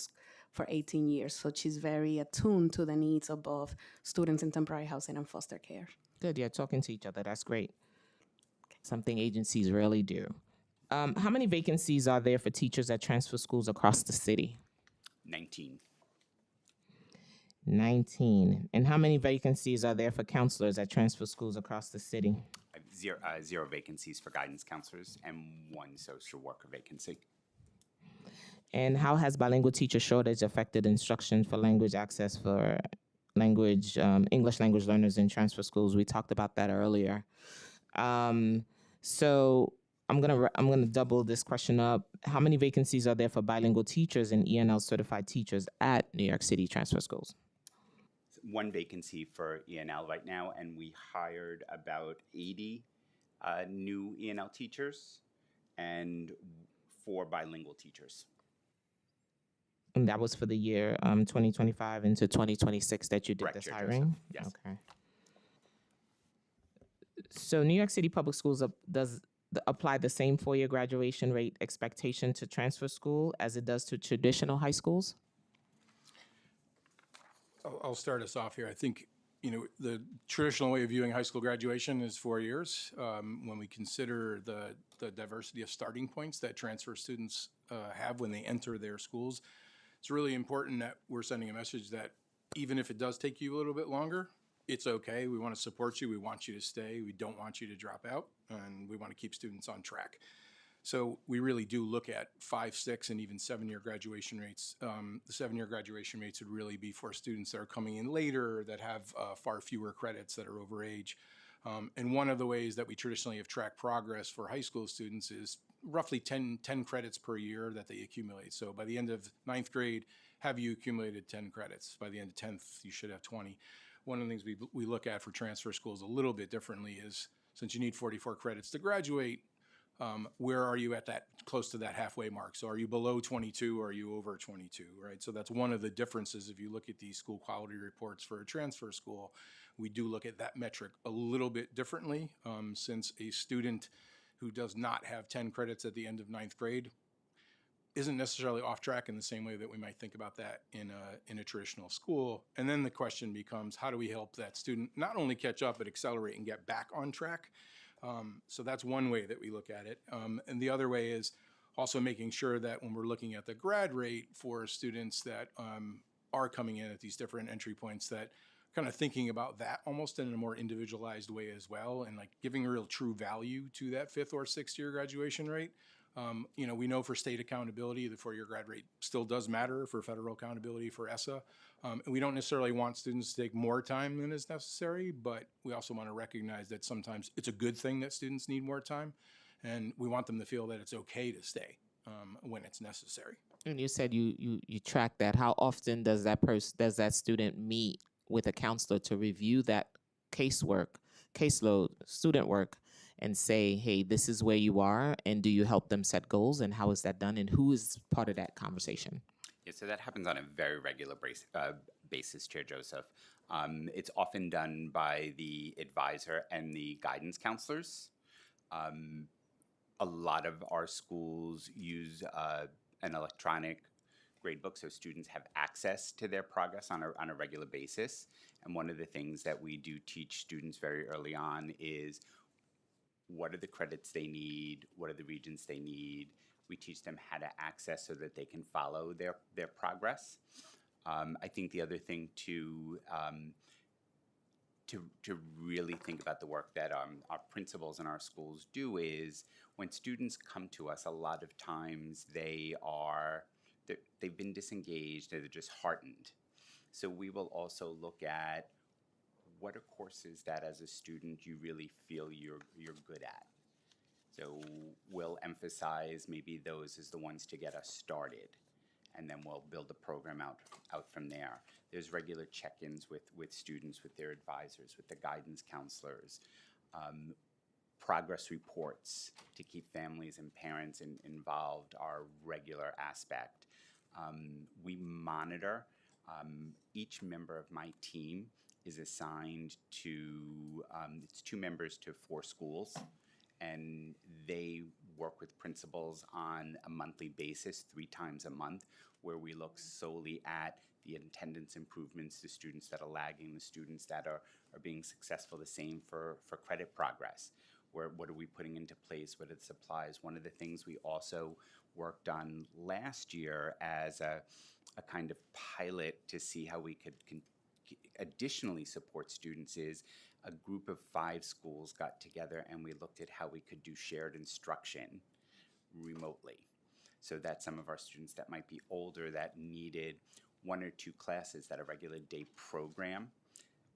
Speaker 7: for 18 years. So she's very attuned to the needs of both students in temporary housing and foster care.
Speaker 2: Good. Yeah, talking to each other. That's great. Something agencies rarely do. How many vacancies are there for teachers at transfer schools across the city?
Speaker 4: 19.
Speaker 2: 19. And how many vacancies are there for counselors at transfer schools across the city?
Speaker 4: I have zero vacancies for guidance counselors and 1 social worker vacancy.
Speaker 2: And how has bilingual teacher shortage affected instruction for language access for English language learners in transfer schools? We talked about that earlier. So I'm gonna double this question up. How many vacancies are there for bilingual teachers and ENL certified teachers at New York City transfer schools?
Speaker 4: 1 vacancy for ENL right now, and we hired about 80 new ENL teachers and 4 bilingual teachers.
Speaker 2: And that was for the year 2025 into 2026 that you did
Speaker 4: Correct,
Speaker 2: this
Speaker 4: Chair
Speaker 2: hiring?
Speaker 4: Joseph. Yes.
Speaker 2: Okay. So New York City Public Schools does apply the same 4-year graduation rate expectation to transfer school as it does to traditional high schools?
Speaker 5: I'll start us off here. I think, the traditional way of viewing high school graduation is 4 years. When we consider the diversity of starting points that transfer students have when they enter their schools, it's really important that we're sending a message that even if it does take you a little bit longer, it's okay. We want to support you. We want you to stay. We don't want you to drop out, and we want to keep students on track. So we really do look at 5, 6, and even 7-year graduation rates. The 7-year graduation rates would really be for students that are coming in later, that have far fewer credits, that are over age. And one of the ways that we traditionally have tracked progress for high school students is roughly 10 credits per year that they accumulate. So by the end of 9th grade, have you accumulated 10 credits? By the end of 10th, you should have 20. One of the things we look at for transfer schools a little bit differently is, since you need 44 credits to graduate, where are you at that, close to that halfway mark? So are you below 22 or are you over 22, right? So that's one of the differences. If you look at these school quality reports for a transfer school, we do look at that metric a little bit differently, since a student who does not have 10 credits at the end of 9th grade isn't necessarily off track in the same way that we might think about that in a traditional school. And then the question becomes, how do we help that student not only catch up, but accelerate and get back on track? So that's one way that we look at it. And the other way is also making sure that when we're looking at the grad rate for students that are coming in at these different entry points, that kind of thinking about that almost in a more individualized way as well, and like giving a real true value to that 5th or 6th year graduation rate. We know for state accountability, the 4-year grad rate still does matter for federal accountability for ESSA. And we don't necessarily want students to take more time than is necessary, but we also want to recognize that sometimes it's a good thing that students need more time, and we want them to feel that it's okay to stay when it's necessary.
Speaker 2: And you said you track that. How often does that student meet with a counselor to review that caseload, student work, and say, hey, this is where you are, and do you help them set goals, and how is that done, and who is part of that conversation?
Speaker 4: Yeah, so that happens on a very regular basis, Chair Joseph. It's often done by the advisor and the guidance counselors. A lot of our schools use an electronic gradebook, so students have access to their progress on a regular basis. And one of the things that we do teach students very early on is, what are the credits they need? What are the regions they need? We teach them how to access so that they can follow their progress. I think the other thing to really think about the work that our principals in our schools do is, when students come to us, a lot of times they've been disengaged, they're just heartened. So we will also look at, what are courses that as a student you really feel you're good at? So we'll emphasize maybe those as the ones to get us started, and then we'll build a program out from there. There's regular check-ins with students, with their advisors, with the guidance counselors, progress reports to keep families and parents involved are regular aspect. We monitor. Each member of my team is assigned to, it's 2 members to 4 schools, and they work with principals on a monthly basis, 3 times a month, where we look solely at the attendance improvements, the students that are lagging, the students that are being successful, the same for credit progress. What are we putting into place? What are the supplies? One of the things we also worked on last year as a kind of pilot to see how we could additionally support students is, a group of 5 schools got together and we looked at how we could do shared instruction remotely. So that some of our students that might be older, that needed 1 or 2 classes that a regular day program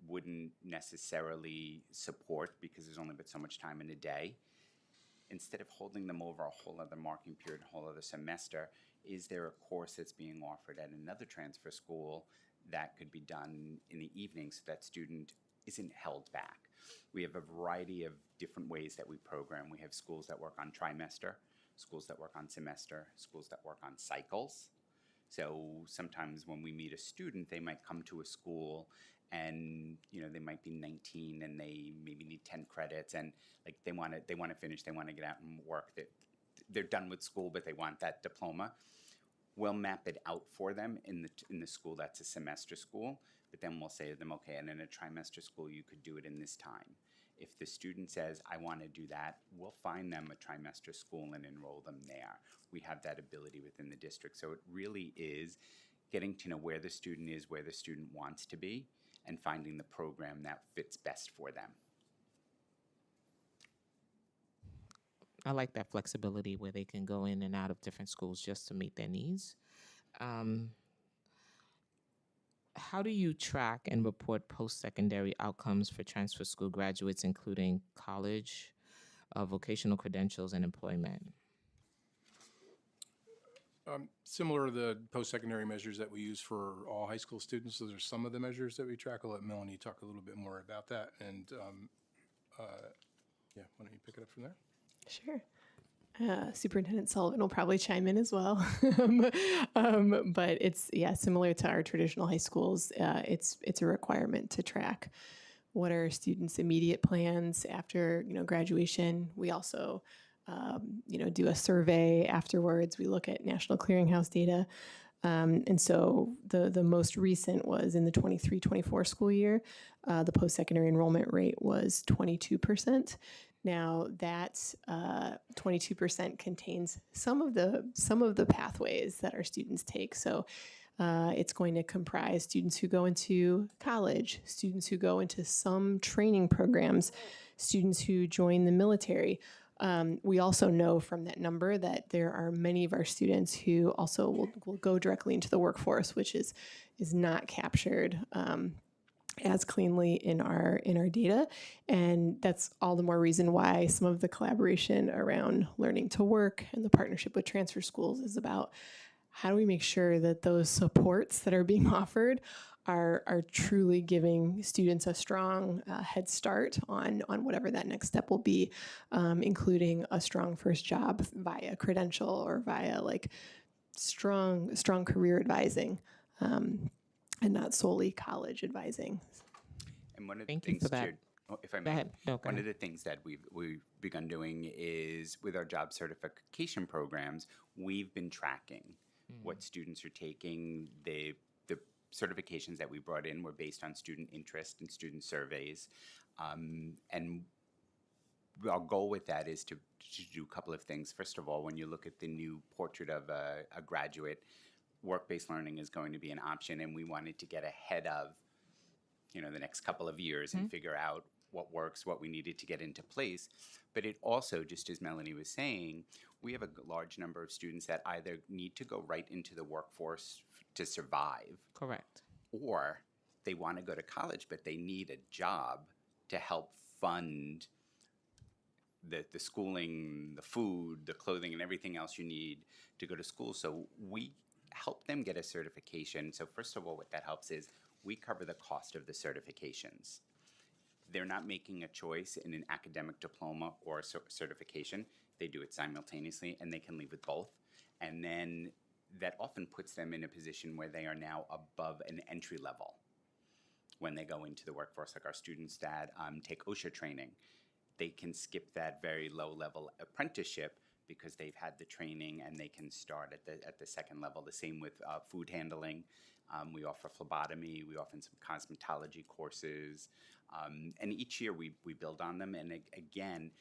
Speaker 4: wouldn't necessarily support, because there's only but so much time in a day, instead of holding them over a whole other marking period, a whole other semester, is there a course that's being offered at another transfer school that could be done in the evening so that student isn't held back? We have a variety of different ways that we program. We have schools that work on trimester, schools that work on semester, schools that work on cycles. So sometimes when we meet a student, they might come to a school and they might be 19 and they maybe need 10 credits, and like they want to finish, they want to get out and work. They're done with school, but they want that diploma. We'll map it out for them in the school that's a semester school, but then we'll say to them, okay, and in a trimester school, you could do it in this time. If the student says, I want to do that, we'll find them a trimester school and enroll them there. We have that ability within the district. So it really is getting to know where the student is, where the student wants to be, and finding the program that fits best for them.
Speaker 2: I like that flexibility where they can go in and out of different schools just to meet their needs. How do you track and report post-secondary outcomes for transfer school graduates, including college, vocational credentials, and employment?
Speaker 5: Similar to the post-secondary measures that we use for all high school students, those are some of the measures that we track. I'll let Melanie talk a little bit more about that. And yeah, why don't you pick it up from there?
Speaker 6: Sure. Superintendent Sullivan will probably chime in as well. But it's, similar to our traditional high schools. It's a requirement to track what are students' immediate plans after, graduation. We also, do a survey afterwards. We look at National Clearinghouse data. And so the most recent was in the 23-24 school year. The post-secondary enrollment rate was 22%. Now that 22% contains some of the pathways that our students take. So it's going to comprise students who go into college, students who go into some training programs, students who join the military. We also know from that number that there are many of our students who also will go directly into the workforce, which is not captured as cleanly in our data. And that's all the more reason why some of the collaboration around learning to work and the partnership with transfer schools is about how do we make sure that those supports that are being offered are truly giving students a strong head start on whatever that next step will be, including a strong first job via credential or via like strong career advising, and not solely college advising.
Speaker 4: And one of the
Speaker 2: Thank you
Speaker 4: things,
Speaker 2: for that.
Speaker 4: Jared, if I
Speaker 2: Go
Speaker 4: may,
Speaker 2: ahead. No, go
Speaker 4: one
Speaker 2: ahead.
Speaker 4: of the things that we've begun doing is with our job certification programs, we've been tracking what students are taking. The certifications that we brought in were based on student interest and student surveys. And our goal with that is to do a couple of things. First of all, when you look at the new portrait of a graduate, work-based learning is going to be an option, and we wanted to get ahead of the next couple of years and figure out what works, what we needed to get into place. But it also, just as Melanie was saying, we have a large number of students that either need to go right into the workforce to survive,
Speaker 2: Correct.
Speaker 4: or they want to go to college, but they need a job to help fund the schooling, the food, the clothing, and everything else you need to go to school. So we help them get a certification. So first of all, what that helps is we cover the cost of the certifications. They're not making a choice in an academic diploma or a certification. They do it simultaneously, and they can leave with both. And then that often puts them in a position where they are now above an entry level when they go into the workforce. Like our students that take OSHA training, they can skip that very low-level apprenticeship because they've had the training and they can start at the second level. The same with food handling. We offer phlebotomy. We offer some cosmetology courses. And each year we build on them. And again,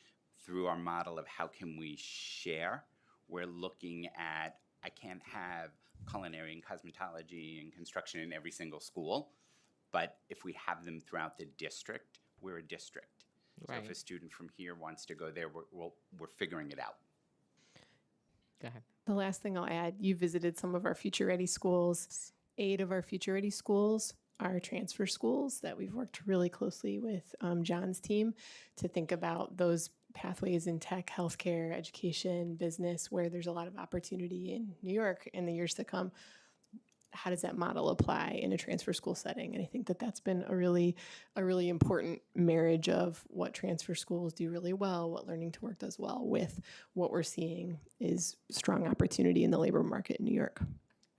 Speaker 4: through our model of how can we share, we're looking at, I can't have culinary and cosmetology and construction in every single school, but if we have them throughout the district, we're a district. So if a
Speaker 2: Right.
Speaker 4: student from here wants to go there, we're figuring it out.
Speaker 2: Go ahead.
Speaker 6: The last thing I'll add, you visited some of our Future Ready schools. 8 of our Future Ready schools are transfer schools that we've worked really closely with John's team to think about those pathways in tech, healthcare, education, business, where there's a lot of opportunity in New York in the years to come. How does that model apply in a transfer school setting? And I think that that's been a really important marriage of what transfer schools do really well, what Learning to Work does well, with what we're seeing is strong opportunity in the labor market in New York.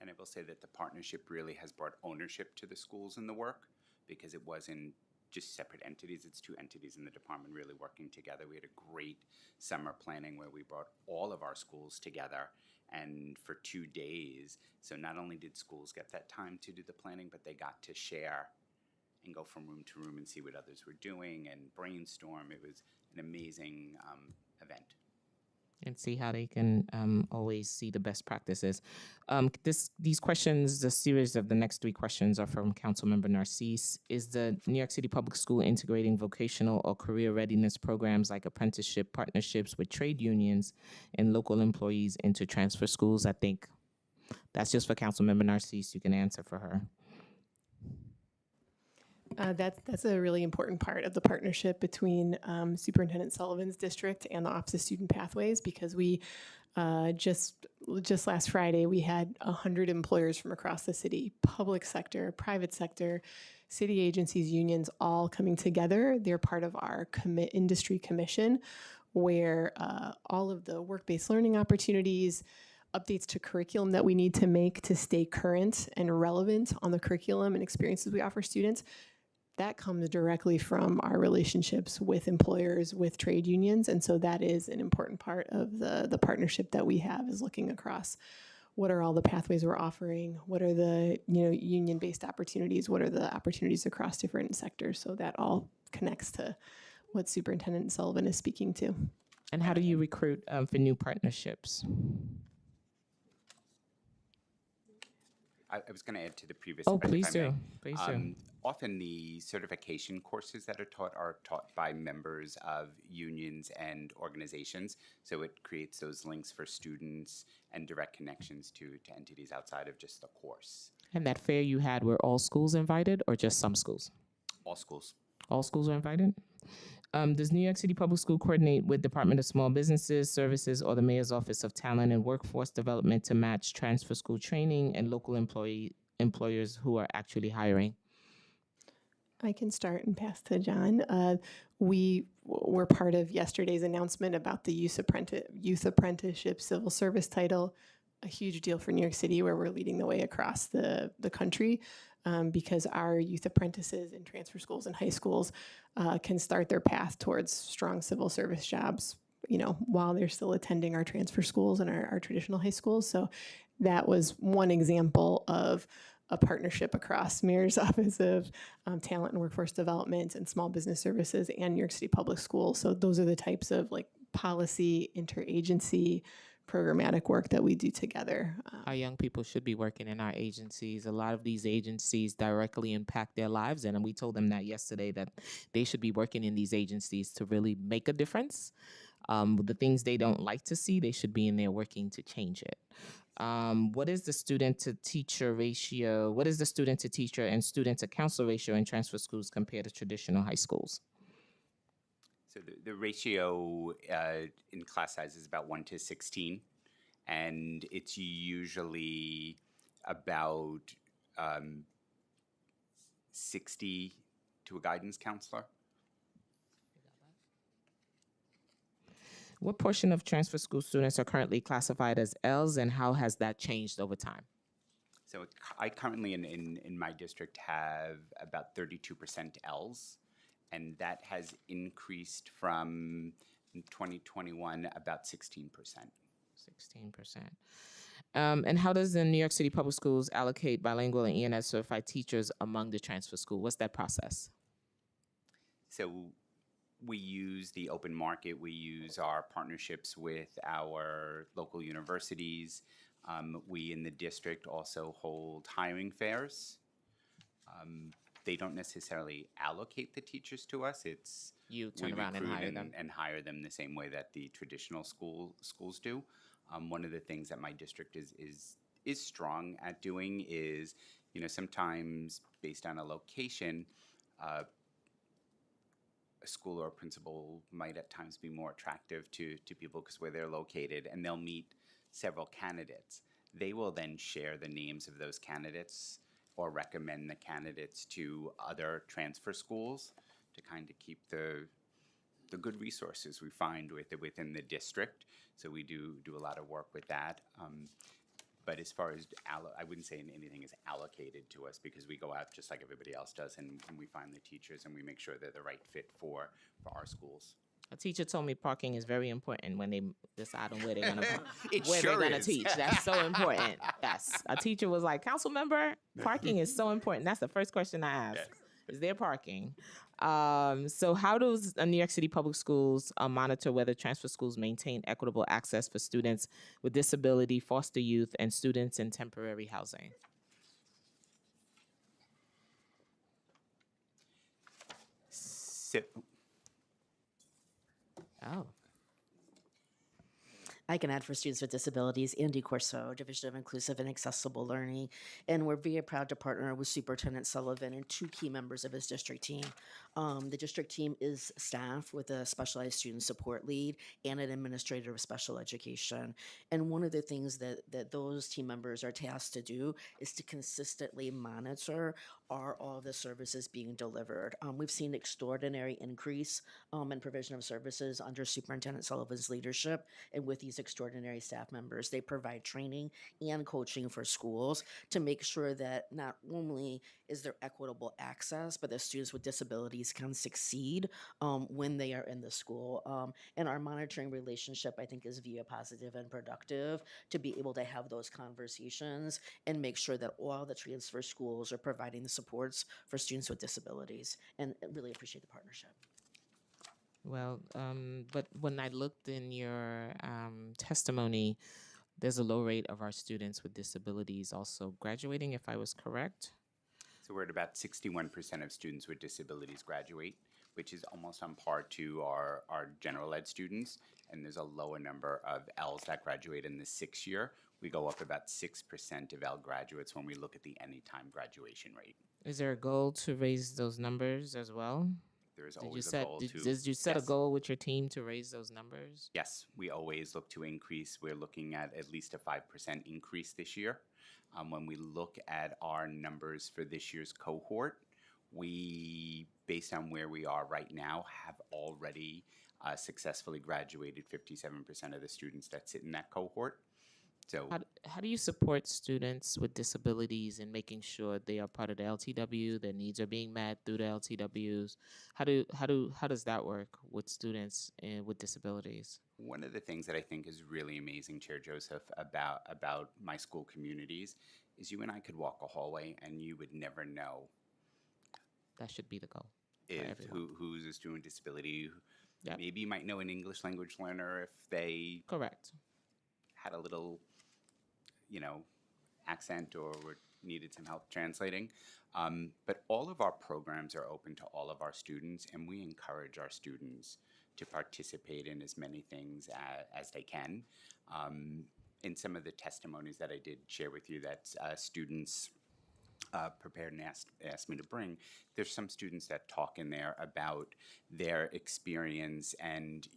Speaker 4: And I will say that the partnership really has brought ownership to the schools and the work, because it wasn't just separate entities. It's two entities in the department really working together. We had a great summer planning where we brought all of our schools together and for 2 days. So not only did schools get that time to do the planning, but they got to share and go from room to room and see what others were doing and brainstorm. It was an amazing event.
Speaker 2: and see how they can always see the best practices. These questions, the series of the next 3 questions are from Councilmember Narcisse. Is the New York City Public School integrating vocational or career readiness programs like apprenticeship partnerships with trade unions and local employees into transfer schools? I think that's just for Councilmember Narcisse. You can answer for her.
Speaker 6: That's a really important part of the partnership between Superintendent Sullivan's district and the Office of Student Pathways, because we just last Friday we had 100 employers from across the city, public sector, private sector, city agencies, unions, all coming together. They're part of our industry commission, where all of the work-based learning opportunities, updates to curriculum that we need to make to stay current and relevant on the curriculum and experiences we offer students, that comes directly from our relationships with employers, with trade unions. And so that is an important part of the partnership that we have, is looking across what are all the pathways we're offering, what are the union-based opportunities, what are the opportunities across different sectors. So that all connects to what Superintendent Sullivan is speaking to.
Speaker 2: And how do you recruit for new partnerships?
Speaker 4: I was going to add to the previous.
Speaker 2: Oh,
Speaker 4: if
Speaker 2: please
Speaker 4: I may.
Speaker 2: do. Please do.
Speaker 4: Often the certification courses that are taught by members of unions and organizations. So it creates those links for students and direct connections to entities outside of just the course.
Speaker 2: And that fair you had, were all schools invited or just some schools?
Speaker 4: All schools.
Speaker 2: All schools are invited? Does New York City Public School coordinate with Department of Small Businesses, Services, or the Mayor's Office of Talent and Workforce Development to match transfer school training and local employers who are actually hiring?
Speaker 6: I can start and pass to John. We were part of yesterday's announcement about the youth apprenticeship civil service title, a huge deal for New York City, where we're leading the way across the country, because our youth apprentices in transfer schools and high schools can start their path towards strong civil service jobs, while they're still attending our transfer schools and our traditional high schools. So that was one example of a partnership across Mayor's Office of Talent and Workforce Development and Small Business Services and New York City Public Schools. So those are the types of policy, interagency, programmatic work that we do together.
Speaker 2: Our young people should be working in our agencies. A lot of these agencies directly impact their lives, and we told them that yesterday, that they should be working in these agencies to really make a difference. The things they don't like to see, they should be in there working to change it. What is the student to teacher ratio? What is the student to teacher and student to counselor ratio in transfer schools compared to traditional high schools?
Speaker 4: So the ratio in class size is about 1 to 16, and it's usually about 60 to a guidance counselor.
Speaker 2: What portion of transfer school students are currently classified as Ls, and how has that changed over time?
Speaker 4: So I currently in my district have about 32% Ls, and that has increased from in 2021 about 16%.
Speaker 2: 16%. And how does the New York City Public Schools allocate bilingual and ENS certified teachers among the transfer school? What's that process?
Speaker 4: So we use the open market. We use our partnerships with our local universities. We in the district also hold hiring fairs. They don't necessarily allocate the teachers to us. It's
Speaker 2: You turn around and hire them.
Speaker 4: and hire them the same way that the traditional schools do. One of the things that my district is strong at doing is, sometimes based on a location, a school or a principal might at times be more attractive to people because where they're located, and they'll meet several candidates. They will then share the names of those candidates or recommend the candidates to other transfer schools to kind of keep the good resources we find within the district. So we do a lot of work with that. But as far as, I wouldn't say anything is allocated to us, because we go out just like everybody else does, and we find the teachers and we make sure they're the right fit for our schools.
Speaker 2: A teacher told me parking is very important when they decide on where they're gonna
Speaker 4: It
Speaker 2: where
Speaker 4: sure
Speaker 2: they're gonna
Speaker 4: is.
Speaker 2: teach. That's so important. Yes, a teacher was like, "Council member, parking is so important." That's the first question I asked.
Speaker 4: Yes.
Speaker 2: Is there parking? So how does New York City Public Schools monitor whether transfer schools maintain equitable access for students with disability, foster youth, and students in temporary housing?
Speaker 4: So,
Speaker 2: Oh.
Speaker 8: I can add for students with disabilities, Andy Corso, Division of Inclusive and Accessible Learning. And we're very proud to partner with Superintendent Sullivan and two key members of his district team. The district team is staffed with a specialized student support lead and an administrator of special education. And one of the things that those team members are tasked to do is to consistently monitor are all the services being delivered. We've seen extraordinary increase in provision of services under Superintendent Sullivan's leadership, and with these extraordinary staff members, they provide training and coaching for schools to make sure that not only is there equitable access, but that students with disabilities can succeed when they are in the school. And our monitoring relationship, I think, is via positive and productive to be able to have those conversations and make sure that all the transfer schools are providing the supports for students with disabilities. And really appreciate the partnership.
Speaker 2: Well, but when I looked in your testimony, there's a low rate of our students with disabilities also graduating, if I was correct.
Speaker 4: so we're at about 61% of students with disabilities graduate, which is almost on par to our general ed students. And there's a lower number of Ls that graduate in the 6th year. We go up about 6% of L graduates when we look at the anytime graduation rate.
Speaker 2: Is there a goal to raise those numbers as well?
Speaker 4: There is
Speaker 2: Did you
Speaker 4: always a
Speaker 2: set
Speaker 4: goal
Speaker 2: did,
Speaker 4: to.
Speaker 2: did you set a
Speaker 4: Yes.
Speaker 2: goal with your team to raise those numbers?
Speaker 4: Yes, we always look to increase. We're looking at least a 5% increase this year. When we look at our numbers for this year's cohort, we, based on where we are right now, have already successfully graduated 57% of the students that sit in that cohort. So
Speaker 2: How do you support students with disabilities in making sure they are part of the LTW, their needs are being met through the LTWs? How does that work with students with disabilities?
Speaker 4: one of the things that I think is really amazing, Chair Joseph, about my school communities is you and I could walk a hallway and you would never know
Speaker 2: That should be the goal.
Speaker 4: if who's a student with disability.
Speaker 2: Yep.
Speaker 4: Maybe you might know an English language learner if they
Speaker 2: Correct.
Speaker 4: had a little, accent or needed some help translating. But all of our programs are open to all of our students, and we encourage our students to participate in as many things as they can. In some of the testimonies that I did share with you that students prepared and asked me to bring, there's some students that talk in there about their experience and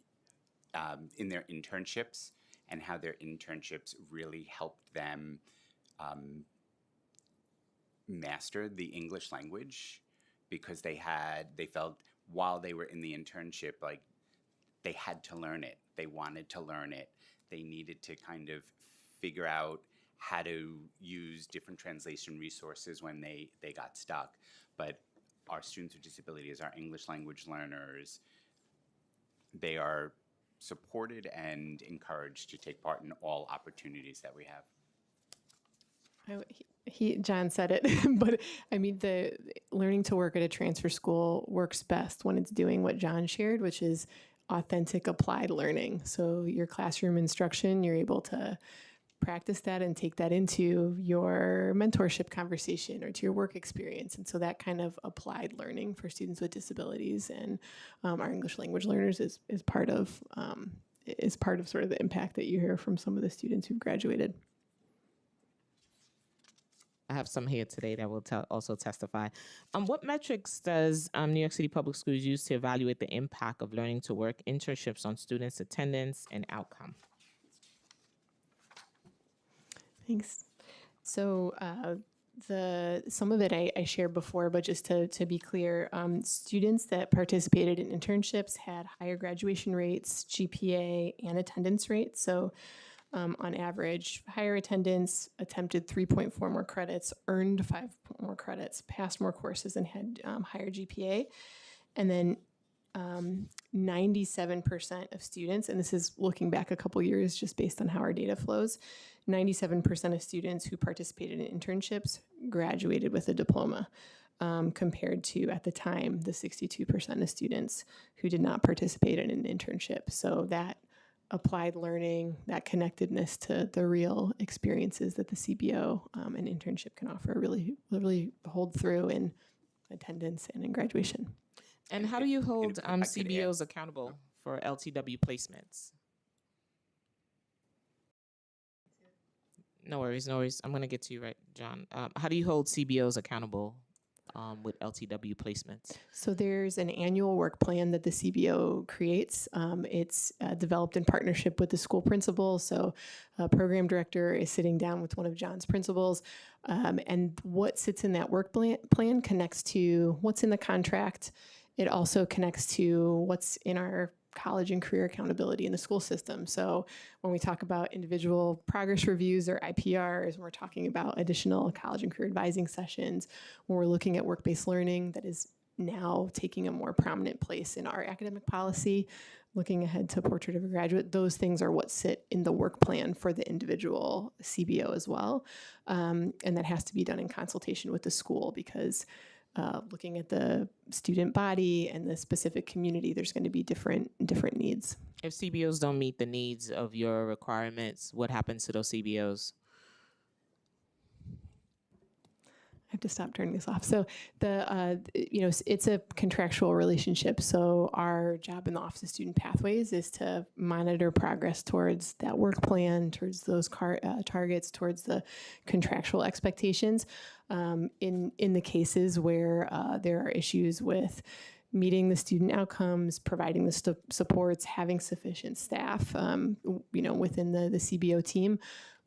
Speaker 4: in their internships and how their internships really helped them master the English language because they felt while they were in the internship, like they had to learn it. They wanted to learn it. They needed to kind of figure out how to use different translation resources when they got stuck. But our students with disabilities, our English language learners, they are supported and encouraged to take part in all opportunities that we have.
Speaker 6: John said it, but I mean, the learning to work at a transfer school works best when it's doing what John shared, which is authentic applied learning. So your classroom instruction, you're able to practice that and take that into your mentorship conversation or to your work experience. And so that kind of applied learning for students with disabilities and our English language learners is part of sort of the impact that you hear from some of the students who've graduated.
Speaker 2: I have some here today that will also testify. What metrics does New York City Public Schools use to evaluate the impact of learning to work internships on students' attendance and outcome?
Speaker 6: Thanks. So some of it I shared before, but just to be clear, students that participated in internships had higher graduation rates, GPA, and attendance rates. So on average, higher attendance, attempted 3.4 more credits, earned 5 more credits, passed more courses, and had higher GPA. And then 97% of students, and this is looking back a couple years just based on how our data flows, 97% of students who participated in internships graduated with a diploma. compared to, at the time, the 62% of students who did not participate in an internship. So that applied learning, that connectedness to the real experiences that the CBO and internship can offer really hold through in attendance and in graduation.
Speaker 2: And how do you hold
Speaker 4: if I could add-
Speaker 2: CBOs accountable for LTW placements? No worries, no worries. I'm going to get to you, right, John. How do you hold CBOs accountable with LTW placements?
Speaker 6: So there's an annual work plan that the CBO creates. It's developed in partnership with the school principal. So a program director is sitting down with one of John's principals. And what sits in that work plan connects to what's in the contract. It also connects to what's in our college and career accountability in the school system. So when we talk about individual progress reviews or IPRs, when we're talking about additional college and career advising sessions, when we're looking at work-based learning that is now taking a more prominent place in our academic policy, looking ahead to Portrait of a Graduate, those things are what sit in the work plan for the individual CBO as well. And that has to be done in consultation with the school because looking at the student body and the specific community, there's going to be different needs.
Speaker 2: If CBOs don't meet the needs of your requirements, what happens to those CBOs?
Speaker 6: I have to stop turning this off. So it's a contractual relationship. So our job in the Office of Student Pathways is to monitor progress towards that work plan, towards those targets, towards the contractual expectations. In the cases where there are issues with meeting the student outcomes, providing the supports, having sufficient staff, within the CBO team.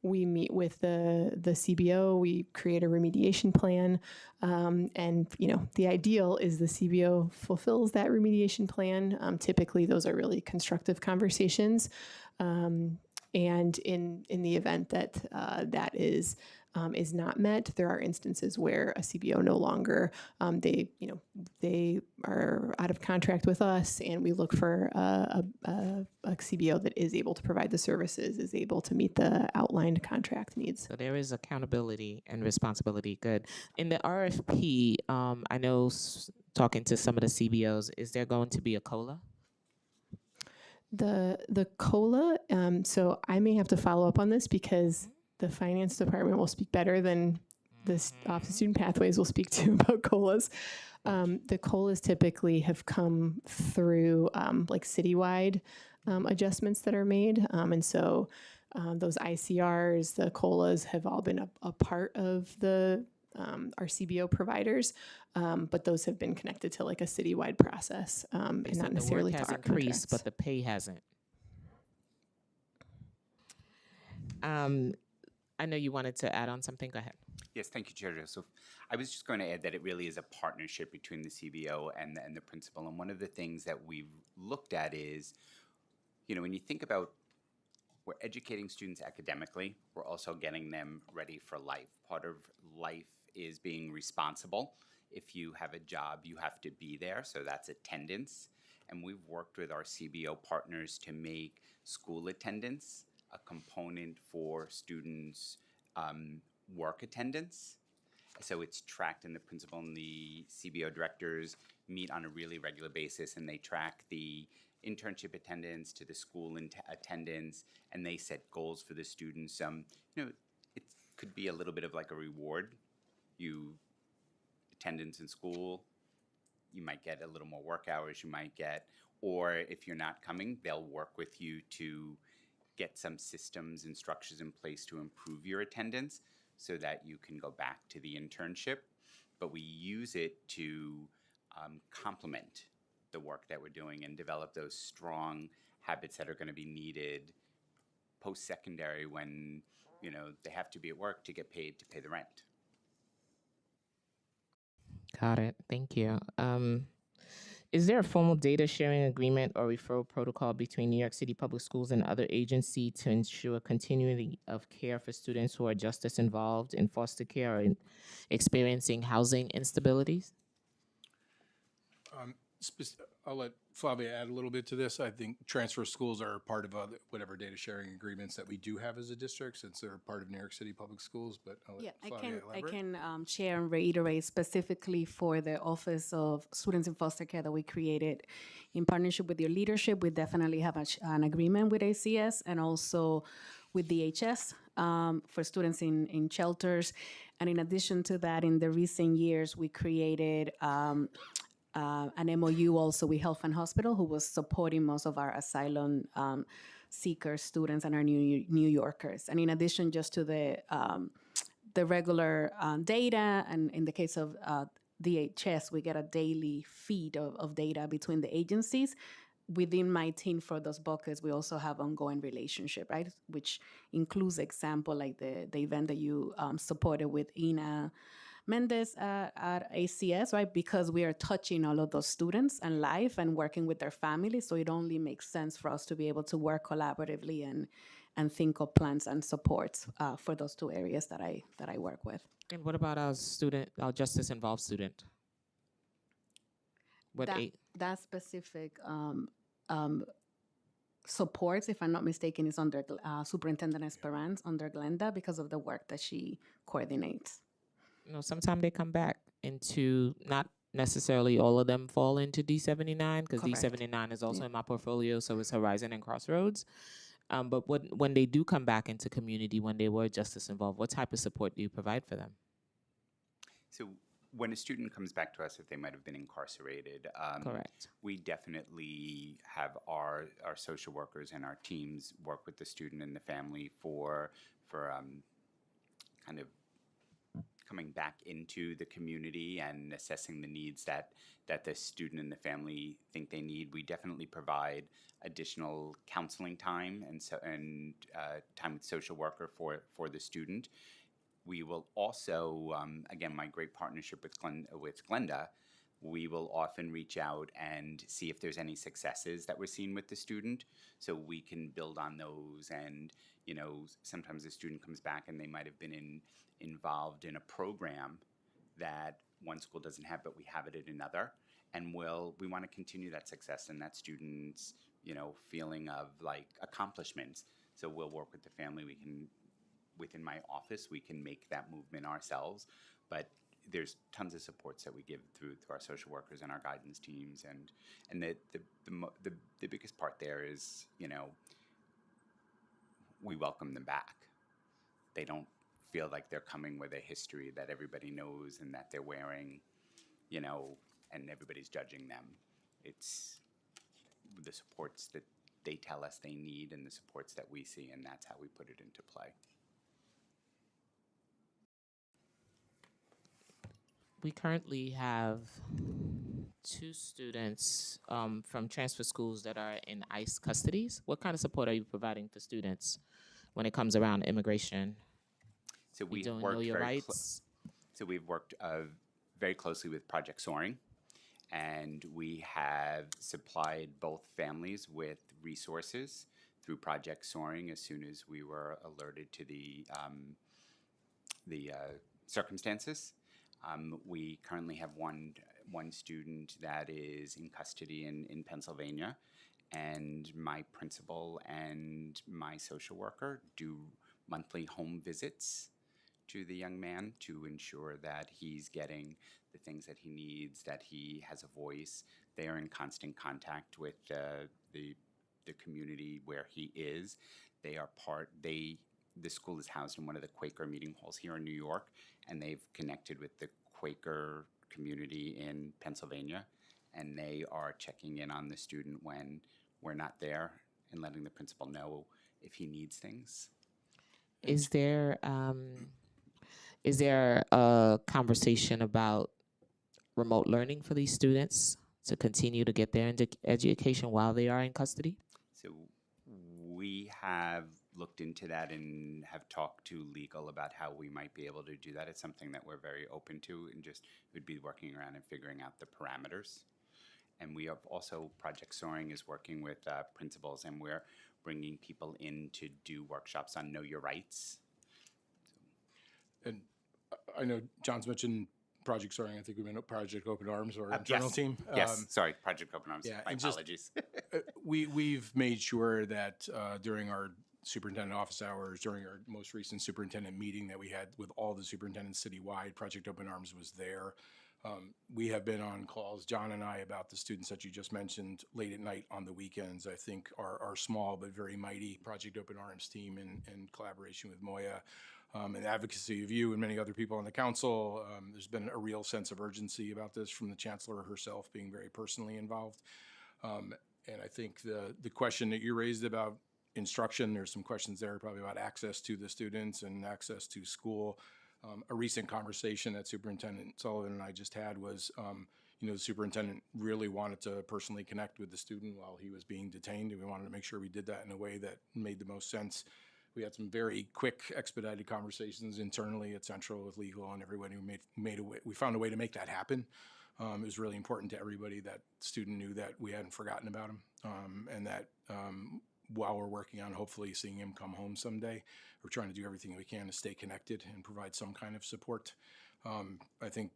Speaker 6: We meet with the CBO, we create a remediation plan, and the ideal is the CBO fulfills that remediation plan. Typically, those are really constructive conversations, and in the event that that is not met, there are instances where a CBO no longer they are out of contract with us, and we look for a CBO that is able to provide the services, is able to meet the outlined contract needs.
Speaker 2: So there is accountability and responsibility. Good. In the RFP, I know talking to some of the CBOs, is there going to be a COLA?
Speaker 6: The COLA, so I may have to follow up on this because the finance department will speak better than the Office of Student Pathways will speak to about COLAs. The COLAs typically have come through like citywide adjustments that are made. And so those ICRs, the COLAs have all been a part of the our CBO providers, but those have been connected to like a citywide process and not necessarily
Speaker 2: the work
Speaker 6: to
Speaker 2: has
Speaker 6: our
Speaker 2: increased,
Speaker 6: contracts.
Speaker 2: but the pay hasn't. I know you wanted to add on something. Go ahead.
Speaker 4: Yes, thank you, Chair Joseph. I was just going to add that it really is a partnership between the CBO and the principal. And one of the things that we've looked at is, when you think about we're educating students academically, we're also getting them ready for life. Part of life is being responsible. If you have a job, you have to be there. So that's attendance. And we've worked with our CBO partners to make school attendance a component for students' work attendance. So it's tracked, and the principal and the CBO directors meet on a really regular basis, and they track the internship attendance to the school attendance, and they set goals for the students. It could be a little bit of like a reward. Attendance in school, you might get a little more work hours, or if you're not coming, they'll work with you to get some systems and structures in place to improve your attendance so that you can go back to the internship. But we use it to complement the work that we're doing and develop those strong habits that are going to be needed post-secondary when, they have to be at work to get paid to pay the rent.
Speaker 2: Got it. Thank you. Is there a formal data sharing agreement or referral protocol between New York City Public Schools and other agencies to ensure continuity of care for students who are just as involved in foster care or in experiencing housing instabilities?
Speaker 5: I'll let Flavia add a little bit to this. I think transfer schools are part of whatever data sharing agreements that we do have as a district, since they're part of New York City Public Schools. But I'll let
Speaker 7: Yeah,
Speaker 5: Flavia
Speaker 7: I
Speaker 5: elaborate.
Speaker 7: can share and reiterate specifically for the Office of Students in Foster Care that we created in partnership with your leadership. We definitely have an agreement with ACS and also with DHS for students in shelters. And in addition to that, in the recent years, we created an MOU also with Health and Hospital, who was supporting most of our asylum seeker students and our New Yorkers. And in addition, just to the regular data, and in the case of DHS, we get a daily feed of data between the agencies. Within my team for those buckets, we also have ongoing relationship, right? Which includes example like the event that you supported with Ina Mendez at ACS, right? Because we are touching all of those students and life and working with their families. So it only makes sense for us to be able to work collaboratively and think of plans and supports for those two areas that I work with.
Speaker 2: And what about our justice involved student?
Speaker 7: That specific supports, if I'm not mistaken, is under Superintendent Esperance, under Glenda, because of the work that she coordinates.
Speaker 2: Sometimes they come back into, not necessarily all of them fall into D79, because D79 is also in my portfolio, so it's Horizon and Crossroads. But when they do come back into community, when they were justice involved, what type of support do you provide for them?
Speaker 4: So when a student comes back to us, if they might have been incarcerated,
Speaker 2: Correct.
Speaker 4: we definitely have our social workers and our teams work with the student and the family for kind of coming back into the community and assessing the needs that the student and the family think they need. We definitely provide additional counseling time and time with social worker for the student. We will also, again, my great partnership with Glenda, we will often reach out and see if there's any successes that we're seeing with the student, so we can build on those. And sometimes the student comes back and they might have been involved in a program that one school doesn't have, but we have it at another, and we want to continue that success and that student's feeling of like accomplishments. So we'll work with the family. We can, within my office, we can make that movement ourselves, but there's tons of supports that we give through our social workers and our guidance teams, and the biggest part there is we welcome them back. They don't feel like they're coming with a history that everybody knows and that they're wearing, and everybody's judging them. It's the supports that they tell us they need and the supports that we see, and that's how we put it into play.
Speaker 2: We currently have 2 students from transfer schools that are in ICE custodies. What kind of support are you providing for students when it comes around immigration?
Speaker 4: So
Speaker 2: we don't know your rights.
Speaker 4: So we've worked very closely with Project Soaring, and we have supplied both families with resources through Project Soaring as soon as we were alerted to the circumstances. We currently have one student that is in custody in Pennsylvania, and my principal and my social worker do monthly home visits to the young man to ensure that he's getting the things that he needs, that he has a voice. They are in constant contact with the community where he is. The school is housed in one of the Quaker meeting halls here in New York, and they've connected with the Quaker community in Pennsylvania, and they are checking in on the student when we're not there and letting the principal know if he needs things.
Speaker 2: Is there a conversation about remote learning for these students to continue to get their education while they are in custody?
Speaker 4: So we have looked into that and have talked to legal about how we might be able to do that. It's something that we're very open to, and just would be working around and figuring out the parameters. And we have also, Project Soaring is working with principals, and we're bringing people in to do workshops on Know Your Rights.
Speaker 5: And I know John's mentioned project starting. I think we've been at Project Open Arms, our internal
Speaker 4: Yes.
Speaker 5: team.
Speaker 4: Yes, sorry, Project Open Arms.
Speaker 5: yeah,
Speaker 4: My
Speaker 5: and just-
Speaker 4: apologies.
Speaker 5: We've made sure that during our superintendent office hours, during our most recent superintendent meeting that we had with all the superintendents citywide, Project Open Arms was there. We have been on calls, John and I, about the students that you just mentioned late at night on the weekends. I think our small but very mighty Project Open Arms team in collaboration with Moya and advocacy of you and many other people on the council. There's been a real sense of urgency about this from the chancellor herself being very personally involved. And I think the question that you raised about instruction, there's some questions there probably about access to the students and access to school. A recent conversation that Superintendent Sullivan and I just had was, the superintendent really wanted to personally connect with the student while he was being detained, and we wanted to make sure we did that in a way that made the most sense. We had some very quick, expedited conversations internally at Central with legal and everybody. We found a way to make that happen. It was really important to everybody that the student knew that we hadn't forgotten about him, and that while we're working on hopefully seeing him come home someday, we're trying to do everything we can to stay connected and provide some kind of support. I think,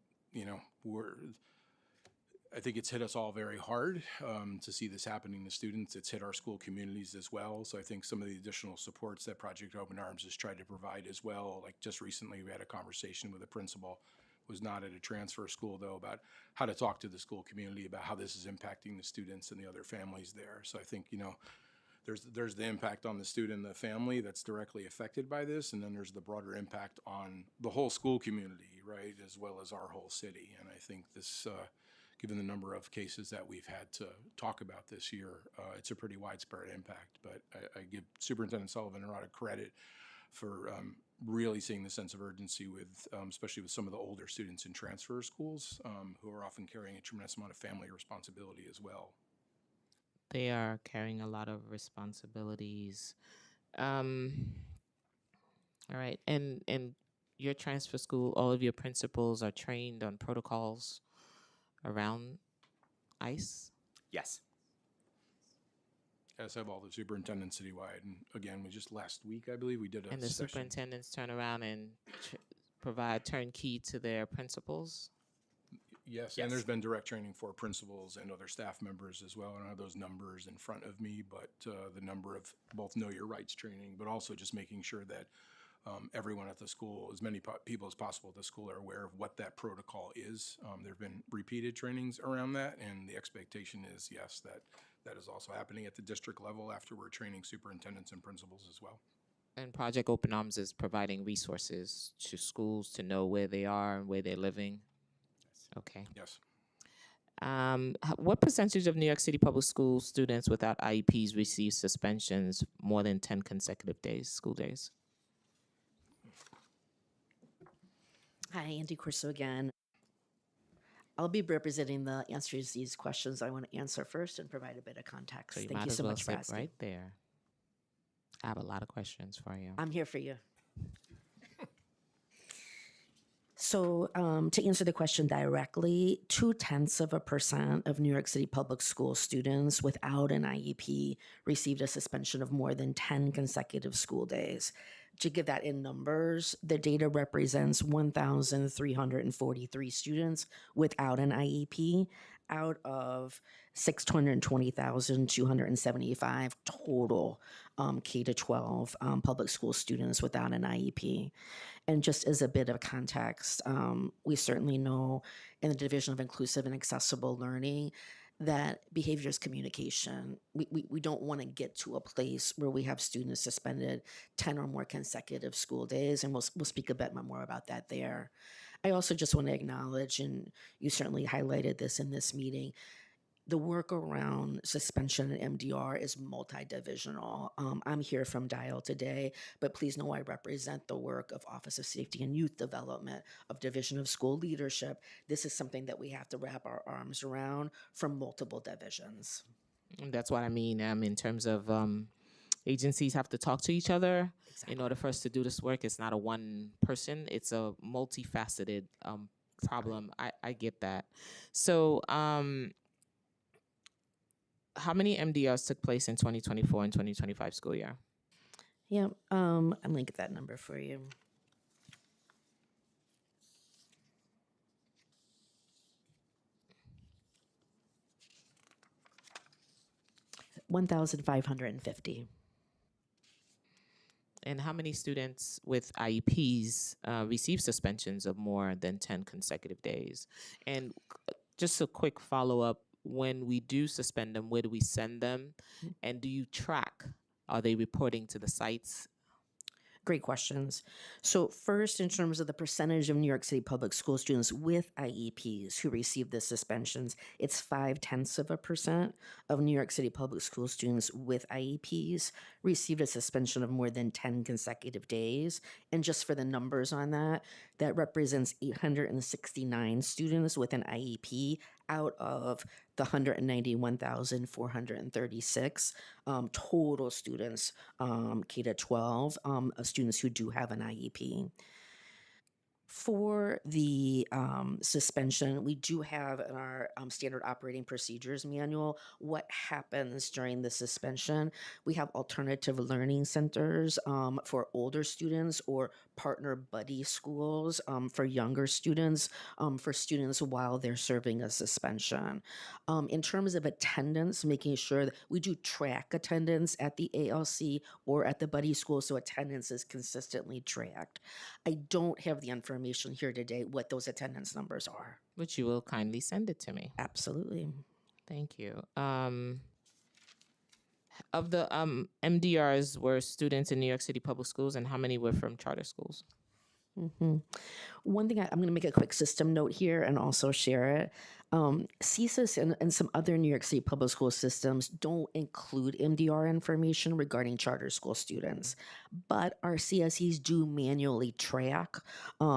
Speaker 5: I think it's hit us all very hard to see this happening to students. It's hit our school communities as well. So I think some of the additional supports that Project Open Arms has tried to provide as well, like just recently we had a conversation with a principal, was not at a transfer school though, about how to talk to the school community about how this is impacting the students and the other families there. So I think, there's the impact on the student and the family that's directly affected by this, and then there's the broader impact on the whole school community, right, as well as our whole city. And I think this, given the number of cases that we've had to talk about this year, it's a pretty widespread impact. But I give Superintendent Sullivan a lot of credit for really seeing the sense of urgency with, especially with some of the older students in transfer schools who are often carrying a tremendous amount of family responsibility as well.
Speaker 2: They are carrying a lot of responsibilities. All right, and your transfer school, all of your principals are trained on protocols around ICE?
Speaker 4: Yes.
Speaker 5: As have all the superintendents citywide. And again, we just last week, I believe, we did a
Speaker 2: And the
Speaker 5: session.
Speaker 2: superintendents turn around and provide turnkey to their principals?
Speaker 5: Yes,
Speaker 4: Yes.
Speaker 5: and there's been direct training for principals and other staff members as well. I don't have those numbers in front of me, but the number of both Know Your Rights training, but also just making sure that everyone at the school, as many people as possible at the school, are aware of what that protocol is. There have been repeated trainings around that, and the expectation is, yes, that is also happening at the district level after we're training superintendents and principals as well.
Speaker 2: And Project Open Arms is providing resources to schools to know where they are and where they're living? Okay.
Speaker 5: Yes.
Speaker 2: What percentage of New York City public school students without IEPs receive suspensions more than 10 consecutive days, school days?
Speaker 8: Hi, Andy Corso again. I'll be representing the answers to these questions I want to answer first and provide a bit of context.
Speaker 2: So you
Speaker 8: Thank
Speaker 2: might
Speaker 8: you
Speaker 2: as
Speaker 8: so
Speaker 2: well
Speaker 8: much for
Speaker 2: sit
Speaker 8: asking.
Speaker 2: right there. I have a lot of questions for you.
Speaker 8: I'm here for you. So to answer the question directly, 0.2% of New York City public school students without an IEP received a suspension of more than 10 consecutive school days. To give that in numbers, the data represents 1,343 students without an IEP out of 620,275 total K-12 public school students without an IEP. And just as a bit of context, we certainly know in the Division of Inclusive and Accessible Learning that behavior is communication. We don't want to get to a place where we have students suspended 10 or more consecutive school days, and we'll speak a bit more about that there. I also just want to acknowledge, and you certainly highlighted this in this meeting, the work around suspension and MDR is multi-divisional. I'm here from Dial today, but please know I represent the work of Office of Safety and Youth Development, of Division of School Leadership. This is something that we have to wrap our arms around from multiple divisions.
Speaker 2: And that's what I mean in terms of agencies have to talk to each other.
Speaker 8: Exactly.
Speaker 2: In order for us to do this work, it's not a one person, it's a multifaceted problem. I get that. So how many MDRs took place in 2024 and 2025 school year?
Speaker 8: Yeah, I'm gonna get that number for you. 1,550.
Speaker 2: And how many students with IEPs receive suspensions of more than 10 consecutive days? And just a quick follow-up, when we do suspend them, where do we send them? And do you track? Are they reporting to the sites?
Speaker 8: Great questions. So first, in terms of the percentage of New York City public school students with IEPs who receive the suspensions, it's 0.5% of New York City public school students with IEPs received a suspension of more than 10 consecutive days. And just for the numbers on that, that represents 869 students with an IEP out of the 191,436 total students, K to 12, students who do have an IEP. For the suspension, we do have in our standard operating procedures manual what happens during the suspension. We have alternative learning centers for older students or partner buddy schools for younger students, for students while they're serving a suspension. In terms of attendance, making sure that we do track attendance at the ALC or at the buddy school so attendance is consistently tracked. I don't have the information here today what those attendance numbers are.
Speaker 2: Which you will kindly send it to me.
Speaker 8: Absolutely.
Speaker 2: Thank you. Of the MDRs were students in New York City public schools, and how many were from charter schools?
Speaker 8: One thing I'm going to make a quick system note here and also share it. CSIS and some other New York City public school systems don't include MDR information regarding charter school students, but our CSEs do manually track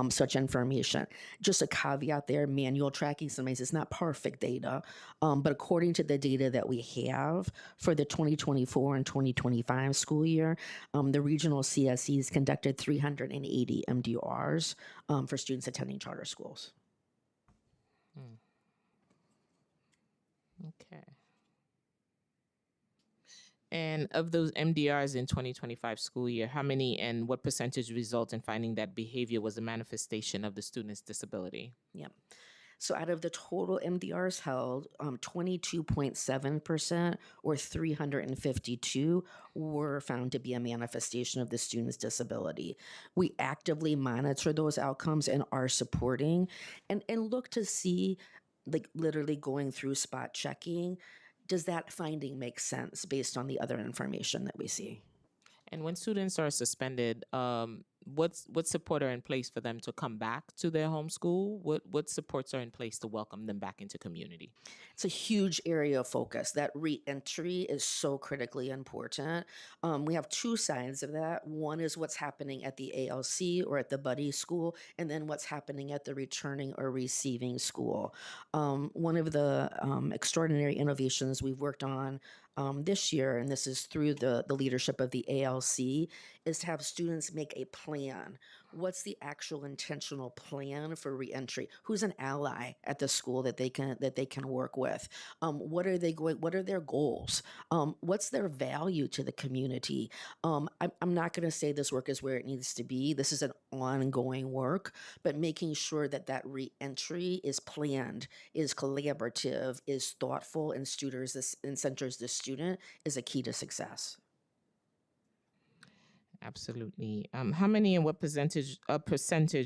Speaker 8: such information. Just a caveat there, manual tracking sometimes is not perfect data, but according to the data that we have for the 2024 and 2025 school year, the regional CSEs conducted 380 MDRs for students attending charter schools.
Speaker 2: Okay. And of those MDRs in 2025 school year, how many and what percentage result in finding that behavior was a manifestation of the student's disability?
Speaker 8: Yep. So out of the total MDRs held, 22.7% or 352 were found to be a manifestation of the student's disability. We actively monitor those outcomes and are supporting and look to see, like literally going through spot checking, does that finding make sense based on the other information that we see?
Speaker 2: And when students are suspended, what support are in place for them to come back to their home school? What supports are in place to welcome them back into community?
Speaker 8: It's a huge area of focus. That re-entry is so critically important. We have two sides of that. One is what's happening at the ALC or at the buddy school, and then what's happening at the returning or receiving school. One of the extraordinary innovations we've worked on this year, and this is through the leadership of the ALC, is to have students make a plan. What's the actual intentional plan for reentry? Who's an ally at the school that they can work with? What are their goals? What's their value to the community? I'm not going to say this work is where it needs to be. This is an ongoing work, but making sure that reentry is planned, is collaborative, is thoughtful, and centers the student is a key to success.
Speaker 2: Absolutely. How many and what percentage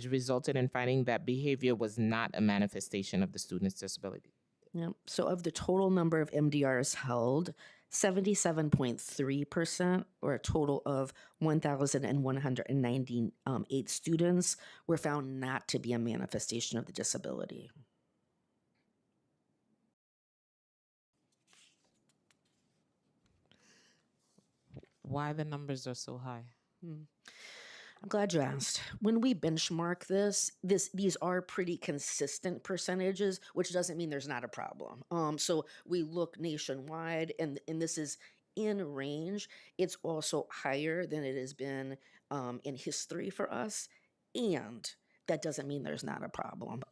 Speaker 2: resulted in finding that behavior was not a manifestation of the student's disability?
Speaker 8: Yep. So of the total number of MDRs held, 77.3%, or a total of 1,198 students, were found not to be a manifestation of the disability.
Speaker 2: Why the numbers are so high?
Speaker 8: I'm glad you asked. When we benchmark these are pretty consistent percentages, which doesn't mean there's not a problem. So we look nationwide, and this is in range. It's also higher than it has been in history for us, and that doesn't mean there's not a problem.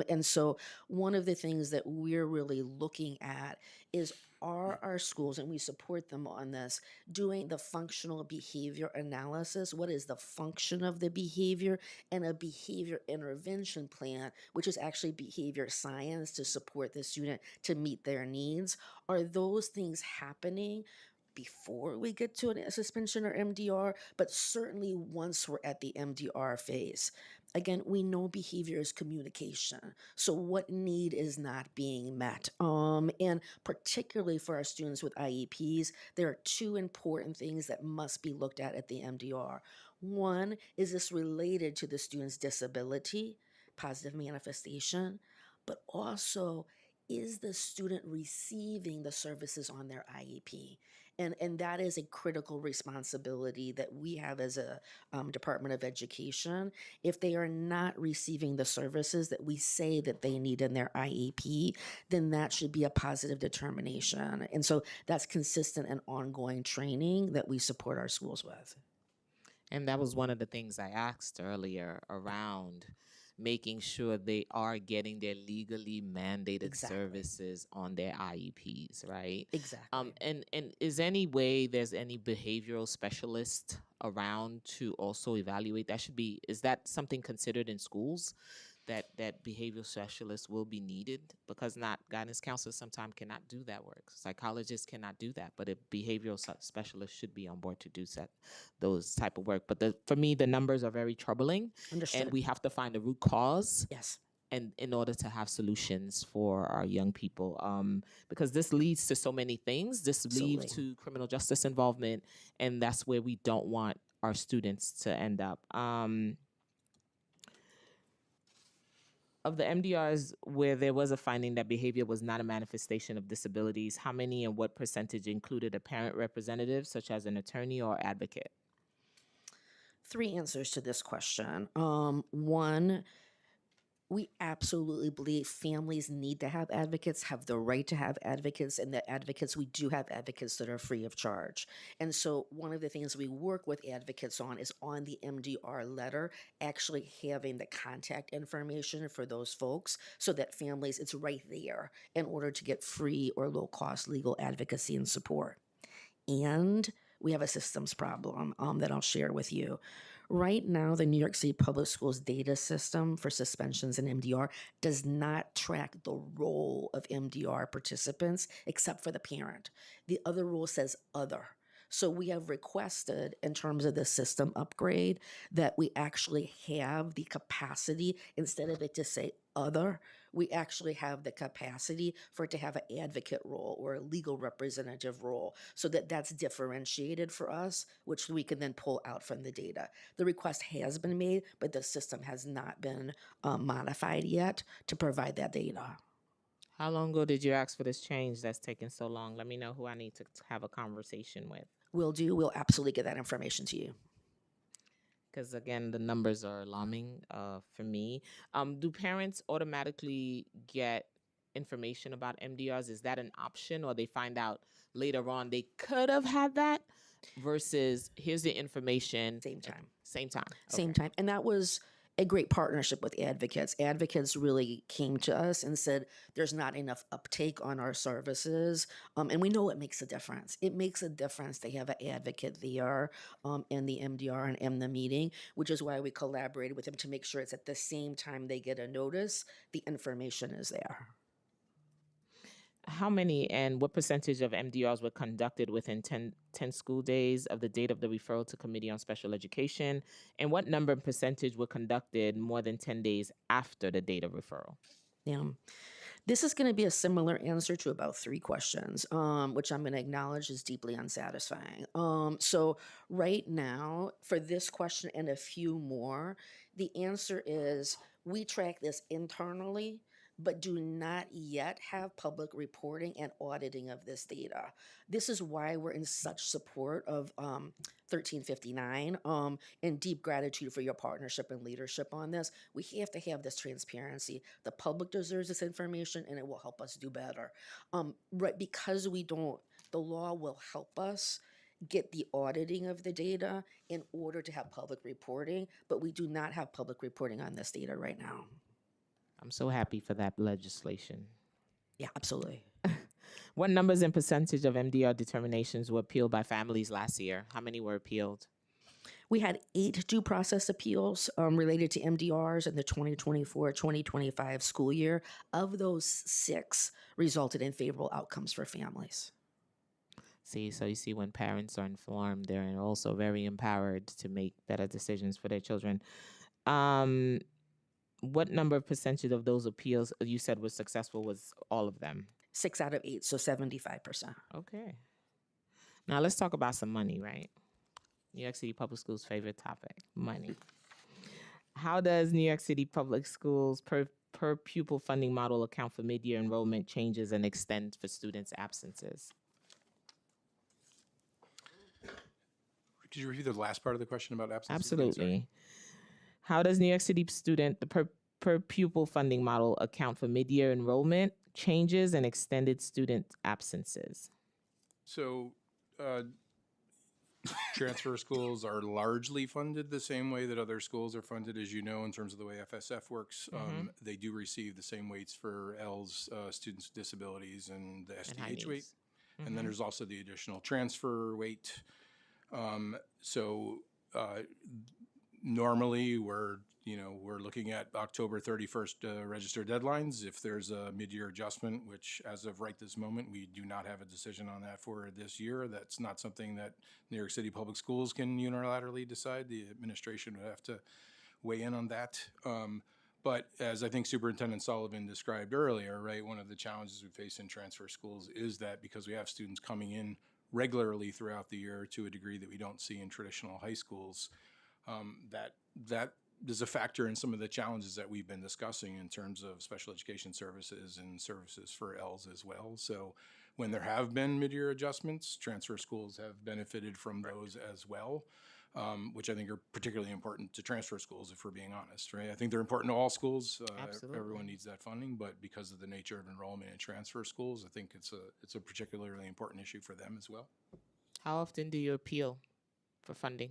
Speaker 8: And so one of the things that we're really looking at is, are our schools, and we support them on this, doing the functional behavior analysis? What is the function of the behavior? And a behavior intervention plan, which is actually behavior science to support the student to meet their needs. Are those things happening before we get to a suspension or MDR, but certainly once we're at the MDR phase? Again, we know behavior is communication. So what need is not being met? And particularly for our students with IEPs, there are two important things that must be looked at the MDR. One, is this related to the student's disability, positive manifestation, but also, is the student receiving the services on their IEP? And that is a critical responsibility that we have as a Department of Education. If they are not receiving the services that we say that they need in their IEP, then that should be a positive determination. And so that's consistent and ongoing training that we support our schools with.
Speaker 2: And that was one of the things I asked earlier around making sure they are getting their legally mandated
Speaker 8: Exactly.
Speaker 2: services on their IEPs, right?
Speaker 8: Exactly.
Speaker 2: And is any way there's any behavioral specialist around to also evaluate? Is that something considered in schools, that behavioral specialists will be needed? Because not guidance counselors sometimes cannot do that work. Psychologists cannot do that, but a behavioral specialist should be on board to do those type of work. But for me, the numbers are very troubling.
Speaker 8: Understood.
Speaker 2: And we have to find a root cause.
Speaker 8: Yes.
Speaker 2: And in order to have solutions for our young people, because this leads to so many things. This leads to criminal justice involvement, and that's where we don't want our students to end up. Of the MDRs where there was a finding that behavior was not a manifestation of disabilities, how many and what percentage included a parent representative, such as an attorney or advocate?
Speaker 8: 3 answers to this question. One, we absolutely believe families need to have advocates, have the right to have advocates, and that advocates, we do have advocates that are free of charge. And so one of the things we work with advocates on is on the MDR letter, actually having the contact information for those folks so that families, it's right there in order to get free or low cost legal advocacy and support. And we have a systems problem that I'll share with you. Right now, the New York City Public Schools data system for suspensions and MDR does not track the role of MDR participants except for the parent. The other rule says other. So we have requested, in terms of the system upgrade, that we actually have the capacity, instead of it to say other, we actually have the capacity for it to have an advocate role or a legal representative role, so that that's differentiated for us, which we can then pull out from the data. The request has been made, but the system has not been modified yet to provide that data.
Speaker 2: How long ago did you ask for this change that's taking so long? Let me know who I need to have a conversation with.
Speaker 8: We'll absolutely get that information to you.
Speaker 2: Because again, the numbers are alarming for me. Do parents automatically get information about MDRs? Is that an option, or they find out later on they could have had that, versus here's the information?
Speaker 8: Same time.
Speaker 2: Same time.
Speaker 8: Same time. And that was a great partnership with advocates. Advocates really came to us and said, there's not enough uptake on our services. And we know it makes a difference. It makes a difference to have an advocate there in the MDR and in the meeting, which is why we collaborated with them to make sure it's at the same time they get a notice, the information is there.
Speaker 2: How many and what percentage of MDRs were conducted within 10 school days of the date of the referral to Committee on Special Education? And what number and percentage were conducted more than 10 days after the date of referral?
Speaker 8: Yeah. This is going to be a similar answer to about 3 questions, which I'm going to acknowledge is deeply unsatisfying. So right now, for this question and a few more, the answer is we track this internally, but do not yet have public reporting and auditing of this data. This is why we're in such support of 1359 and deep gratitude for your partnership and leadership on this. We have to have this transparency. The public deserves this information, and it will help us do better. Right, because we don't, the law will help us get the auditing of the data in order to have public reporting, but we do not have public reporting on this data right now.
Speaker 2: I'm so happy for that legislation.
Speaker 8: Yeah, absolutely.
Speaker 2: What numbers and percentage of MDR determinations were appealed by families last year? How many were appealed?
Speaker 8: We had 8 due process appeals related to MDRs in the 2024-2025 school year. Of those, 6 resulted in favorable outcomes for families.
Speaker 2: See, so you see, when parents are informed, they're also very empowered to make better decisions for their children. What number of percentage of those appeals you said was successful? Was all of them?
Speaker 8: 6 out of 8, so 75%.
Speaker 2: Okay. Now let's talk about some money, right? New York City Public Schools' favorite topic, money. How does New York City Public Schools per pupil funding model account for mid-year enrollment changes and extend for students' absences?
Speaker 5: Could you repeat the last part of the question about absences? again? Sorry.
Speaker 2: Absolutely. How does New York City the per pupil funding model account for mid-year enrollment changes and extended student absences?
Speaker 5: So, transfer schools are largely funded the same way that other schools are funded, as you know, in terms of the way FSF works. They do receive the same weights for L's, students with disabilities, and the
Speaker 2: high
Speaker 5: SDH weight.
Speaker 2: needs.
Speaker 5: And then there's also the additional transfer weight. Normally we're looking at October 31st register deadlines. If there's a mid-year adjustment, which as of right this moment, we do not have a decision on that for this year. That's not something that New York City Public Schools can unilaterally decide. The administration would have to weigh in on that. But as I think Superintendent Sullivan described earlier, right, one of the challenges we face in transfer schools is that because we have students coming in regularly throughout the year to a degree that we don't see in traditional high schools, that is a factor in some of the challenges that we've been discussing in terms of special education services and services for L's as well. So when there have been mid-year adjustments, transfer schools have benefited from those as well, which I think are particularly important to transfer schools, if we're being honest, right? I think they're important to all schools.
Speaker 2: Absolutely.
Speaker 5: Everyone needs that funding, but because of the nature of enrollment in transfer schools, I think it's a particularly important issue for them as well.
Speaker 2: How often do you appeal for funding?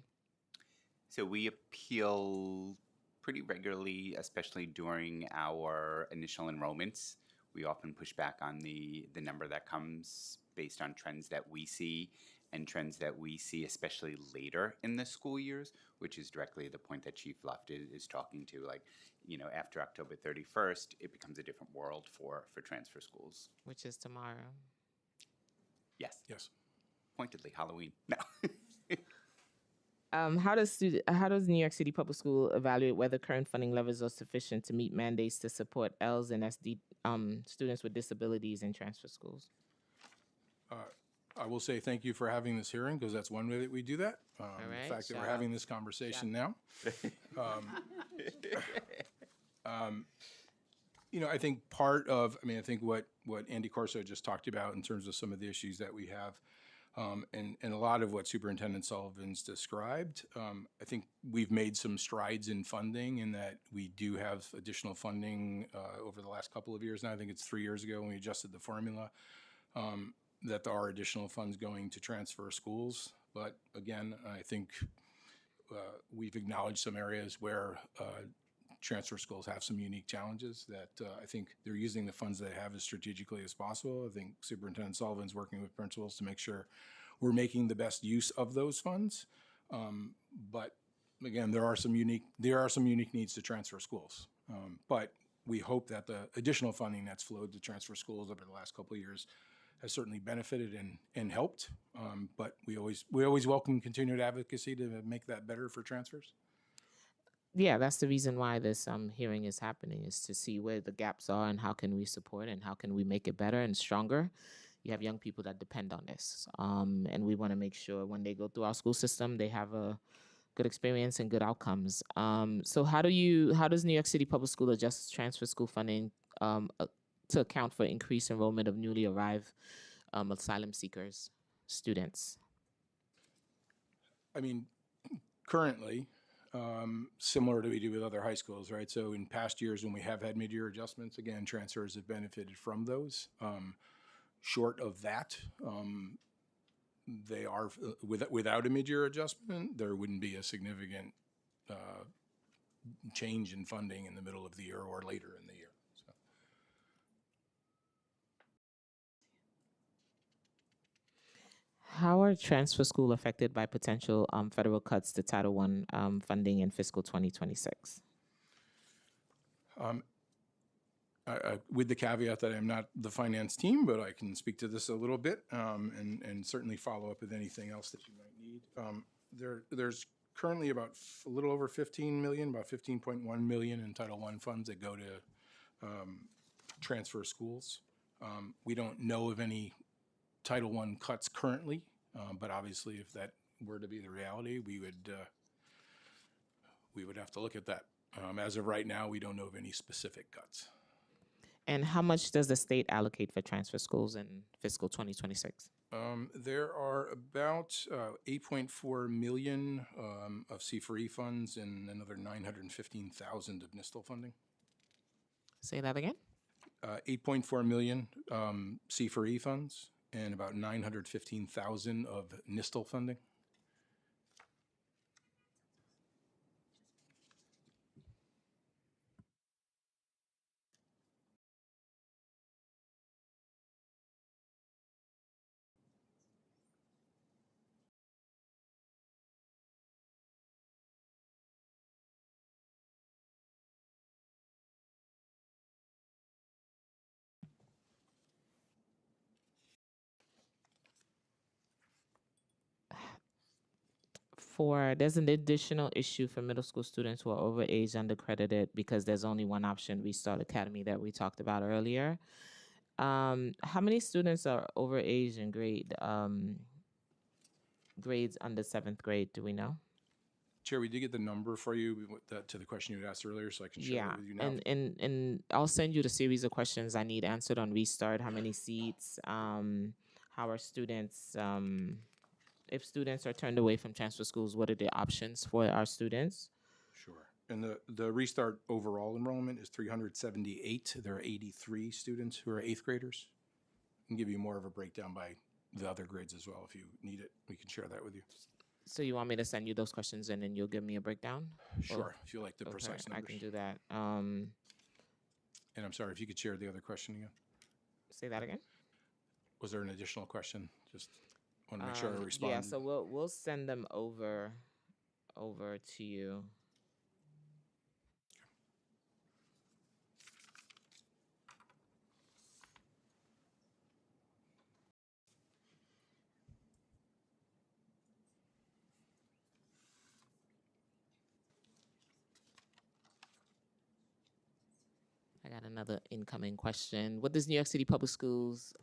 Speaker 4: So we appeal pretty regularly, especially during our initial enrollments. We often push back on the number that comes based on trends that we see, and trends that we see especially later in the school years, which is directly the point that Chief Luft is talking to. Like, after October 31st, it becomes a different world for transfer schools.
Speaker 2: Which is tomorrow.
Speaker 5: Yes.
Speaker 4: Pointedly, Halloween. No.
Speaker 2: How does New York City Public School evaluate whether current funding levels are sufficient to meet mandates to support L's and SD students with disabilities in transfer schools?
Speaker 5: I will say thank you for having this hearing, because that's one way that we do that.
Speaker 2: right,
Speaker 5: The fact that
Speaker 2: shout
Speaker 5: we're having this conversation now. I think I think what Andy Corso just talked about in terms of some of the issues that we have, and a lot of what Superintendent Sullivan's described, I think we've made some strides in funding in that we do have additional funding over the last couple of years now. I think it's 3 years ago when we adjusted the formula, that there are additional funds going to transfer schools. But again, I think we've acknowledged some areas where transfer schools have some unique challenges that I think they're using the funds they have as strategically as possible. I think Superintendent Sullivan's working with principals to make sure we're making the best use of those funds. But again, there are some unique needs to transfer schools. But we hope that the additional funding that's flowed to transfer schools over the last couple of years has certainly benefited and helped. But we always welcome continued advocacy to make that better for transfers.
Speaker 2: Yeah, that's the reason why this hearing is happening, is to see where the gaps are and how can we support and how can we make it better and stronger. You have young people that depend on this, and we want to make sure when they go through our school system, they have a good experience and good outcomes. So how does New York City Public School adjust transfer school funding to account for increased enrollment of newly arrived asylum seekers students?
Speaker 5: I mean, currently, similar to what we do with other high schools, right? So in past years when we have had mid-year adjustments, again, transfers have benefited from those. Short of that, they are, without a mid-year adjustment, there wouldn't be a significant change in funding in the middle of the year or later in the year. So.
Speaker 2: How are transfer school affected by potential federal cuts to Title I funding in fiscal 2026?
Speaker 5: With the caveat that I'm not the finance team, but I can speak to this a little bit and certainly follow up with anything else that you might need. There's currently about a little over 15 million, about 15.1 million in Title I funds that go to transfer schools. We don't know of any Title I cuts currently, but obviously if that were to be the reality, we would have to look at that. As of right now, we don't know of any specific cuts.
Speaker 2: And how much does the state allocate for transfer schools in fiscal 2026?
Speaker 5: There are about 8.4 million of C4E funds and another 915,000 of NISTL funding.
Speaker 2: Say that again?
Speaker 5: 8.4 million C4E funds and about 915,000 of NISTL funding.
Speaker 2: There's an additional issue for middle school students who are overage, undercredited, because there's only one option, Restart Academy, that we talked about earlier. How many students are overage in grades under 7th grade, do we know?
Speaker 5: Chair, we did get the number for you to the question you had asked earlier, so I can share that with you now.
Speaker 2: And I'll send you the series of questions I need answered on Restart. How many seats? How are students? If students are turned away from transfer schools, what are the options for our students?
Speaker 5: Sure. And the Restart overall enrollment is 378. There are 83 students who are 8th graders. I can give you more of a breakdown by the other grades as well if you need it. We can share that with you.
Speaker 2: So you want me to send you those questions and then you'll give me a breakdown?
Speaker 5: Sure, if you like the precise
Speaker 2: I
Speaker 5: numbers.
Speaker 2: can do that.
Speaker 5: And I'm sorry, if you could share the other question again.
Speaker 2: Say that again?
Speaker 5: Was there an additional question? Just want to make sure I respond.
Speaker 2: Yeah, so we'll send them over to you. I got another incoming question. What does New York City Public Schools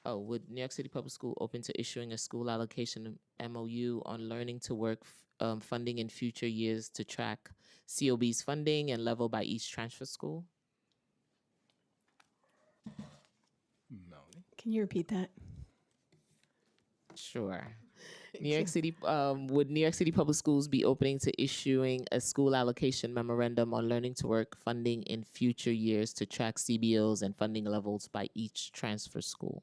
Speaker 2: would New York City Public School open to issuing a school allocation MOU on learning to work funding in future years to track COB's funding and level by each transfer school?
Speaker 5: Melanie?
Speaker 6: Can you repeat that?
Speaker 2: Sure. New York City, would New York City Public Schools be opening to issuing a school allocation memorandum on learning to work funding in future years to track CBOs and funding levels by each transfer school?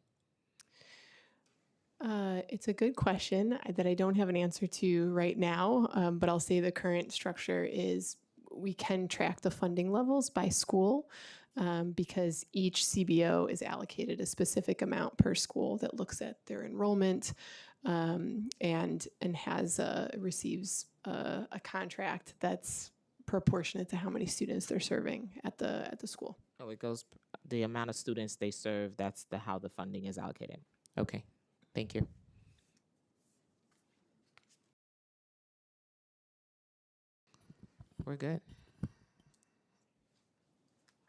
Speaker 6: It's a good question that I don't have an answer to right now, but I'll say the current structure is we can track the funding levels by school because each CBO is allocated a specific amount per school that looks at their enrollment and has receives a contract that's proportionate to how many students they're serving at the school.
Speaker 2: Oh, it goes the amount of students they serve. That's how the funding is allocated. Okay, thank you. We're good.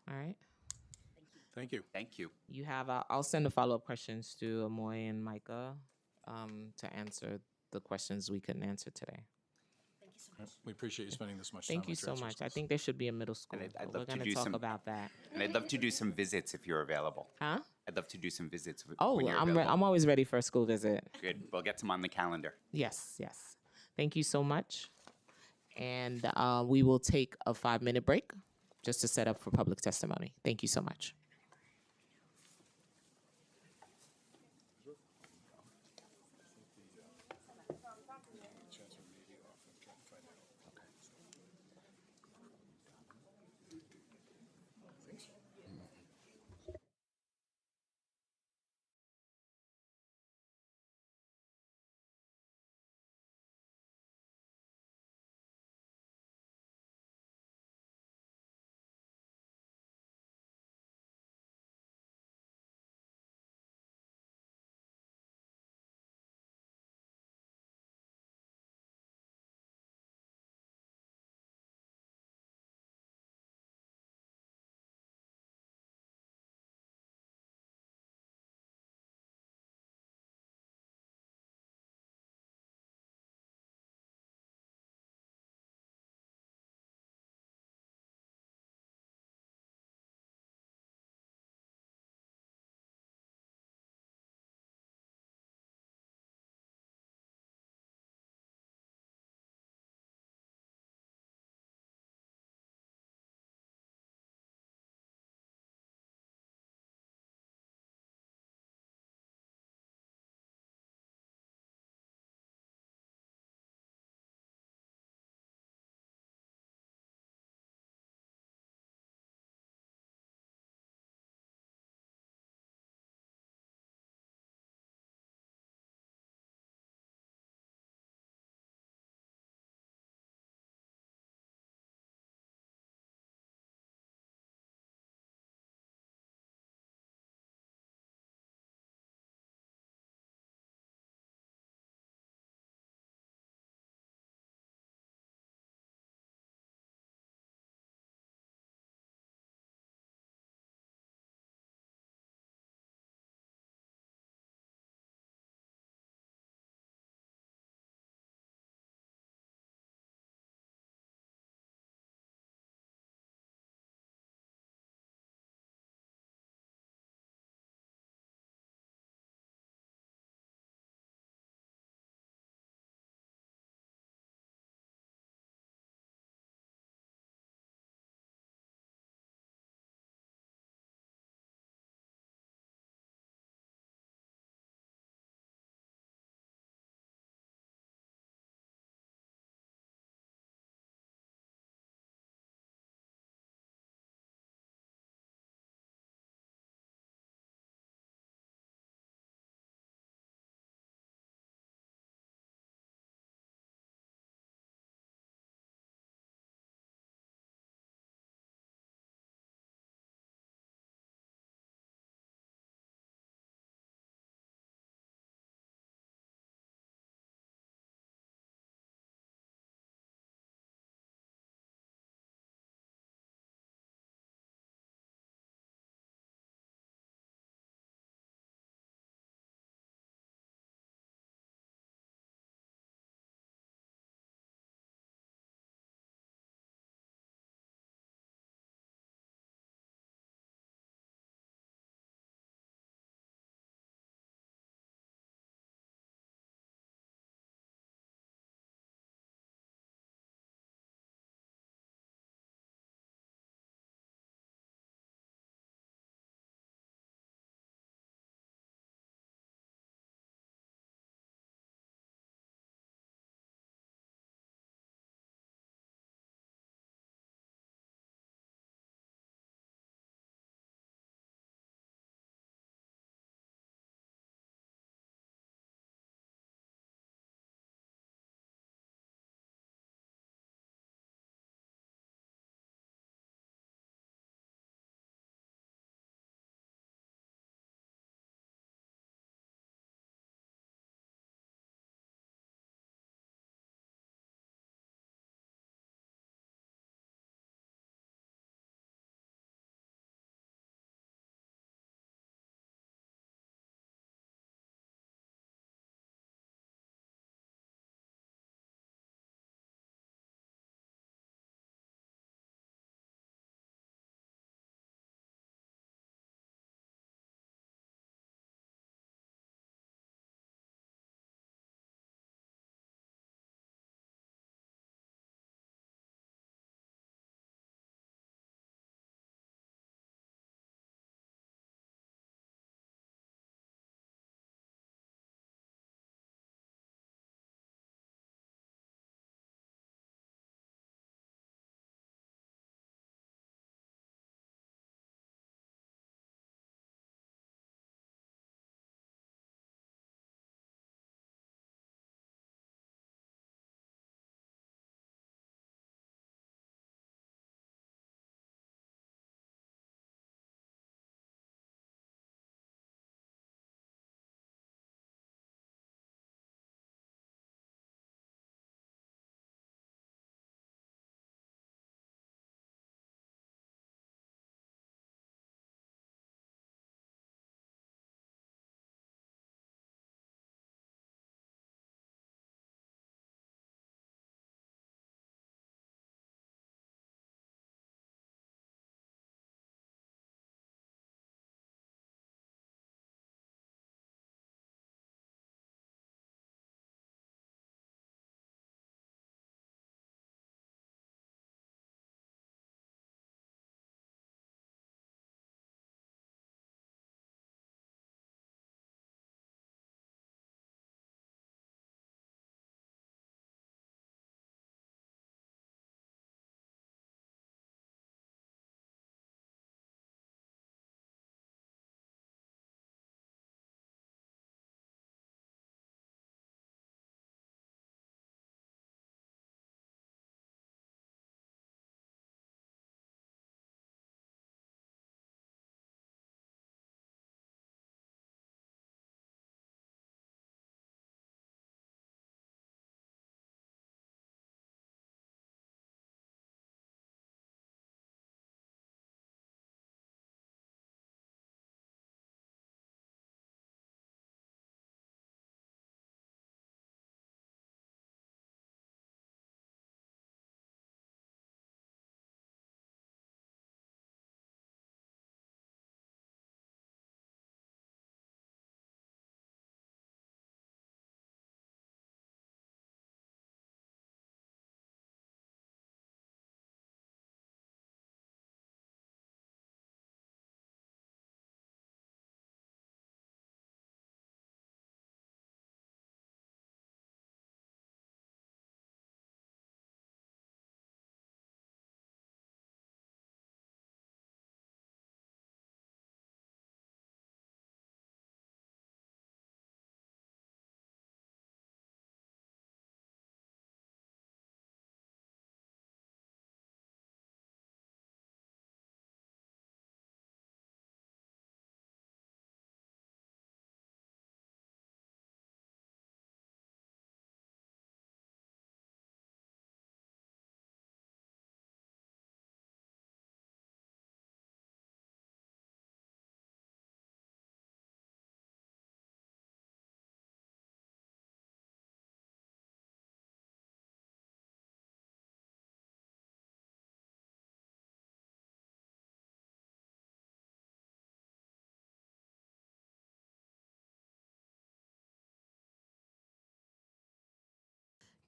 Speaker 2: All right.
Speaker 5: Thank you.
Speaker 4: Thank you.
Speaker 2: You have. I'll send the follow-up questions to Amoy and Micah to answer the questions we couldn't answer today.
Speaker 8: Thank you so much.
Speaker 5: We appreciate you spending this much time.
Speaker 2: Thank you
Speaker 5: on
Speaker 2: so
Speaker 5: transfer
Speaker 2: much. I
Speaker 5: schools.
Speaker 2: think there should be a middle school.
Speaker 4: And I'd
Speaker 2: but
Speaker 4: love
Speaker 2: we're
Speaker 4: to
Speaker 2: going
Speaker 4: do
Speaker 2: to talk
Speaker 4: some-
Speaker 2: about that.
Speaker 4: And I'd love to do some visits if you're available.
Speaker 2: Huh?
Speaker 4: I'd love to do some visits
Speaker 2: Oh,
Speaker 4: when you're
Speaker 2: I'm
Speaker 4: available.
Speaker 2: always ready for a school visit.
Speaker 4: Good. We'll get some on the calendar.
Speaker 2: Yes, yes. Thank you so much. And we will take a 5-minute break just to set up for public testimony. Thank you so much.
Speaker 5: Chancellor may be off. I'm trying to find out.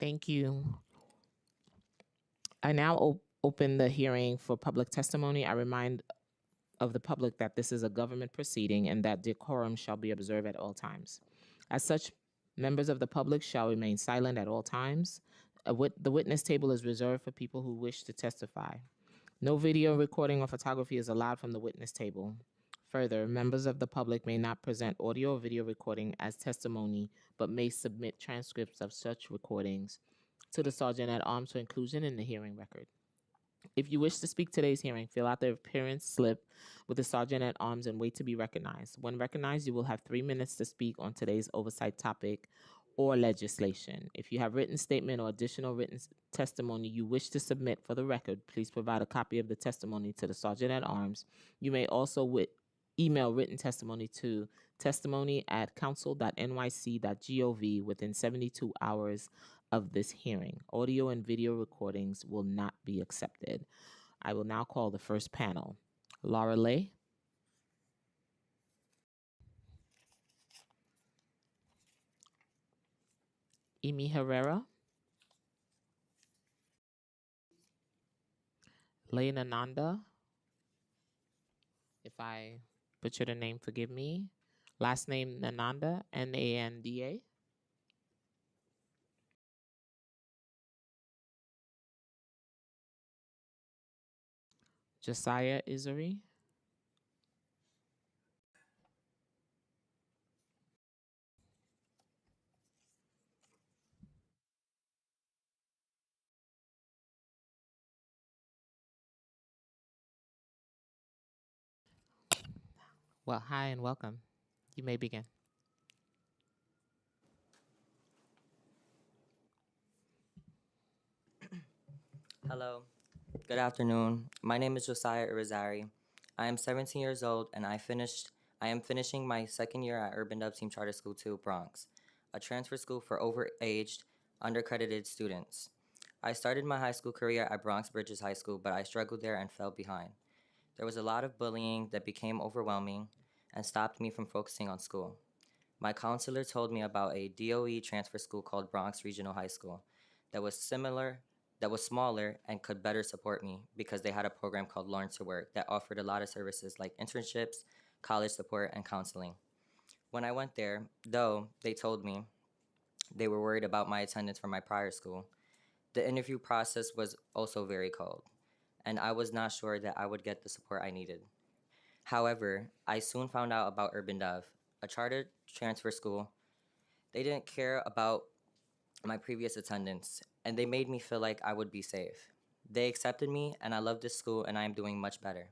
Speaker 2: Thank you. I now open the hearing for public testimony. I remind of the public that this is a government proceeding and that decorum shall be observed at all times. As such, members of the public shall remain silent at all times. The witness table is reserved for people who wish to testify. No video recording or photography is allowed from the witness table. Further, members of the public may not present audio or video recording as testimony, but may submit transcripts of such recordings to the Sergeant at Arms for inclusion in the hearing record. If you wish to speak today's hearing, fill out the appearance slip with the Sergeant at Arms and wait to be recognized. When recognized, you will have 3 minutes to speak on today's oversight topic or legislation. If you have written statement or additional written testimony you wish to submit for the record, please provide a copy of the testimony to the Sergeant at Arms. You may also email written testimony to testimony@council.nyc.gov within 72 hours of this hearing. Audio and video recordings will not be accepted. I will now call the first panel. Laura Lay. Amy Herrera. Lane Ananda. If I butchered a name, forgive me. Last name Nananda, Nanda. Josiah Isery. Well, hi and welcome. You may begin.
Speaker 9: Hello, good afternoon. My name is Josiah Irizarry. I am 17 years old and I am finishing my second year at Urban Dub Team Charter School 2 Bronx, a transfer school for overaged, undercredited students. I started my high school career at Bronx Bridges High School, but I struggled there and fell behind. There was a lot of bullying that became overwhelming and stopped me from focusing on school. My counselor told me about a DOE transfer school called Bronx Regional High School that was smaller and could better support me because they had a program called Learn to Work that offered a lot of services like internships, college support, and counseling. When I went there, though, they told me they were worried about my attendance from my prior school. The interview process was also very cold, and I was not sure that I would get the support I needed. However, I soon found out about Urban Dove, a chartered transfer school. They didn't care about my previous attendance, and they made me feel like I would be safe. They accepted me, and I love this school, and I am doing much better.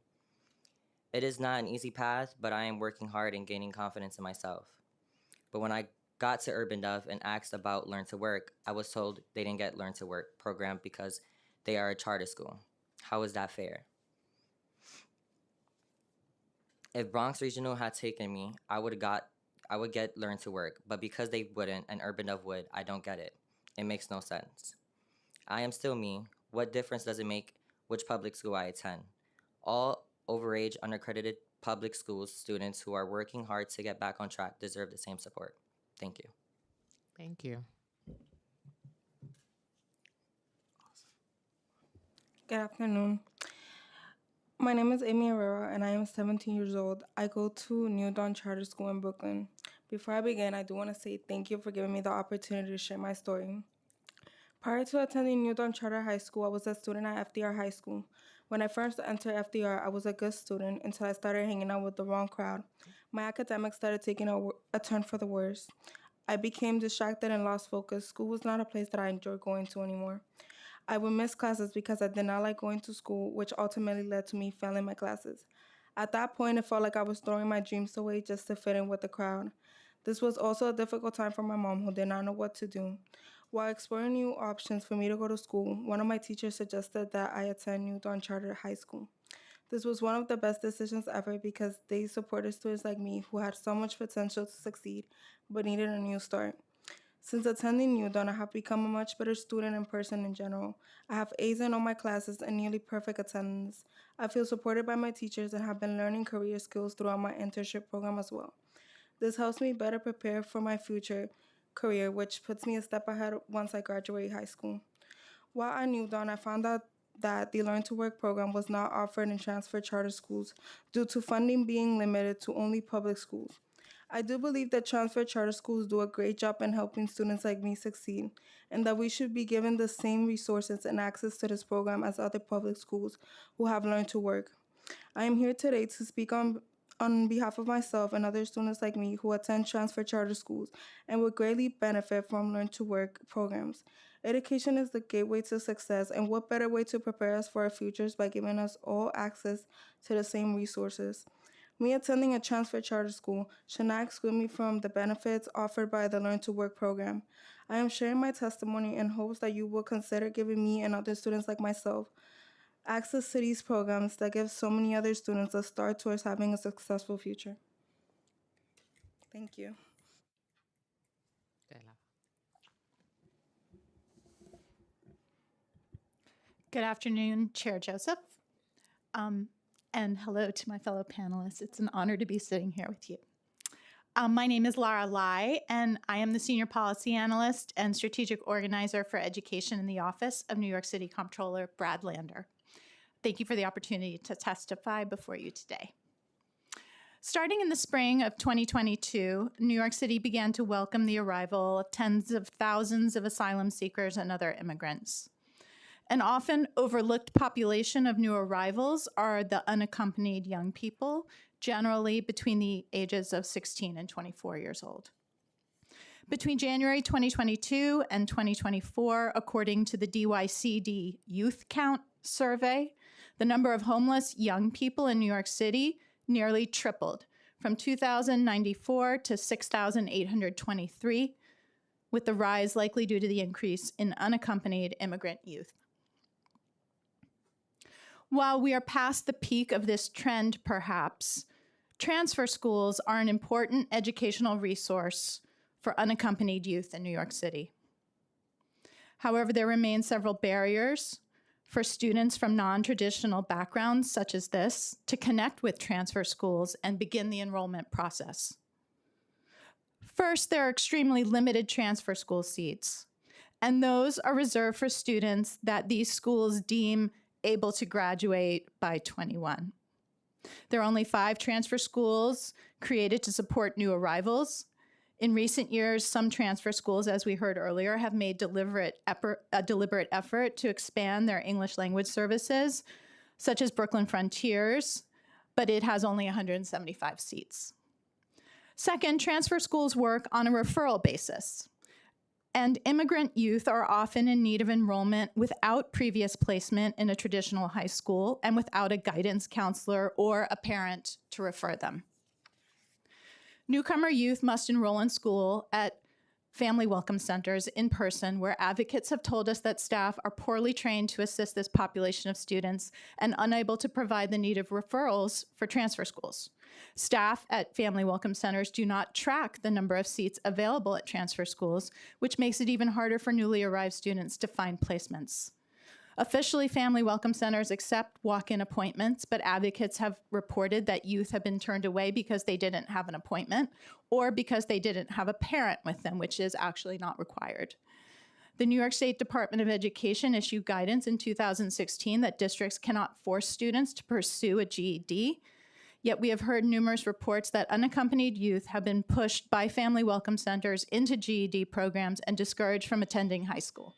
Speaker 9: It is not an easy path, but I am working hard and gaining confidence in myself. But when I got to Urban Dove and asked about Learn to Work, I was told they didn't get Learn to Work program because they are a charter school. How is that fair? If Bronx Regional had taken me, I would get Learn to Work, but because they wouldn't and Urban Dove would, I don't get it. It makes no sense. I am still me. What difference does it make which public school I attend? All overage, undercredited public schools students who are working hard to get back on track deserve the same support. Thank you.
Speaker 2: Thank you.
Speaker 10: Good afternoon. My name is Amy Herrera, and I am 17 years old. I go to New Dawn Charter School in Brooklyn. Before I begin, I do want to say thank you for giving me the opportunity to share my story. Prior to attending New Dawn Charter High School, I was a student at FDR High School. When I first entered FDR, I was a good student until I started hanging out with the wrong crowd. My academics started taking a turn for the worse. I became distracted and lost focus. School was not a place that I enjoyed going to anymore. I would miss classes because I did not like going to school, which ultimately led to me failing my classes. At that point, it felt like I was throwing my dreams away just to fit in with the crowd. This was also a difficult time for my mom, who did not know what to do. While exploring new options for me to go to school, one of my teachers suggested that I attend New Dawn Charter High School. This was one of the best decisions ever because they supported students like me who had so much potential to succeed but needed a new start. Since attending New Dawn, I have become a much better student and person in general. I have A's in all my classes and nearly perfect attendance. I feel supported by my teachers and have been learning career skills throughout my internship program as well. This helps me better prepare for my future career, which puts me a step ahead once I graduate high school. While at New Dawn, I found out that the Learn to Work program was not offered in transfer charter schools due to funding being limited to only public schools. I do believe that transfer charter schools do a great job in helping students like me succeed, and that we should be given the same resources and access to this program as other public schools who have learned to work. I am here today to speak on behalf of myself and other students like me who attend transfer charter schools and would greatly benefit from Learn to Work programs. Education is the gateway to success, and what better way to prepare us for our futures by giving us all access to the same resources? Me attending a transfer charter school should not exclude me from the benefits offered by the Learn to Work program. I am sharing my testimony in hopes that you will consider giving me and other students like myself access to these programs that give so many other students a start towards having a successful future. Thank you.
Speaker 11: Good afternoon, Chair Joseph. And hello to my fellow panelists. It's an honor to be sitting here with you. My name is Lara Lai, and I am the Senior Policy Analyst and Strategic Organizer for Education in the Office of New York City Comptroller Brad Lander. Thank you for the opportunity to testify before you today. Starting in the spring of 2022, New York City began to welcome the arrival of tens of thousands of asylum seekers and other immigrants. An often overlooked population of new arrivals are the unaccompanied young people, generally between the ages of 16 and 24 years old. Between January 2022 and 2024, according to the DYCD Youth Count Survey, the number of homeless young people in New York City nearly tripled from 2,094 to 6,823, with the rise likely due to the increase in unaccompanied immigrant youth. While we are past the peak of this trend, perhaps, transfer schools are an important educational resource for unaccompanied youth in New York City. However, there remain several barriers for students from non-traditional backgrounds such as this to connect with transfer schools and begin the enrollment process. First, there are extremely limited transfer school seats, and those are reserved for students that these schools deem able to graduate by 21. There are only 5 transfer schools created to support new arrivals. In recent years, some transfer schools, as we heard earlier, have made a deliberate effort to expand their English language services, such as Brooklyn Frontiers, but it has only 175 seats. Second, transfer schools work on a referral basis, and immigrant youth are often in need of enrollment without previous placement in a traditional high school and without a guidance counselor or a parent to refer them. Newcomer youth must enroll in school at family welcome centers in person, where advocates have told us that staff are poorly trained to assist this population of students and unable to provide the needed referrals for transfer schools. Staff at family welcome centers do not track the number of seats available at transfer schools, which makes it even harder for newly arrived students to find placements. Officially, family welcome centers accept walk-in appointments, but advocates have reported that youth have been turned away because they didn't have an appointment or because they didn't have a parent with them, which is actually not required. The New York State Department of Education issued guidance in 2016 that districts cannot force students to pursue a GED, yet we have heard numerous reports that unaccompanied youth have been pushed by family welcome centers into GED programs and discouraged from attending high school.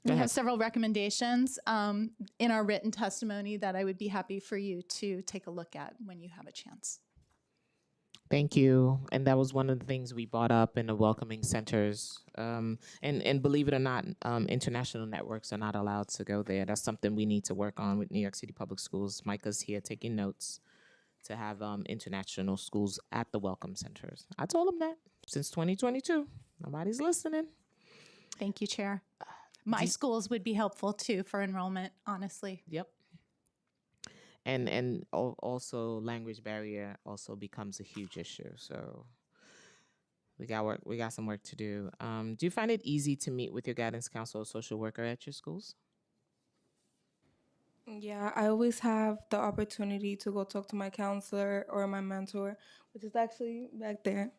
Speaker 11: We have several recommendations in our written testimony that I would be happy for you to take a look at when you have a chance.
Speaker 2: Thank you. And that was one of the things we brought up in the welcoming centers. And believe it or not, international networks are not allowed to go there. That's something we need to work on with New York City Public Schools. Micah's here taking notes to have international schools at the welcome centers. I told him that since 2022. Nobody's listening.
Speaker 11: Thank you, Chair. My schools would be helpful too for enrollment, honestly.
Speaker 2: Yep. And also language barrier also becomes a huge issue. So we got some work to do. Do you find it easy to meet with your guidance counselor or social worker at your schools?
Speaker 10: Yeah, I always have the opportunity to go talk to my counselor or my mentor, which is actually back there.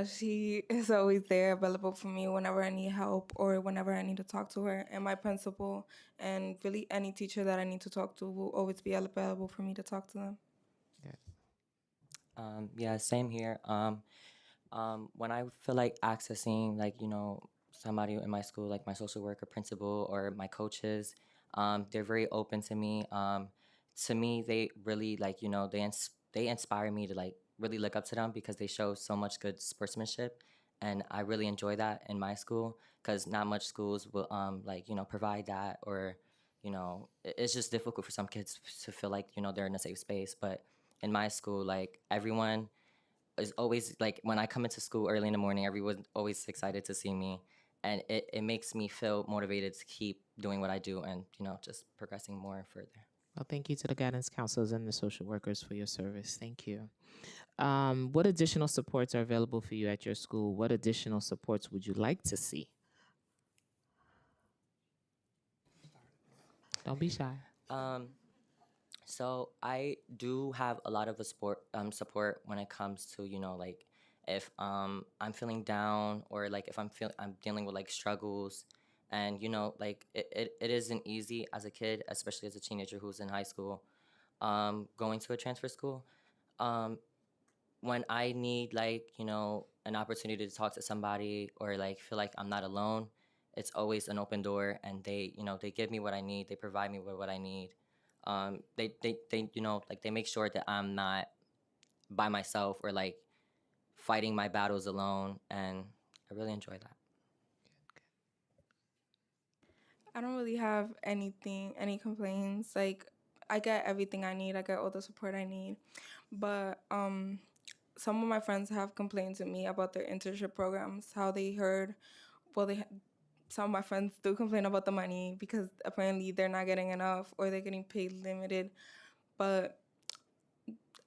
Speaker 10: She is always there available for me whenever I need help or whenever I need to talk to her. And my principal and really any teacher that I need to talk to will always be available for me to talk to them.
Speaker 9: Yeah, same here. When I feel like accessing, like, somebody in my school, like my social worker principal or my coaches, they're very open to me. To me, they really, like, they inspire me to, like, really look up to them because they show so much good sportsmanship. And I really enjoy that in my school because not much schools will, like, provide that, or, it's just difficult for some kids to feel like, they're in a safe space. But in my school, like, everyone is always, like, when I come into school early in the morning, everyone's always excited to see me, and it makes me feel motivated to keep doing what I do and just progressing more and further.
Speaker 2: Well, thank you to the guidance counselors and the social workers for your service. Thank you. What additional supports are available for you at your school? What additional supports would you like to see? Don't be shy.
Speaker 9: So I do have a lot of support when it comes to, like, if I'm feeling down, or like if I'm dealing with like struggles, and like it isn't easy as a kid, especially as a teenager who's in high school, going to a transfer school. When I need, like, an opportunity to talk to somebody, or like feel like I'm not alone, it's always an open door, and they give me what I need, they provide me with what I need. They like, they make sure that I'm not by myself, or like fighting my battles alone, and I really enjoy that.
Speaker 10: I don't really have any complaints. Like, I get everything I need. I get all the support I need. But some of my friends have complained to me about their internship programs, how they heard, well, some of my friends do complain about the money because apparently they're not getting enough or they're getting paid limited. But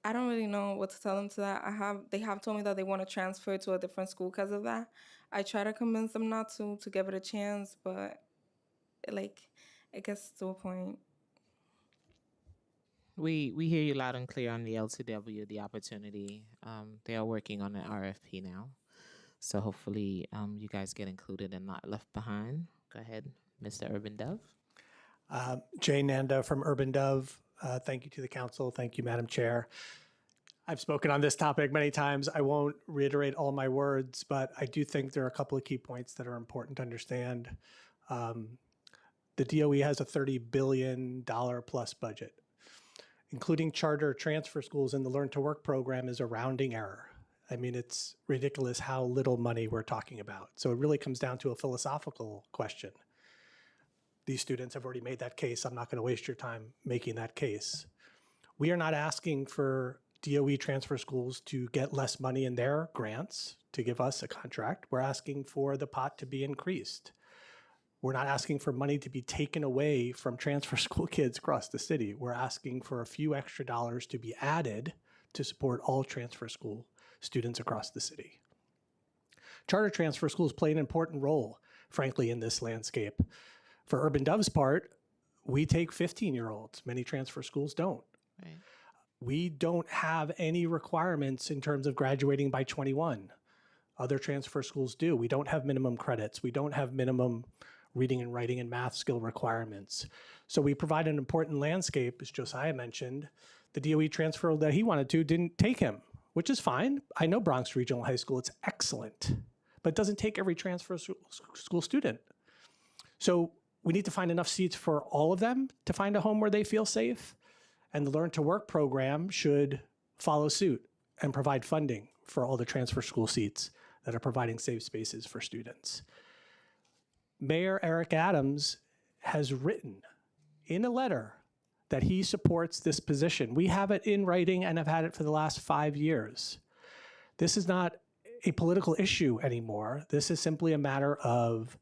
Speaker 10: I don't really know what to tell them to that. They have told me that they want to transfer to a different school because of that. I try to convince them not to give it a chance, but like, it gets to a point.
Speaker 2: We hear you loud and clear on the LCW, the opportunity. They are working on an RFP now. So hopefully you guys get included and not left behind. Go ahead, Mr. Urban Dove.
Speaker 12: Jay Nanda from Urban Dove. Thank you to the council. Thank you, Madam Chair. I've spoken on this topic many times. I won't reiterate all my words, but I do think there are a couple of key points that are important to understand. The DOE has a $30 billion plus budget. Including charter transfer schools in the Learn to Work program is a rounding error. I mean, it's ridiculous how little money we're talking about. So it really comes down to a philosophical question. These students have already made that case. I'm not going to waste your time making that case. We are not asking for DOE transfer schools to get less money in their grants to give us a contract. We're asking for the pot to be increased. We're not asking for money to be taken away from transfer school kids across the city. We're asking for a few extra dollars to be added to support all transfer school students across the city. Charter transfer schools play an important role, frankly, in this landscape. For Urban Dove's part, we take 15-year-olds. Many transfer schools don't.
Speaker 2: Right.
Speaker 12: We don't have any requirements in terms of graduating by 21. Other transfer schools do. We don't have minimum credits. We don't have minimum reading and writing and math skill requirements. So we provide an important landscape, as Josiah mentioned. The DOE transfer that he wanted to didn't take him, which is fine. I know Bronx Regional High School, it's excellent, but it doesn't take every transfer school student. So we need to find enough seats for all of them to find a home where they feel safe. And the Learn to Work program should follow suit and provide funding for all the transfer school seats that are providing safe spaces for students. Mayor Eric Adams has written in a letter that he supports this position. We have it in writing and have had it for the last 5 years. This is not a political issue anymore. This is simply a matter of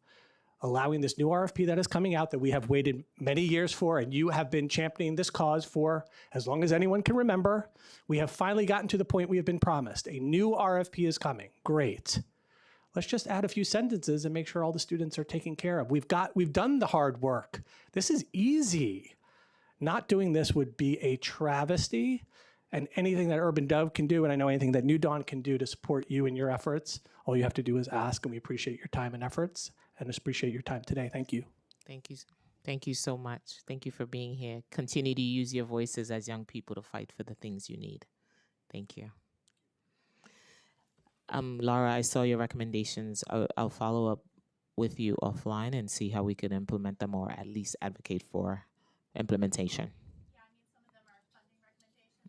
Speaker 12: allowing this new RFP that is coming out that we have waited many years for, and you have been championing this cause for as long as anyone can remember. We have finally gotten to the point we have been promised. A new RFP is coming. Great. Let's just add a few sentences and make sure all the students are taken care of. We've done the hard work. This is easy. Not doing this would be a travesty, and anything that Urban Dove can do, and I know anything that New Dawn can do to support you in your efforts, all you have to do is ask, and we appreciate your time and efforts, and appreciate your time today. Thank you.
Speaker 2: Thank you. Thank you so much. Thank you for being here. Continue to use your voices as young people to fight for the things you need. Thank you. Laura, I saw your recommendations. I'll follow up with you offline and see how we could implement them or at least advocate for implementation.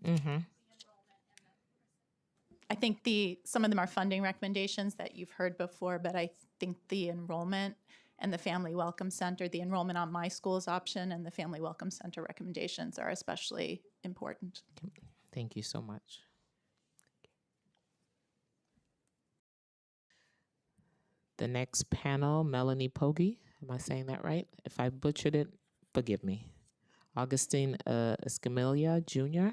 Speaker 2: Yeah, I mean, some of them are funding recommendations.
Speaker 11: I think some of them are funding recommendations that you've heard before, but I think the enrollment and the Family Welcome Center, the enrollment on My Schools option and the Family Welcome Center recommendations are especially important.
Speaker 2: Thank you so much. The next panel, Melanie Poggi. Am I saying that right? If I butchered it, forgive me. Augustine Escamilla Jr.,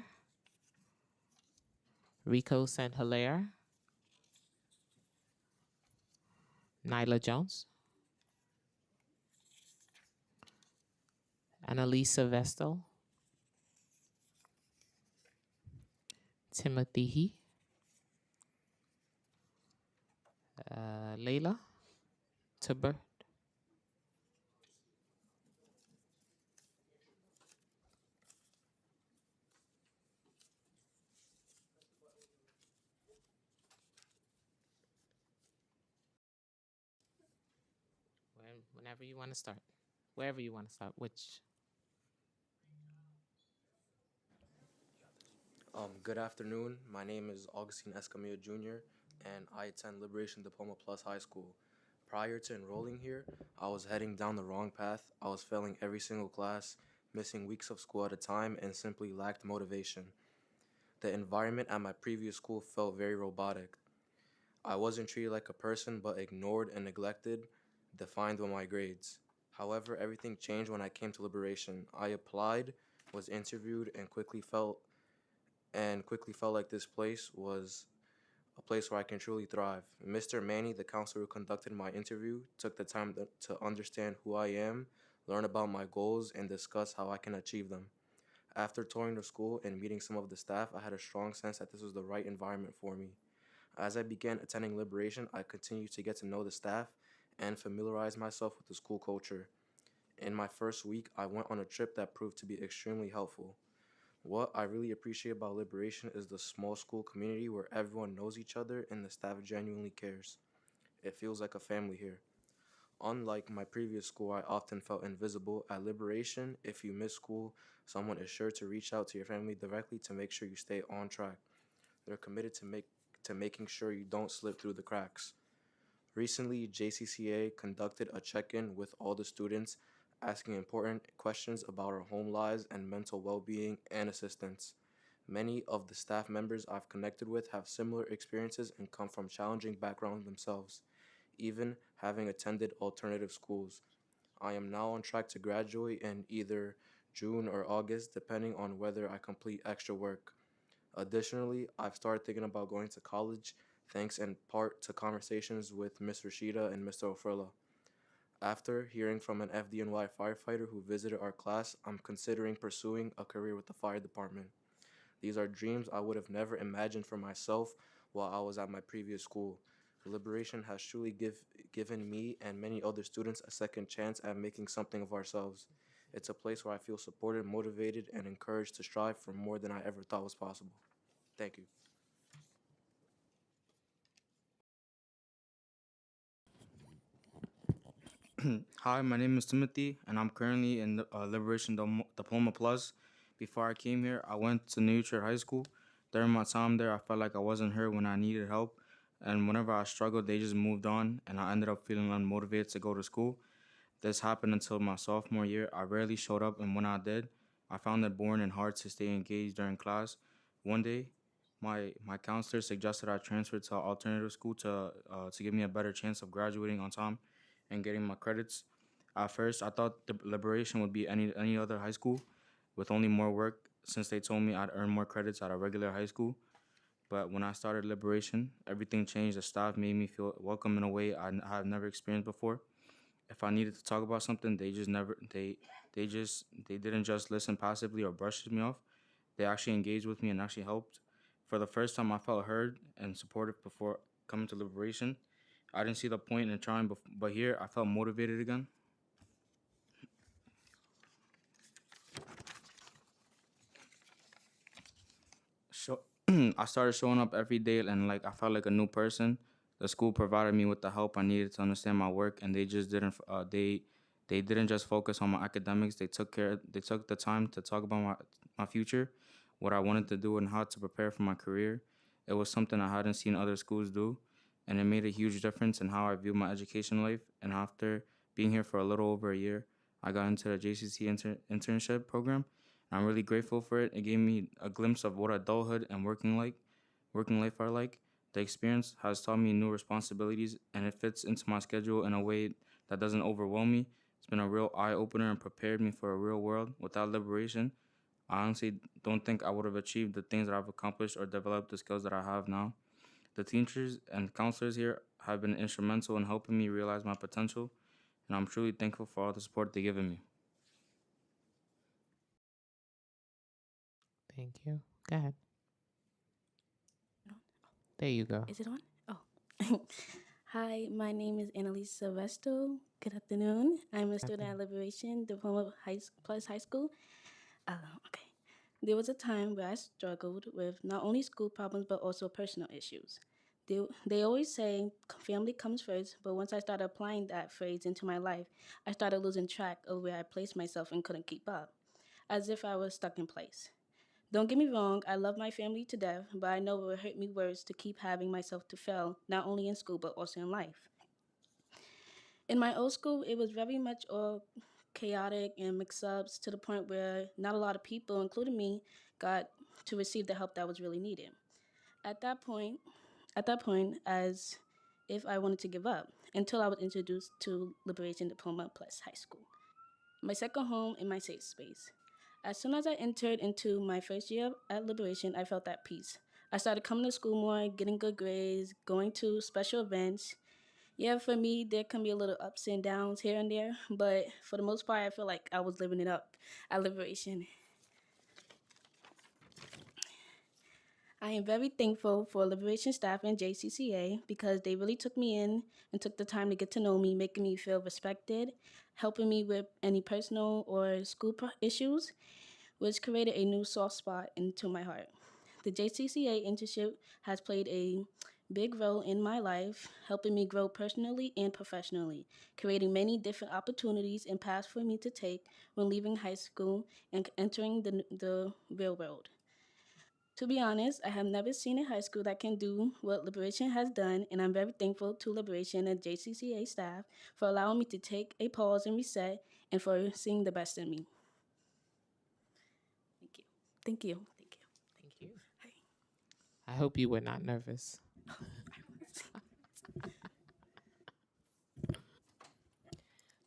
Speaker 2: Rico St. Hilaire, Nyla Jones, Annalisa Vestal, Timothy He, Layla Tuber, whenever you want to start, wherever you want to start, which.
Speaker 13: Good afternoon. My name is Augustine Escamilla Jr., and I attend Liberation Diploma Plus High School. Prior to enrolling here, I was heading down the wrong path. I was failing every single class, missing weeks of school at a time, and simply lacked motivation. The environment at my previous school felt very robotic. I wasn't treated like a person, but ignored and neglected, defined by my grades. However, everything changed when I came to Liberation. I applied, was interviewed, and quickly felt like this place was a place where I can truly thrive. Mr. Manny, the counselor who conducted my interview, took the time to understand who I am, learn about my goals, and discuss how I can achieve them. After touring the school and meeting some of the staff, I had a strong sense that this was the right environment for me. As I began attending Liberation, I continued to get to know the staff and familiarize myself with the school culture. In my first week, I went on a trip that proved to be extremely helpful. What I really appreciate about Liberation is the small school community where everyone knows each other and the staff genuinely cares. It feels like a family here. Unlike my previous school, I often felt invisible. At Liberation, if you miss school, someone is sure to reach out to your family directly to make sure you stay on track. They're committed to making sure you don't slip through the cracks. Recently, JCCA conducted a check-in with all the students, asking important questions about our home lives and mental well-being and assistance. Many of the staff members I've connected with have similar experiences and come from challenging backgrounds themselves, even having attended alternative schools. I am now on track to graduate in either June or August, depending on whether I complete extra work. Additionally, I've started thinking about going to college, thanks in part to conversations with Ms. Rashida and Mr. Ofrilla. After hearing from an FDNY firefighter who visited our class, I'm considering pursuing a career with the fire department. These are dreams I would have never imagined for myself while I was at my previous school. Liberation has truly given me and many other students a second chance at making something of ourselves. It's a place where I feel supported, motivated, and encouraged to strive for more than I ever thought was possible. Thank you.
Speaker 14: Hi, my name is Timothy, and I'm currently in Liberation Diploma Plus. Before I came here, I went to New Trade High School. During my time there, I felt like I wasn't heard when I needed help, and whenever I struggled, they just moved on, and I ended up feeling unmotivated to go to school. This happened until my sophomore year. I rarely showed up, and when I did, I found it boring and hard to stay engaged during class. One day, my counselor suggested I transfer to an alternative school to give me a better chance of graduating on time and getting my credits. At first, I thought the Liberation would be any other high school with only more work, since they told me I'd earn more credits at a regular high school. But when I started Liberation, everything changed. The staff made me feel welcome in a way I have never experienced before. If I needed to talk about something, they didn't just listen passively or brush me off. They actually engaged with me and actually helped. For the first time, I felt heard and supported before coming to Liberation. I didn't see the point in trying, but here I felt motivated again. So I started showing up every day, and like I felt like a new person. The school provided me with the help I needed to understand my work, and they just didn't. They didn't just focus on my academics. They took the time to talk about my future, what I wanted to do, and how to prepare for my career. It was something I hadn't seen other schools do, and it made a huge difference in how I view my education life. And after being here for a little over a year, I got into the JCC internship program. I'm really grateful for it. It gave me a glimpse of what adulthood and working life are like. The experience has taught me new responsibilities, and it fits into my schedule in a way that doesn't overwhelm me. It's been a real eye opener and prepared me for a real world. Without Liberation, I honestly don't think I would have achieved the things that I've accomplished or developed the skills that I have now. The teachers and counselors here have been instrumental in helping me realize my potential, and I'm truly thankful for all the support they've given me.
Speaker 2: Thank you. Go ahead. There you go.
Speaker 15: Is it on? Oh. Hi, my name is Annalise Silvestro. Good afternoon. I'm a student at Liberation Diploma Plus High School. Okay. There was a time where I struggled with not only school problems but also personal issues. They always say family comes first, but once I started applying that phrase into my life, I started losing track of where I placed myself and couldn't keep up, as if I was stuck in place. Don't get me wrong, I love my family to death, but I know it would hurt me worse to keep having myself to fail, not only in school, but also in life. In my old school, it was very much all chaotic and mix-ups to the point where not a lot of people, including me, got to receive the help that was really needed. At that point, as if I wanted to give up, until I was introduced to Liberation Diploma Plus High School, my second home and my safe space. As soon as I entered into my first year at Liberation, I felt at peace. I started coming to school more, getting good grades, going to special events. Yeah, for me, there can be a little ups and downs here and there, but for the most part, I feel like I was living it up at Liberation. I am very thankful for Liberation staff and JCCA because they really took me in and took the time to get to know me, making me feel respected, helping me with any personal or school issues, which created a new soft spot into my heart. The JCCA internship has played a big role in my life, helping me grow personally and professionally, creating many different opportunities and paths for me to take when leaving high school and entering the real world. To be honest, I have never seen a high school that can do what Liberation has done, and I'm very thankful to Liberation and JCCA staff for allowing me to take a pause and reset and for seeing the best in me. Thank you. Thank you. Thank you.
Speaker 2: Thank you. I hope you were not nervous.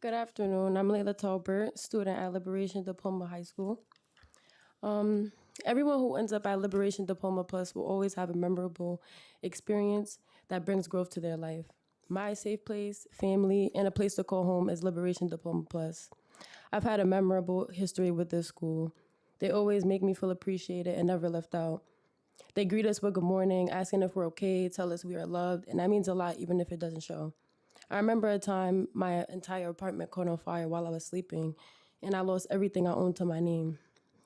Speaker 16: Good afternoon. I'm Layla Talbert, student at Liberation Diploma High School. Everyone who ends up at Liberation Diploma Plus will always have a memorable experience that brings growth to their life. My safe place, family, and a place to call home is Liberation Diploma Plus. I've had a memorable history with this school. They always make me feel appreciated and never left out. They greet us with good morning, asking if we're okay, tell us we are loved, and that means a lot even if it doesn't show. I remember a time my entire apartment caught on fire while I was sleeping, and I lost everything I owned to my name.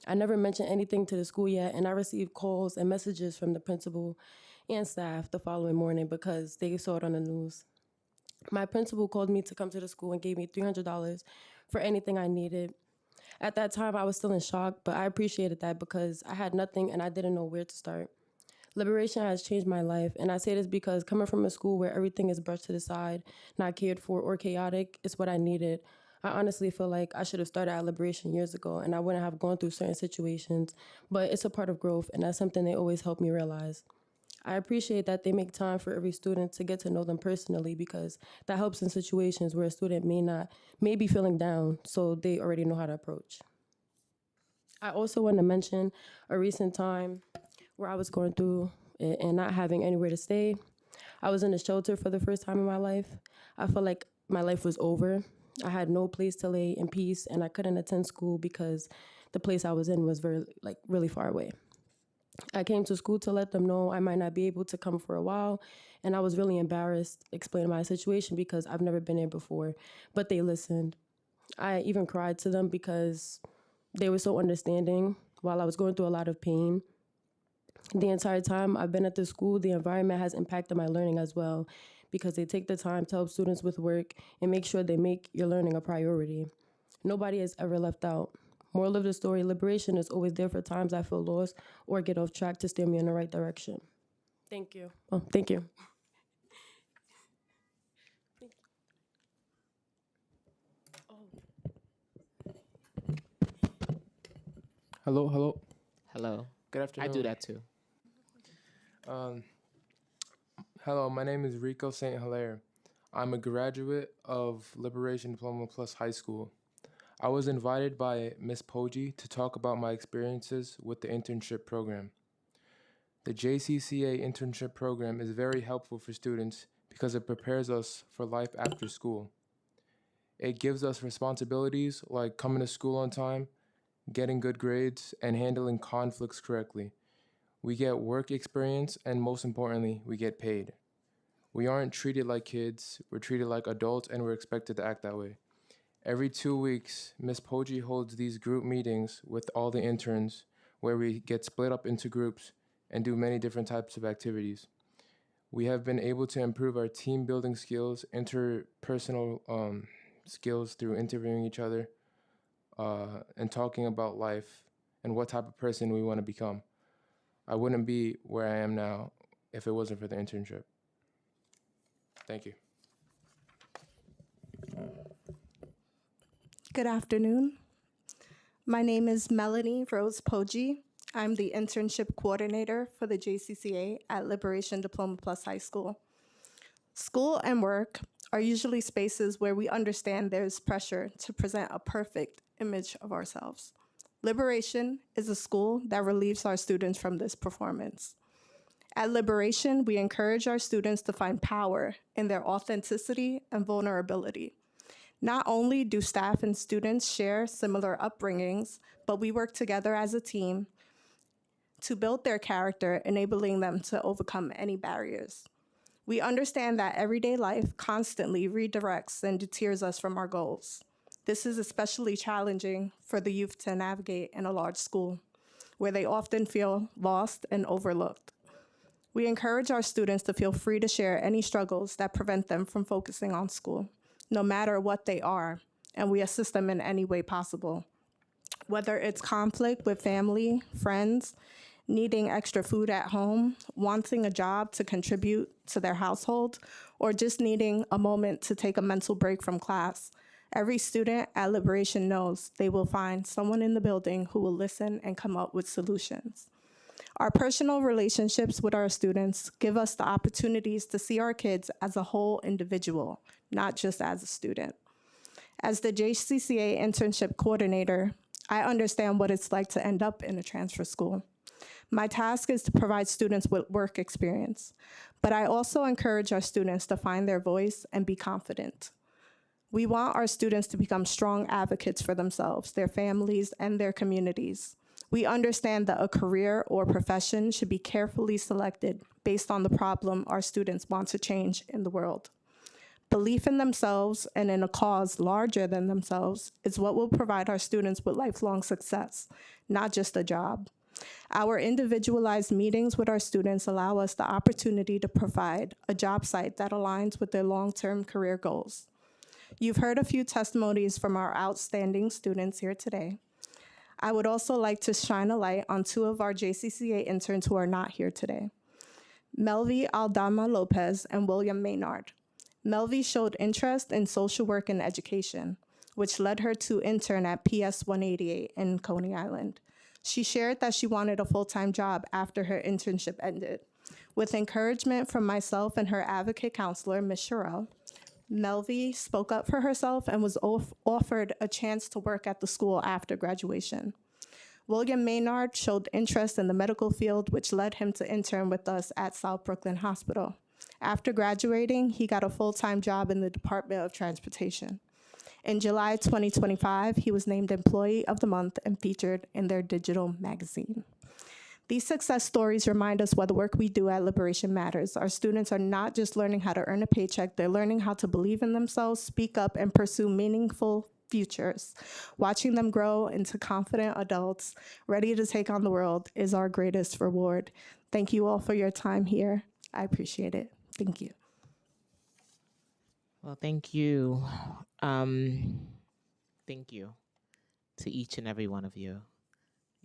Speaker 16: I never mentioned anything to the school yet, and I received calls and messages from the principal and staff the following morning because they saw it on the news. My principal called me to come to the school and gave me $300 for anything I needed. At that time, I was still in shock, but I appreciated that because I had nothing and I didn't know where to start. Liberation has changed my life, and I say this because coming from a school where everything is brushed to the side, not cared for, or chaotic is what I needed. I honestly feel like I should have started at Liberation years ago, and I wouldn't have gone through certain situations, but it's a part of growth, and that's something they always help me realize. I appreciate that they make time for every student to get to know them personally because that helps in situations where a student may be feeling down, so they already know how to approach. I also want to mention a recent time where I was going through it and not having anywhere to stay. I was in a shelter for the first time in my life. I felt like my life was over. I had no place to lay in peace, and I couldn't attend school because the place I was in was really far away. I came to school to let them know I might not be able to come for a while, and I was really embarrassed explaining my situation because I've never been here before, but they listened. I even cried to them because they were so understanding while I was going through a lot of pain. The entire time I've been at the school, the environment has impacted my learning as well because they take the time to help students with work and make sure they make your learning a priority. Nobody is ever left out. Moral of the story, liberation is always there for times I feel lost or get off track to steer me in the right direction. Thank you. Oh, thank you.
Speaker 17: Hello, hello.
Speaker 2: Hello.
Speaker 17: Good afternoon.
Speaker 2: I do that too.
Speaker 17: Hello, my name is Rico St. Hilaire. I'm a graduate of Liberation Diploma Plus High School. I was invited by Ms. Poggi to talk about my experiences with the internship program. The JCCA internship program is very helpful for students because it prepares us for life after school. It gives us responsibilities like coming to school on time, getting good grades, and handling conflicts correctly. We get work experience, and most importantly, we get paid. We aren't treated like kids, we're treated like adults, and we're expected to act that way. Every 2 weeks, Ms. Poggi holds these group meetings with all the interns where we get split up into groups and do many different types of activities. We have been able to improve our team building skills, interpersonal skills through interviewing each other and talking about life and what type of person we want to become. I wouldn't be where I am now if it wasn't for the internship. Thank you.
Speaker 18: Good afternoon. My name is Melanie Rose Poggi. I'm the internship coordinator for the JCCA at Liberation Diploma Plus High School. School and work are usually spaces where we understand there's pressure to present a perfect image of ourselves. Liberation is a school that relieves our students from this performance. At Liberation, we encourage our students to find power in their authenticity and vulnerability. Not only do staff and students share similar upbringings, but we work together as a team to build their character, enabling them to overcome any barriers. We understand that everyday life constantly redirects and deters us from our goals. This is especially challenging for the youth to navigate in a large school, where they often feel lost and overlooked. We encourage our students to feel free to share any struggles that prevent them from focusing on school, no matter what they are, and we assist them in any way possible. Whether it's conflict with family, friends, needing extra food at home, wanting a job to contribute to their household, or just needing a moment to take a mental break from class, every student at Liberation knows they will find someone in the building who will listen and come up with solutions. Our personal relationships with our students give us the opportunities to see our kids as a whole individual, not just as a student. As the JCCA internship coordinator, I understand what it's like to end up in a transfer school. My task is to provide students with work experience, but I also encourage our students to find their voice and be confident. We want our students to become strong advocates for themselves, their families, and their communities. We understand that a career or profession should be carefully selected based on the problem our students want to change in the world. Belief in themselves and in a cause larger than themselves is what will provide our students with lifelong success, not just a job. Our individualized meetings with our students allow us the opportunity to provide a job site that aligns with their long-term career goals. You've heard a few testimonies from our outstanding students here today. I would also like to shine a light on two of our JCCA interns who are not here today, Melvi Aldama Lopez and William Maynard. Melvi showed interest in social work and education, which led her to intern at PS 188 in Coney Island. She shared that she wanted a full-time job after her internship ended. With encouragement from myself and her advocate counselor, Ms. Sherrill, Melvi spoke up for herself and was offered a chance to work at the school after graduation. William Maynard showed interest in the medical field, which led him to intern with us at South Brooklyn Hospital. After graduating, he got a full-time job in the Department of Transportation. In July 2025, he was named Employee of the Month and featured in their digital magazine. These success stories remind us why the work we do at Liberation matters. Our students are not just learning how to earn a paycheck, they're learning how to believe in themselves, speak up, and pursue meaningful futures. Watching them grow into confident adults ready to take on the world is our greatest reward. Thank you all for your time here. I appreciate it. Thank you.
Speaker 2: Well, thank you. Thank you to each and every one of you.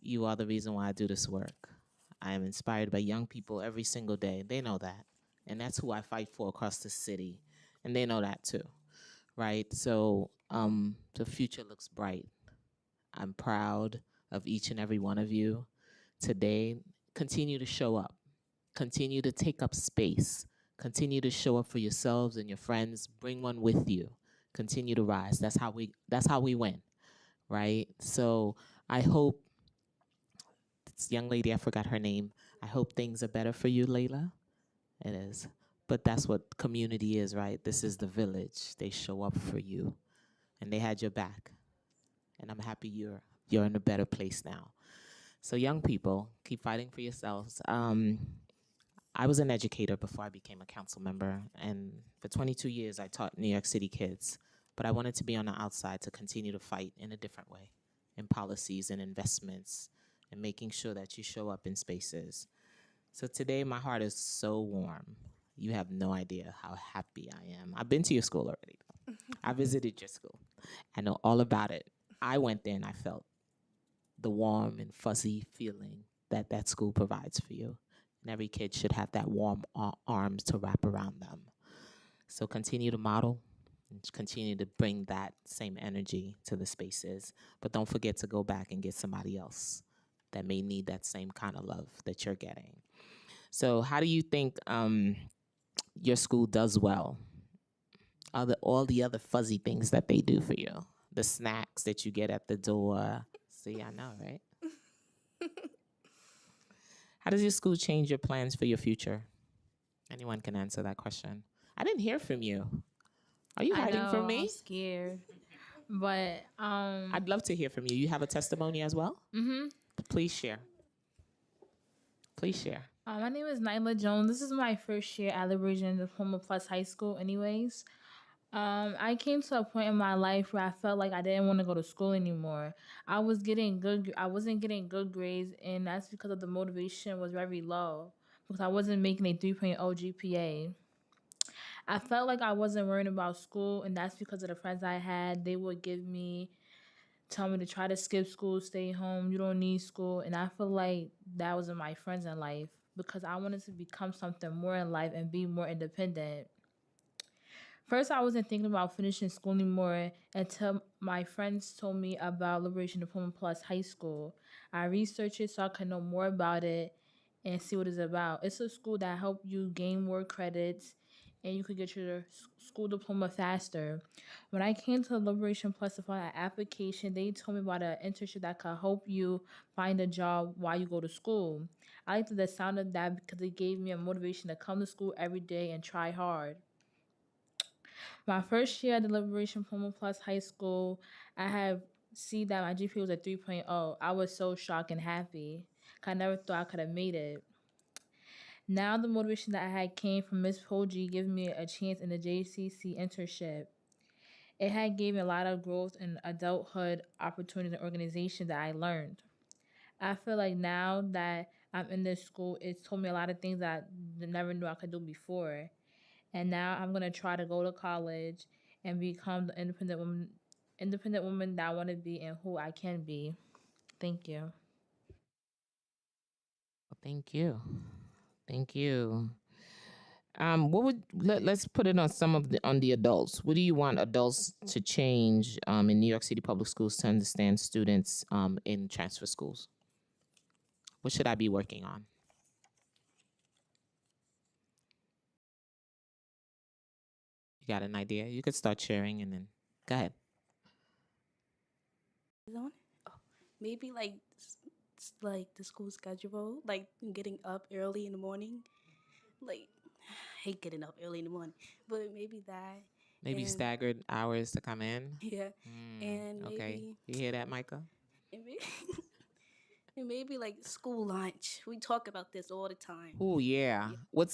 Speaker 2: You are the reason why I do this work. I am inspired by young people every single day. They know that. And that's who I fight for across the city. And they know that too, right? So the future looks bright. I'm proud of each and every one of you. Today, continue to show up. Continue to take up space. Continue to show up for yourselves and your friends. Bring one with you. Continue to rise. That's how we win, right? So I hope this young lady, I forgot her name. I hope things are better for you, Layla. It is. But that's what community is, right? This is the village. They show up for you. And they had your back. And I'm happy you're in a better place now. So young people, keep fighting for yourselves. I was an educator before I became a council member. And for 22 years, I taught New York City kids. But I wanted to be on the outside to continue to fight in a different way, in policies and investments, and making sure that you show up in spaces. So today, my heart is so warm. You have no idea how happy I am. I've been to your school already. I visited your school. I know all about it. I went there and I felt the warm and fuzzy feeling that that school provides for you. And every kid should have that warm arms to wrap around them. So continue to model and continue to bring that same energy to the spaces. But don't forget to go back and get somebody else that may need that same kind of love that you're getting. So how do you think your school does well? All the other fuzzy things that they do for you. The snacks that you get at the door. See, I know, right? How does your school change your plans for your future? Anyone can answer that question. I didn't hear from you. Are you hiding from me?
Speaker 19: I'm scared. But
Speaker 2: I'd love to hear from you. You have a testimony as well?
Speaker 19: Mm-hmm.
Speaker 2: Please share. Please share.
Speaker 19: My name is Nyla Jones. This is my first year at Liberation Diploma Plus High School anyways. I came to a point in my life where I felt like I didn't want to go to school anymore. I wasn't getting good grades, and that's because of the motivation was very low because I wasn't making a 3.0 GPA. I felt like I wasn't worrying about school, and that's because of the friends I had. They would tell me to try to skip school, stay home, you don't need school. And I feel like that wasn't my friends in life because I wanted to become something more in life and be more independent. First, I wasn't thinking about finishing school anymore until my friends told me about Liberation Diploma Plus High School. I researched it so I could know more about it and see what it's about. It's a school that helps you gain more credits and you could get your school diploma faster. When I came to Liberation Plus to fill out an application, they told me about an internship that could help you find a job while you go to school. I liked the sound of that because it gave me a motivation to come to school every day and try hard. My first year at the Liberation Diploma Plus High School, I had seen that my GPA was a 3.0. I was so shocked and happy. I never thought I could have made it. Now the motivation that I had came from Miss Poggi giving me a chance in the JCC internship. It had gave me a lot of growth and adulthood opportunities and organization that I learned. I feel like now that I'm in this school, it's told me a lot of things that I never knew I could do before. And now I'm gonna try to go to college and become the independent woman that I want to be and who I can be. Thank you.
Speaker 2: Thank you. Thank you. Let's put it on on the adults. What do you want adults to change in New York City public schools to understand students in transfer schools? What should I be working on? You got an idea? You could start sharing and then go ahead.
Speaker 15: Oh, maybe like the school schedule, like getting up early in the morning. Like, I hate getting up early in the morning, but maybe that,
Speaker 2: Maybe
Speaker 15: And-
Speaker 2: staggered hours to come in.
Speaker 15: Yeah, and
Speaker 2: Okay,
Speaker 15: maybe
Speaker 2: you hear that, Micah?
Speaker 15: and maybe, and maybe like school lunch. We talk about this all the time.
Speaker 2: Oh yeah.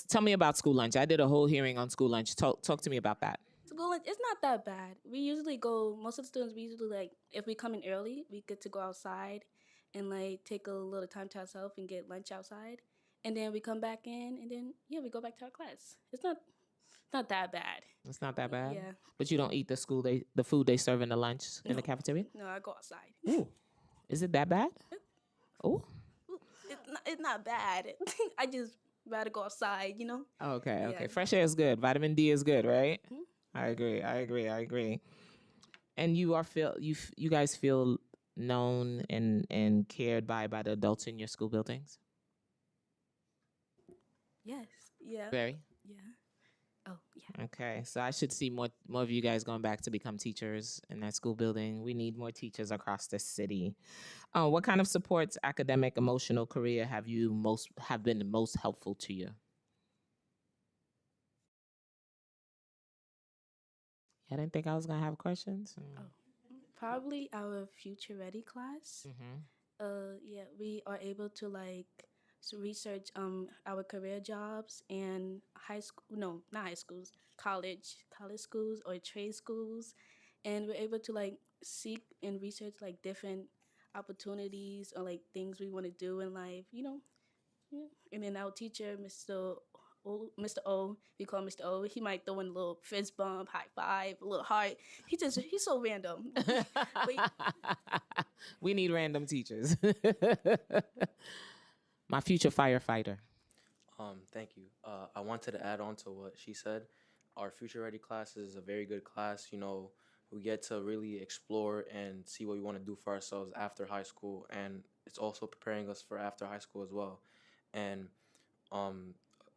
Speaker 2: Tell me about school lunch. I did a whole hearing on school lunch. Talk to me about that.
Speaker 15: School lunch, it's not that bad. We usually go. Most of the students, we usually like if we come in early, we get to go outside and like take a little time to ourselves and get lunch outside, and then we come back in, and then yeah, we go back to our class. It's not that bad.
Speaker 2: It's not that bad.
Speaker 15: Yeah.
Speaker 2: But you don't eat the food they serve in the lunch in the cafeteria?
Speaker 15: No, I go outside.
Speaker 2: Ooh. Is it that bad? Oh.
Speaker 15: It's not bad. I just rather go outside, you know?
Speaker 2: Okay, okay.
Speaker 15: Yeah.
Speaker 2: Fresh air is good. Vitamin D is good, right? I agree. And you guys feel known and cared by the adults in your school buildings?
Speaker 15: Yes. Yeah.
Speaker 2: Very?
Speaker 15: Yeah. Oh, yeah.
Speaker 2: Okay, so I should see more of you guys going back to become teachers in that school building. We need more teachers across the city. What kind of supports, academic, emotional, career have been most helpful to you? I didn't think I was gonna have questions.
Speaker 15: Probably our Future Ready class. Yeah, we are able to like research our career jobs and college schools or trade schools, and we're able to like seek and research like different opportunities or like things we want to do in life, you know. Yeah. And then our teacher, Mr. O, we call him Mr. O. He might throw in a little fist bump, high five, a little heart. He's so random.
Speaker 2: We need random teachers. My future firefighter.
Speaker 13: Thank you. I wanted to add on to what she said. Our Future Ready class is a very good class. You know, we get to really explore and see what we want to do for ourselves after high school, and it's also preparing us for after high school as well. And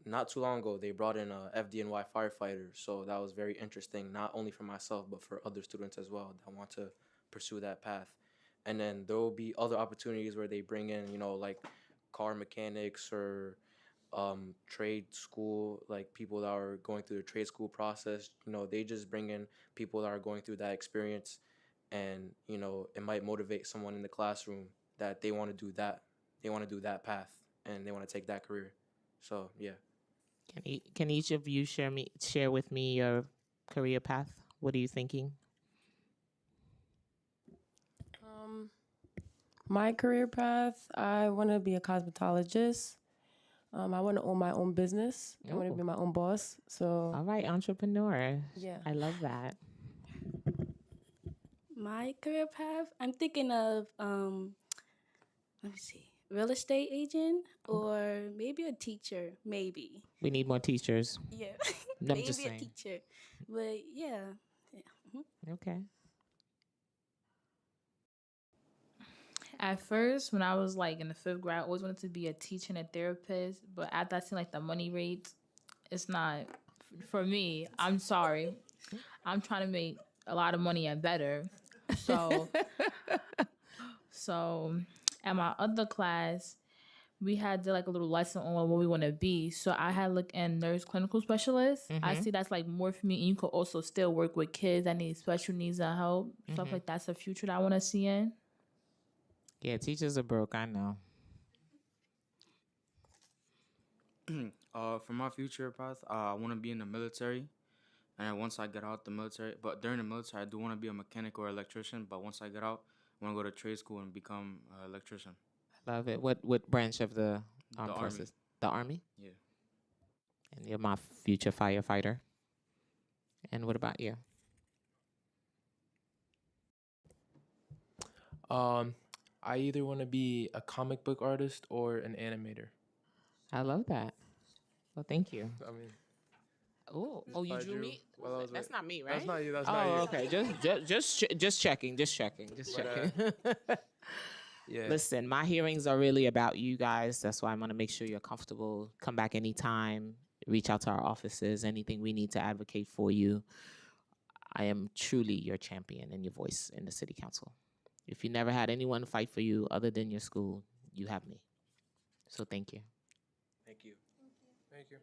Speaker 13: not too long ago, they brought in a FDNY firefighter, so that was very interesting, not only for myself, but for other students as well that want to pursue that path. And then there will be other opportunities where they bring in, you know, like car mechanics or trade school, like people that are going through the trade school process. You know, they just bring in people that are going through that experience, and you know, it might motivate someone in the classroom that they want to do that. They want to do that path, and they want to take that career. So yeah.
Speaker 2: Can each of you share with me your career path? What are you thinking?
Speaker 16: My career path, I want to be a cosmetologist. I want to own my own business. I want to be my own boss. So
Speaker 2: all right, entrepreneur.
Speaker 16: Yeah.
Speaker 2: I love that.
Speaker 15: My career path, I'm thinking of let me see, real estate agent or maybe a teacher, maybe.
Speaker 2: We need more teachers.
Speaker 15: Yeah.
Speaker 2: No, I'm
Speaker 15: maybe
Speaker 2: just
Speaker 15: a
Speaker 2: saying.
Speaker 15: teacher. But yeah.
Speaker 2: Okay.
Speaker 19: At first, when I was like in the 5th grade, I always wanted to be a teacher and a therapist. But after I seen like the money rates, it's not for me. I'm sorry. I'm trying to make a lot of money and better. So, at my other class, we had to like a little lesson on what we want to be. So I had look in nurse clinical specialist. I see that's like more for me. And you could also still work with kids that need special needs and help. Stuff like that's the future that I want to see in.
Speaker 2: Yeah, teachers are broke, I know.
Speaker 14: For my future path, I want to be in the military. And once I get out the military, but during the military, I do want to be a mechanic or electrician. But once I get out, I want to go to trade school and become an electrician.
Speaker 2: Love it. What branch of the armed
Speaker 14: Army.
Speaker 2: forces? The Army?
Speaker 14: Yeah.
Speaker 2: And you're my future firefighter. And what about you?
Speaker 17: I either want to be a comic book artist or an animator.
Speaker 2: I love that. Well, thank you.
Speaker 17: I mean,
Speaker 2: you
Speaker 17: I
Speaker 2: drew me?
Speaker 17: while I was
Speaker 2: That's
Speaker 17: with-
Speaker 2: not me, right?
Speaker 17: That's not you. That's not you.
Speaker 2: Okay. Just checking.
Speaker 17: Yeah.
Speaker 2: Listen, my hearings are really about you guys. That's why I want to make sure you're comfortable. Come back anytime. Reach out to our offices. Anything we need to advocate for you. I am truly your champion and your voice in the city council. If you never had anyone fight for you other than your school, you have me. So thank you.
Speaker 17: Thank you. Thank you.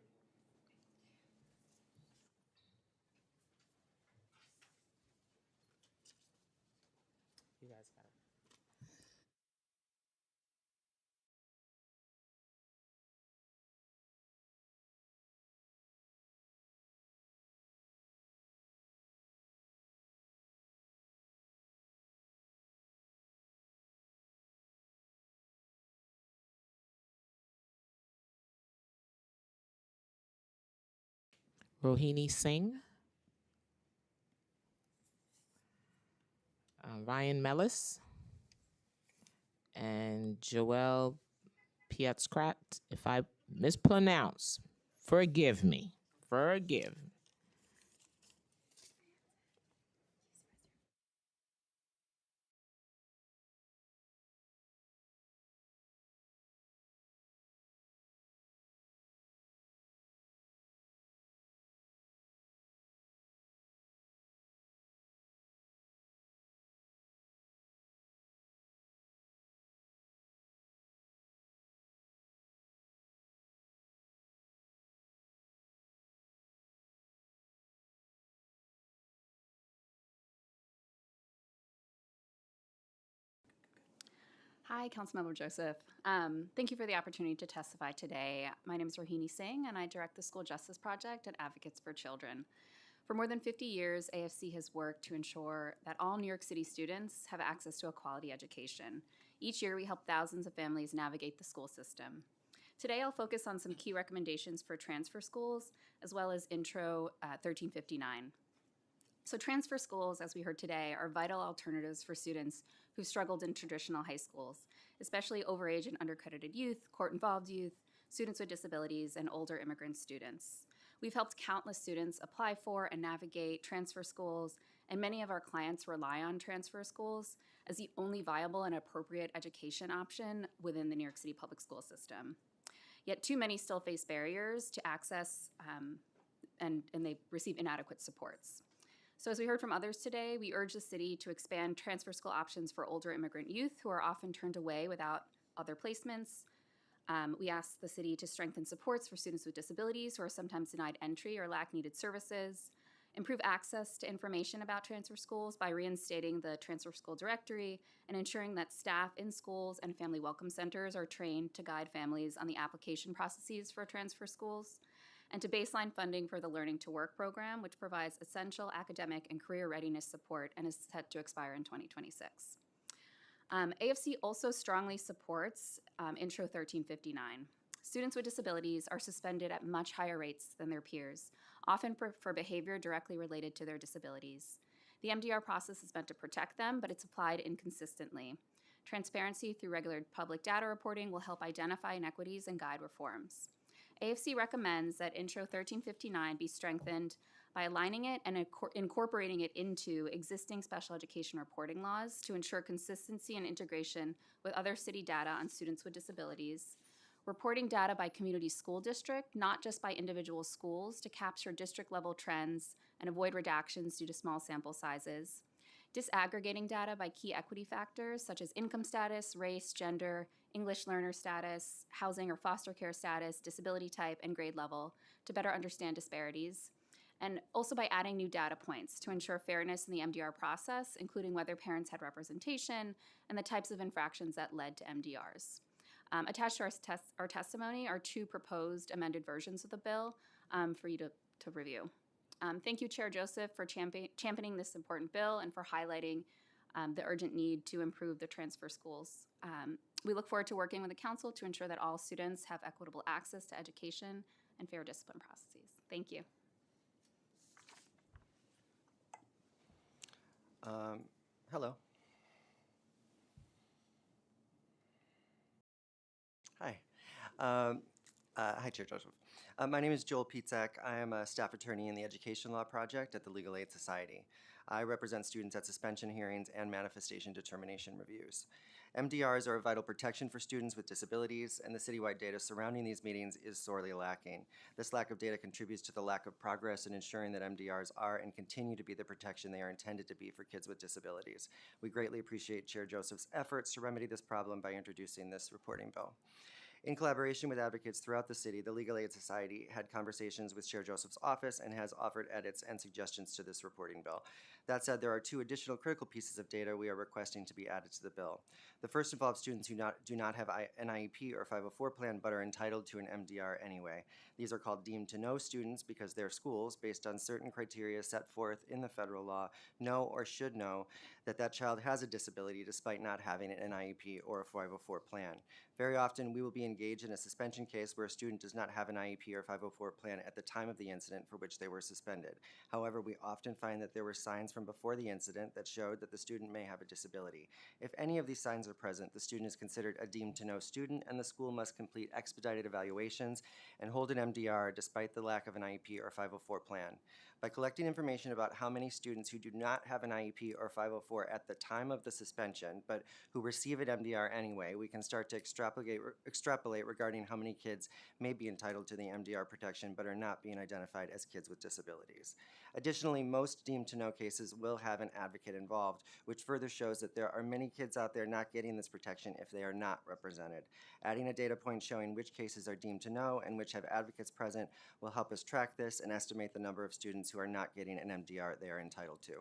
Speaker 2: Rohini Singh, Ryan Mellis, and Joelle Pietzkrat. If I mispronounce, forgive me. Forgive.
Speaker 20: Hi, Councilmember Joseph. Thank you for the opportunity to testify today. My name is Rohini Singh, and I direct the School Justice Project at Advocates for Children. For more than 50 years, AFC has worked to ensure that all New York City students have access to a quality education. Each year, we help thousands of families navigate the school system. Today, I'll focus on some key recommendations for transfer schools, as well as Intro 1359. So transfer schools, as we heard today, are vital alternatives for students who've struggled in traditional high schools, especially overage and undercredited youth, court-involved youth, students with disabilities, and older immigrant students. We've helped countless students apply for and navigate transfer schools, and many of our clients rely on transfer schools as the only viable and appropriate education option within the New York City public school system. Yet too many still face barriers to access and they receive inadequate supports. So as we heard from others today, we urge the city to expand transfer school options for older immigrant youth who are often turned away without other placements. We ask the city to strengthen supports for students with disabilities who are sometimes denied entry or lack needed services, improve access to information about transfer schools by reinstating the transfer school directory and ensuring that staff in schools and family welcome centers are trained to guide families on the application processes for transfer schools, and to baseline funding for the Learning to Work program, which provides essential academic and career readiness support and is set to expire in 2026. AFC also strongly supports Intro 1359. Students with disabilities are suspended at much higher rates than their peers, often for behavior directly related to their disabilities. The MDR process is meant to protect them, but it's applied inconsistently. Transparency through regular public data reporting will help identify inequities and guide reforms. AFC recommends that Intro 1359 be strengthened by aligning it and incorporating it into existing special education reporting laws to ensure consistency and integration with other city data on students with disabilities, reporting data by community school district, not just by individual schools, to capture district-level trends and avoid redactions due to small sample sizes, disaggregating data by key equity factors such as income status, race, gender, English learner status, housing or foster care status, disability type, and grade level to better understand disparities, and also by adding new data points to ensure fairness in the MDR process, including whether parents had representation and the types of infractions that led to MDRs. Attached to our testimony are two proposed amended versions of the bill for you to review. Thank you, Chair Joseph, for championing this important bill and for highlighting the urgent need to improve the transfer schools. We look forward to working with the council to ensure that all students have equitable access to education and fair discipline processes. Thank you.
Speaker 21: Hello. Hi. Hi, Chair Joseph. My name is Joel Pietzak. I am a staff attorney in the Education Law Project at the Legal Aid Society. I represent students at suspension hearings and manifestation determination reviews. MDRs are a vital protection for students with disabilities, and the citywide data surrounding these meetings is sorely lacking. This lack of data contributes to the lack of progress in ensuring that MDRs are and continue to be the protection they are intended to be for kids with disabilities. We greatly appreciate Chair Joseph's efforts to remedy this problem by introducing this reporting bill. In collaboration with advocates throughout the city, the Legal Aid Society had conversations with Chair Joseph's office and has offered edits and suggestions to this reporting bill. That said, there are two additional critical pieces of data we are requesting to be added to the bill. The first involves students who do not have an IEP or 504 plan but are entitled to an MDR anyway. These are called deemed to know students because their schools, based on certain criteria set forth in the federal law, know or should know that that child has a disability despite not having an IEP or a 504 plan. Very often, we will be engaged in a suspension case where a student does not have an IEP or 504 plan at the time of the incident for which they were suspended. However, we often find that there were signs from before the incident that showed that the student may have a disability. If any of these signs are present, the student is considered a deemed to know student, and the school must complete expedited evaluations and hold an MDR despite the lack of an IEP or 504 plan. By collecting information about how many students who do not have an IEP or 504 at the time of the suspension, but who receive an MDR anyway, we can start to extrapolate regarding how many kids may be entitled to the MDR protection but are not being identified as kids with disabilities. Additionally, most deemed to know cases will have an advocate involved, which further shows that there are many kids out there not getting this protection if they are not represented. Adding a data point showing which cases are deemed to know and which have advocates present will help us track this and estimate the number of students who are not getting an MDR they are entitled to.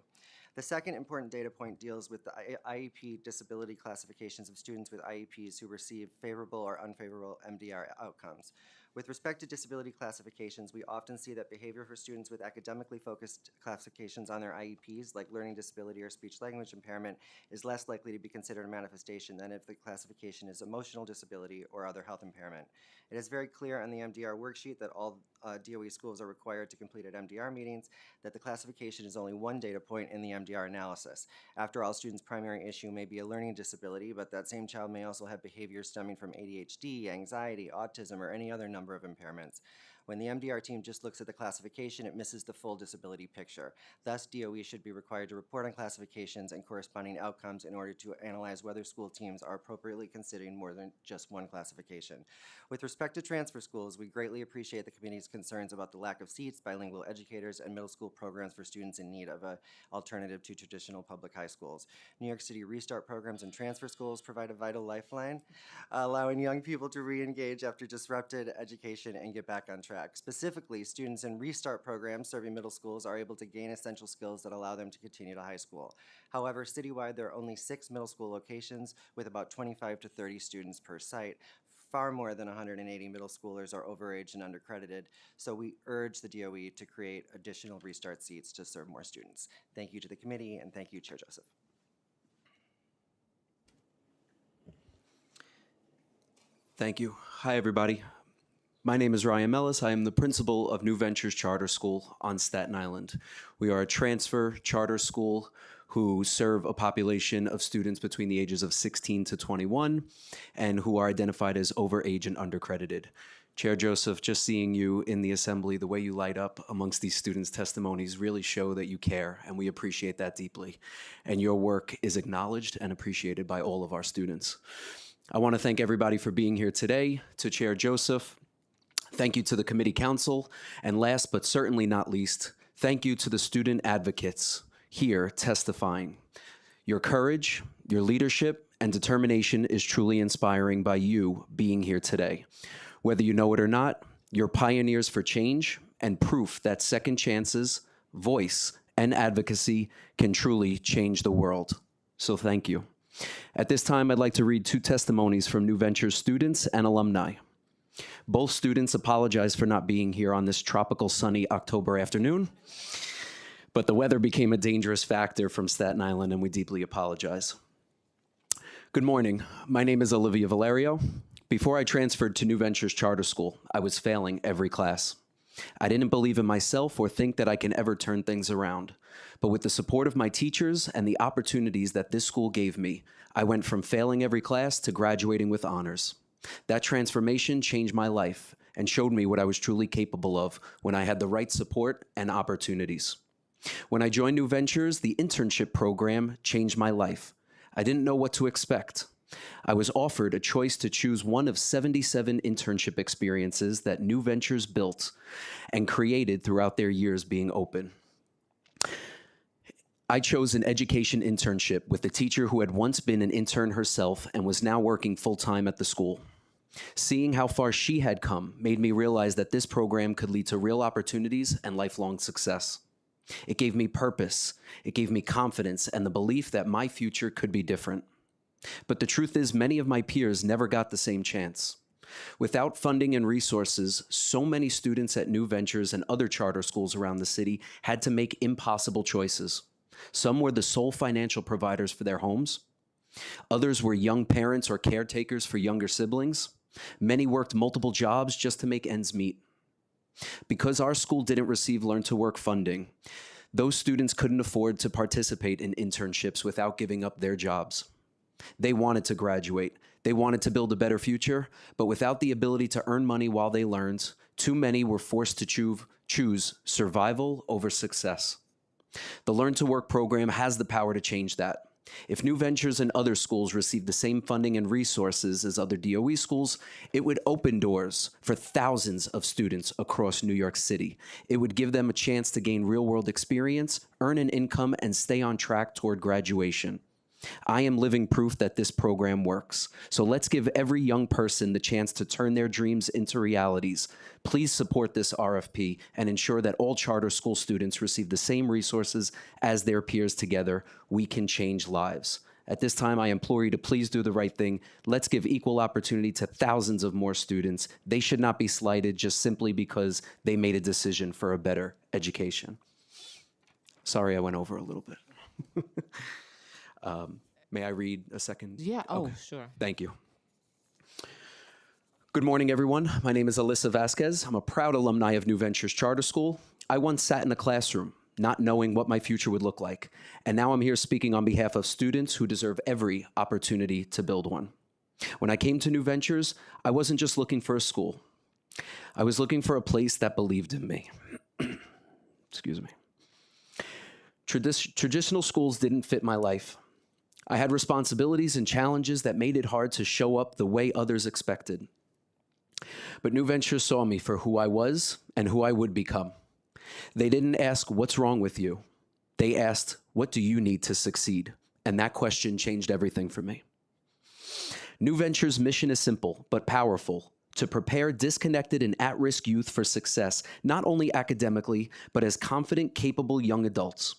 Speaker 21: The second important data point deals with the IEP disability classifications of students with IEPs who receive favorable or unfavorable MDR outcomes. With respect to disability classifications, we often see that behavior for students with academically focused classifications on their IEPs, like learning disability or speech-language impairment, is less likely to be considered a manifestation than if the classification is emotional disability or other health impairment. It is very clear on the MDR worksheet that all DOE schools are required to complete at MDR meetings that the classification is only one data point in the MDR analysis. After all, students' primary issue may be a learning disability, but that same child may also have behaviors stemming from ADHD, anxiety, autism, or any other number of impairments. When the MDR team just looks at the classification, it misses the full disability picture. Thus, DOE should be required to report on classifications and corresponding outcomes in order to analyze whether school teams are appropriately considering more than just one classification. With respect to transfer schools, we greatly appreciate the committee's concerns about the lack of seats, bilingual educators, and middle school programs for students in need of an alternative to traditional public high schools. New York City Restart programs and transfer schools provide a vital lifeline, allowing young people to re-engage after disrupted education and get back on track. Specifically, students in Restart programs serving middle schools are able to gain essential skills that allow them to continue to high school. However, citywide, there are only 6 middle school locations with about 25 to 30 students per site. Far more than 180 middle schoolers are overage and undercredited, so we urge the DOE to create additional Restart seats to serve more students. Thank you to the committee, and thank you, Chair Joseph.
Speaker 1: Thank you. Hi, everybody. My name is Ryan Mellis. I am the principal of New Ventures Charter School on Staten Island. We are a transfer charter school who serve a population of students between the ages of 16 to 21 and who are identified as overage and undercredited. Chair Joseph, just seeing you in the assembly, the way you light up amongst these students' testimonies really show that you care, and we appreciate that deeply. And your work is acknowledged and appreciated by all of our students. I want to thank everybody for being here today. To Chair Joseph, thank you to the committee council, and last but certainly not least, thank you to the student advocates here testifying. Your courage, your leadership, and determination is truly inspiring by you being here today. Whether you know it or not, you're pioneers for change and proof that second chances, voice, and advocacy can truly change the world. So thank you. At this time, I'd like to read 2 testimonies from New Ventures students and alumni. Both students apologize for not being here on this tropical sunny October afternoon, but the weather became a dangerous factor from Staten Island, and we deeply apologize. Good morning. My name is Olivia Valerio. Before I transferred to New Ventures Charter School, I was failing every class. I didn't believe in myself or think that I can ever turn things around. But with the support of my teachers and the opportunities that this school gave me, I went from failing every class to graduating with honors. That transformation changed my life and showed me what I was truly capable of when I had the right support and opportunities. When I joined New Ventures, the internship program changed my life. I didn't know what to expect. I was offered a choice to choose one of 77 internship experiences that New Ventures built and created throughout their years being open. I chose an education internship with a teacher who had once been an intern herself and was now working full-time at the school. Seeing how far she had come made me realize that this program could lead to real opportunities and lifelong success. It gave me purpose, it gave me confidence, and the belief that my future could be different. But the truth is, many of my peers never got the same chance. Without funding and resources, so many students at New Ventures and other charter schools around the city had to make impossible choices. Some were the sole financial providers for their homes. Others were young parents or caretakers for younger siblings. Many worked multiple jobs just to make ends meet. Because our school didn't receive Learn to Work funding, those students couldn't afford to participate in internships without giving up their jobs. They wanted to graduate. They wanted to build a better future, but without the ability to earn money while they learned, too many were forced to choose survival over success. The Learn to Work program has the power to change that. If New Ventures and other schools received the same funding and resources as other DOE schools, it would open doors for thousands of students across New York City. It would give them a chance to gain real-world experience, earn an income, and stay on track toward graduation. I am living proof that this program works. So let's give every young person the chance to turn their dreams into realities. Please support this RFP and ensure that all charter school students receive the same resources as their peers. Together, we can change lives. At this time, I implore you to please do the right thing. Let's give equal opportunity to thousands of more students. They should not be slighted just simply because they made a decision for a better education. Sorry, I went over a little bit. May I read a second?
Speaker 2: Yeah, sure.
Speaker 1: Thank you. Good morning, everyone. My name is Alyssa Vasquez. I'm a proud alumni of New Ventures Charter School. I once sat in a classroom, not knowing what my future would look like. And now I'm here speaking on behalf of students who deserve every opportunity to build one. When I came to New Ventures, I wasn't just looking for a school. I was looking for a place that believed in me. Excuse me. Traditional schools didn't fit my life. I had responsibilities and challenges that made it hard to show up the way others expected. But New Ventures saw me for who I was and who I would become. They didn't ask, "What's wrong with you?" They asked, "What do you need to succeed?" And that question changed everything for me. New Ventures' mission is simple but powerful: to prepare disconnected and at-risk youth for success, not only academically, but as confident, capable young adults.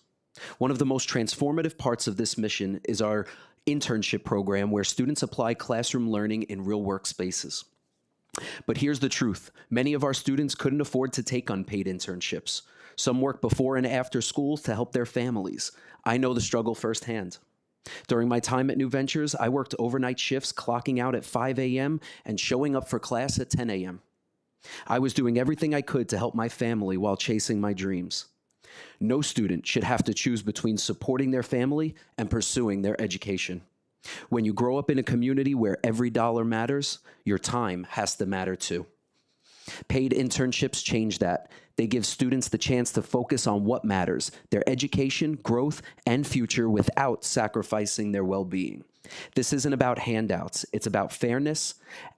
Speaker 1: One of the most transformative parts of this mission is our internship program, where students apply classroom learning in real workspaces. But here's the truth. Many of our students couldn't afford to take unpaid internships. Some work before and after school to help their families. I know the struggle firsthand. During my time at New Ventures, I worked overnight shifts, clocking out at 5 a.m. and showing up for class at 10 a.m. I was doing everything I could to help my family while chasing my dreams. No student should have to choose between supporting their family and pursuing their education. When you grow up in a community where every dollar matters, your time has to matter too. Paid internships change that. They give students the chance to focus on what matters: their education, growth, and future, without sacrificing their well-being. This isn't about handouts, it's about fairness.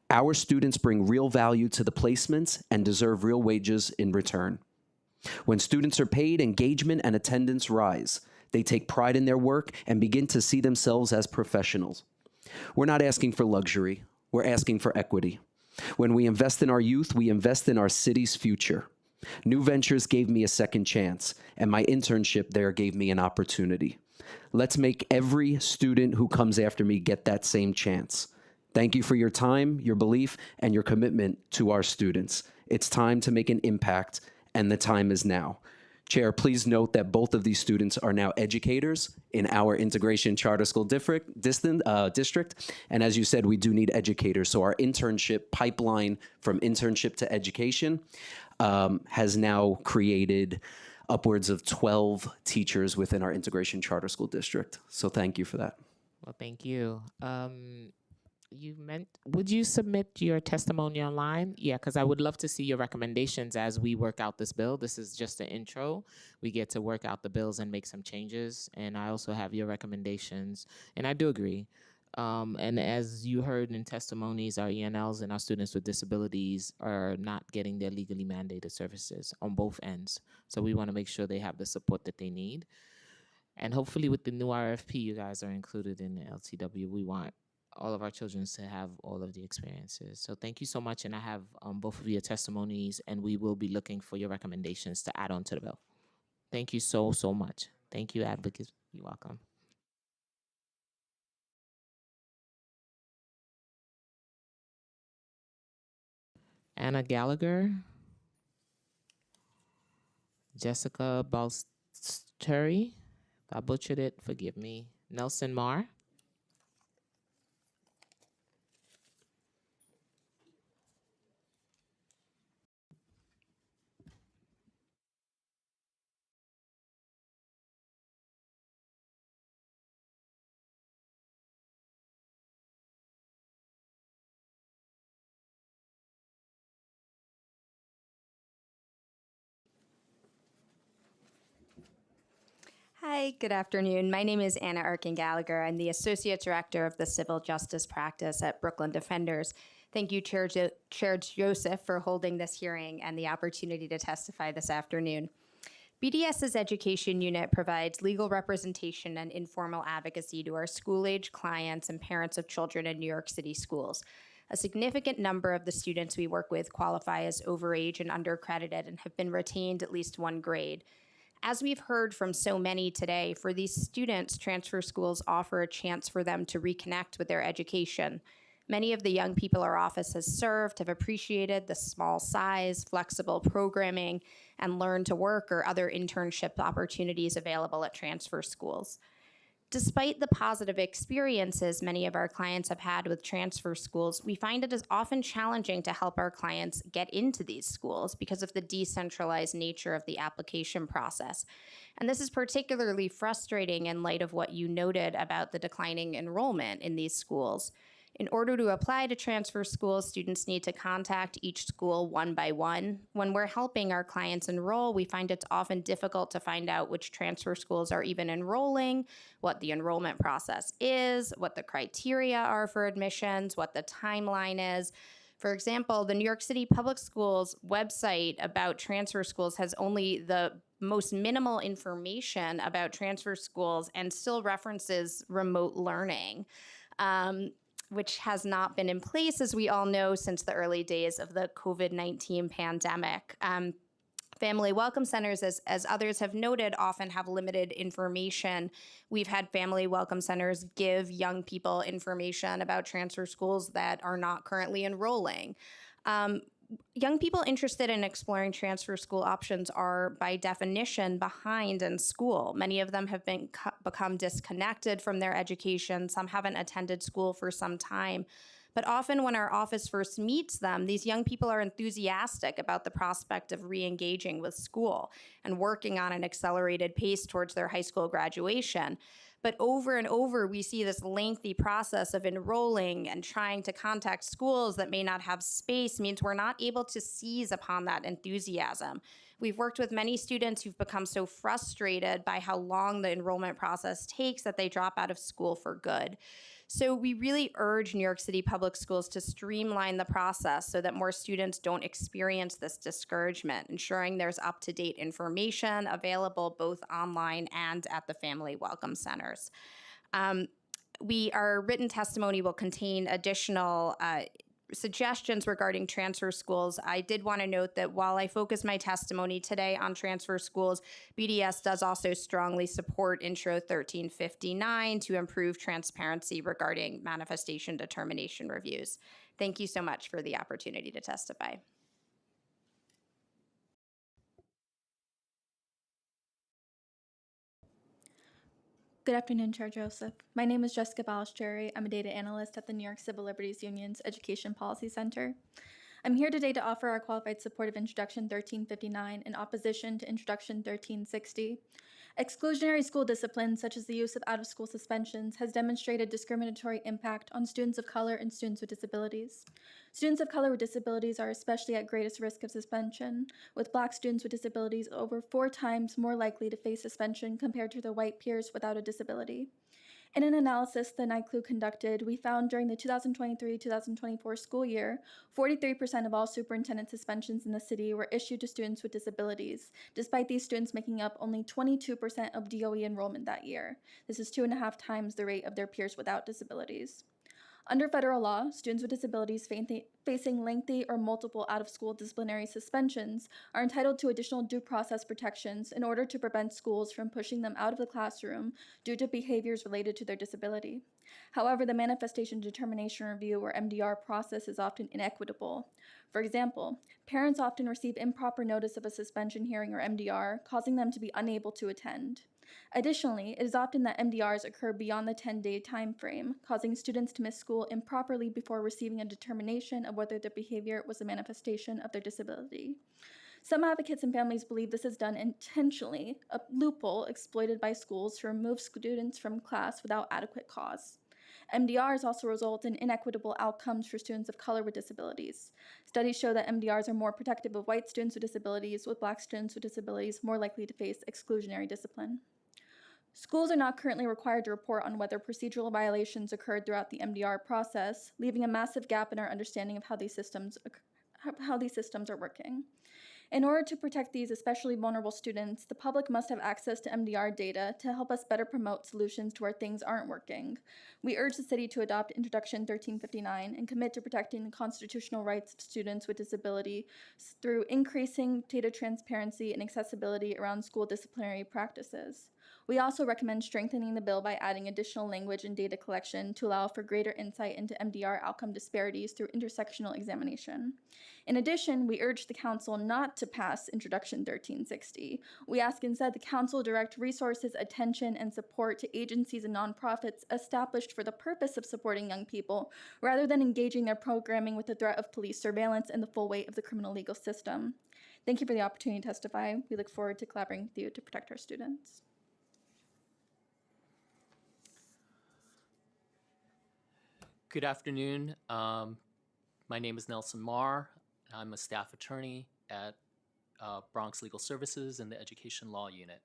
Speaker 1: Our students bring real value to the placements and deserve real wages in return. When students are paid, engagement and attendance rise. They take pride in their work and begin to see themselves as professionals. We're not asking for luxury, we're asking for equity. When we invest in our youth, we invest in our city's future. New Ventures gave me a second chance, and my internship there gave me an opportunity. Let's make every student who comes after me get that same chance. Thank you for your time, your belief, and your commitment to our students. It's time to make an impact, and the time is now. Chair, please note that both of these students are now educators in our Integration Charter School district. And as you said, we do need educators. So our internship pipeline from internship to education has now created upwards of 12 teachers within our Integration Charter School district. So thank you for that.
Speaker 2: Well, thank you. Would you submit your testimony online? Yeah, because I would love to see your recommendations as we work out this bill. This is just an intro. We get to work out the bills and make some changes. And I also have your recommendations. And I do agree. And as you heard in testimonies, our ENLs and our students with disabilities are not getting their legally mandated services on both ends. So we want to make sure they have the support that they need. And hopefully with the new RFP, you guys are included in the LTW. We want all of our children to have all of the experiences. So thank you so much. And I have both of your testimonies, and we will be looking for your recommendations to add on to the bill. Thank you so, so much. Thank you, advocates. You're welcome. Anna Gallagher. Jessica Balsteri. If I butchered it, forgive me. Nelson Marr.
Speaker 3: Hi, good afternoon. My name is Anna Arkin-Gallagher. I'm the Associate Director of the Civil Justice Practice at Brooklyn Defenders. Thank you, Chair Joseph, for holding this hearing and the opportunity to testify this afternoon. BDS's education unit provides legal representation and informal advocacy to our school-age clients and parents of children in New York City schools. A significant number of the students we work with qualify as overage and undercredited and have been retained at least one grade. As we've heard from so many today, for these students, transfer schools offer a chance for them to reconnect with their education. Many of the young people our office has served have appreciated the small size, flexible programming, and learn to work or other internship opportunities available at transfer schools. Despite the positive experiences many of our clients have had with transfer schools, we find it is often challenging to help our clients get into these schools because of the decentralized nature of the application process. And this is particularly frustrating in light of what you noted about the declining enrollment in these schools. In order to apply to transfer schools, students need to contact each school one by one. When we're helping our clients enroll, we find it's often difficult to find out which transfer schools are even enrolling, what the enrollment process is, what the criteria are for admissions, what the timeline is. For example, the New York City Public Schools website about transfer schools has only the most minimal information about transfer schools and still references remote learning. Which has not been in place, as we all know, since the early days of the COVID-19 pandemic. Family welcome centers, as others have noted, often have limited information. We've had family welcome centers give young people information about transfer schools that are not currently enrolling. Young people interested in exploring transfer school options are, by definition, behind in school. Many of them have become disconnected from their education. Some haven't attended school for some time. But often when our office first meets them, these young people are enthusiastic about the prospect of re-engaging with school and working on an accelerated pace towards their high school graduation. But over and over, we see this lengthy process of enrolling and trying to contact schools that may not have space means we're not able to seize upon that enthusiasm. We've worked with many students who've become so frustrated by how long the enrollment process takes that they drop out of school for good. So we really urge New York City Public Schools to streamline the process so that more students don't experience this discouragement, ensuring there's up-to-date information available both online and at the Family Welcome Centers. Our written testimony will contain additional suggestions regarding transfer schools. I did want to note that while I focus my testimony today on transfer schools, BDS does also strongly support Intro 1359 to improve transparency regarding manifestation determination reviews. Thank you so much for the opportunity to testify.
Speaker 22: Good afternoon, Chair Joseph. My name is Jessica Balistreri. I'm a data analyst at the New York Civil Liberties Union's Education Policy Center. I'm here today to offer our qualified support of Introduction 1359 in opposition to Introduction 1360. Exclusionary school discipline, such as the use of out-of-school suspensions, has demonstrated discriminatory impact on students of color and students with disabilities. Students of color with disabilities are especially at greatest risk of suspension, with Black students with disabilities over 4 times more likely to face suspension compared to their white peers without a disability. In an analysis that NICLU conducted, we found during the 2023-2024 school year, 43% of all superintendent suspensions in the city were issued to students with disabilities, despite these students making up only 22% of DOE enrollment that year. This is 2.5 times the rate of their peers without disabilities. Under federal law, students with disabilities facing lengthy or multiple out-of-school disciplinary suspensions are entitled to additional due process protections in order to prevent schools from pushing them out of the classroom due to behaviors related to their disability. However, the Manifestation Determination Review, or MDR, process is often inequitable. For example, parents often receive improper notice of a suspension hearing, or MDR, causing them to be unable to attend. Additionally, it is often that MDRs occur beyond the 10-day time frame, causing students to miss school improperly before receiving a determination of whether their behavior was a manifestation of their disability. Some advocates and families believe this is done intentionally, a loophole exploited by schools to remove students from class without adequate cause. MDRs also result in inequitable outcomes for students of color with disabilities. Studies show that MDRs are more protective of white students with disabilities, with Black students with disabilities more likely to face exclusionary discipline. Schools are not currently required to report on whether procedural violations occurred throughout the MDR process, leaving a massive gap in our understanding of how these systems are working. In order to protect these especially vulnerable students, the public must have access to MDR data to help us better promote solutions to where things aren't working. We urge the city to adopt Introduction 1359 and commit to protecting the constitutional rights of students with disability through increasing data transparency and accessibility around school disciplinary practices. We also recommend strengthening the bill by adding additional language and data collection to allow for greater insight into MDR outcome disparities through intersectional examination. In addition, we urge the council not to pass Introduction 1360. We ask instead the council direct resources, attention, and support to agencies and nonprofits established for the purpose of supporting young people, rather than engaging their programming with the threat of police surveillance and the full weight of the criminal legal system. Thank you for the opportunity to testify. We look forward to collaborating with you to protect our students.
Speaker 6: Good afternoon. My name is Nelson Marr. I'm a staff attorney at Bronx Legal Services in the Education Law Unit.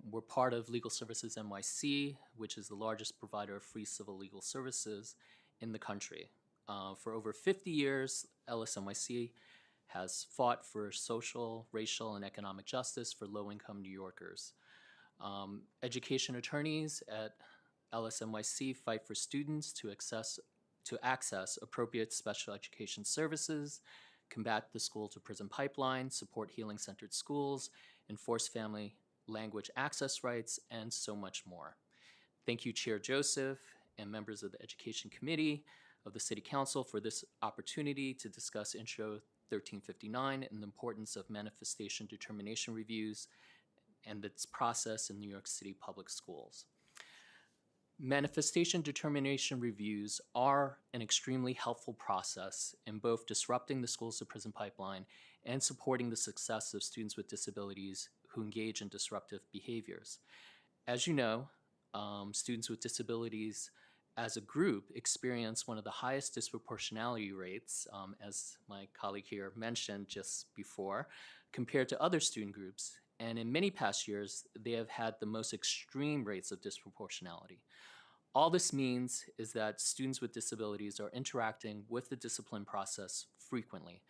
Speaker 6: We're part of Legal Services NYC, which is the largest provider of free civil legal services in the country. For over 50 years, LSNYC has fought for social, racial, and economic justice for low-income New Yorkers. Education attorneys at LSNYC fight for students to access appropriate special education services, combat the school-to-prison pipeline, support healing-centered schools, enforce family language access rights, and so much more. Thank you, Chair Joseph and members of the Education Committee of the City Council for this opportunity to discuss Intro 1359 and the importance of manifestation determination reviews and its process in New York City public schools. Manifestation determination reviews are an extremely helpful process in both disrupting the schools to prison pipeline and supporting the success of students with disabilities who engage in disruptive behaviors. As you know, students with disabilities as a group experience one of the highest disproportionality rates, as my colleague here mentioned just before, compared to other student groups. And in many past years, they have had the most extreme rates of disproportionality. All this means is that students with disabilities are interacting with the discipline process frequently.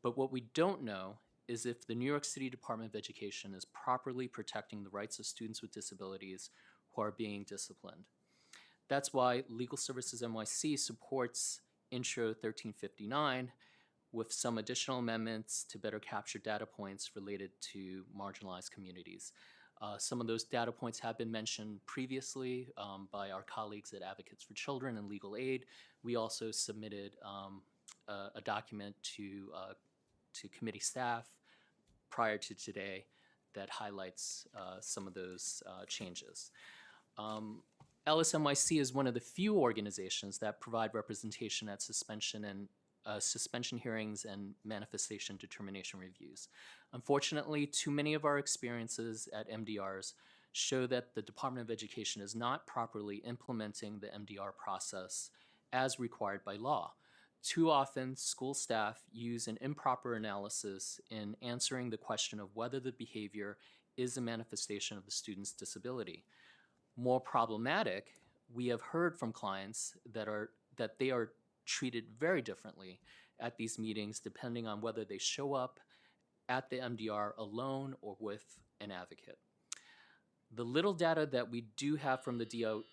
Speaker 6: But what we don't know is if the New York City Department of Education is properly protecting the rights of students with disabilities who are being disciplined. That's why Legal Services NYC supports Intro 1359 with some additional amendments to better capture data points related to marginalized communities. Some of those data points have been mentioned previously by our colleagues at Advocates for Children and Legal Aid. We also submitted a document to committee staff prior to today that highlights some of those changes. LSNYC is one of the few organizations that provide representation at suspension hearings and manifestation determination reviews. Unfortunately, too many of our experiences at MDRs show that the Department of Education is not properly implementing the MDR process as required by law. Too often, school staff use an improper analysis in answering the question of whether the behavior is a manifestation of the student's disability. More problematic, we have heard from clients that they are treated very differently at these meetings depending on whether they show up at the MDR alone or with an advocate. The little data that we do have from the DOE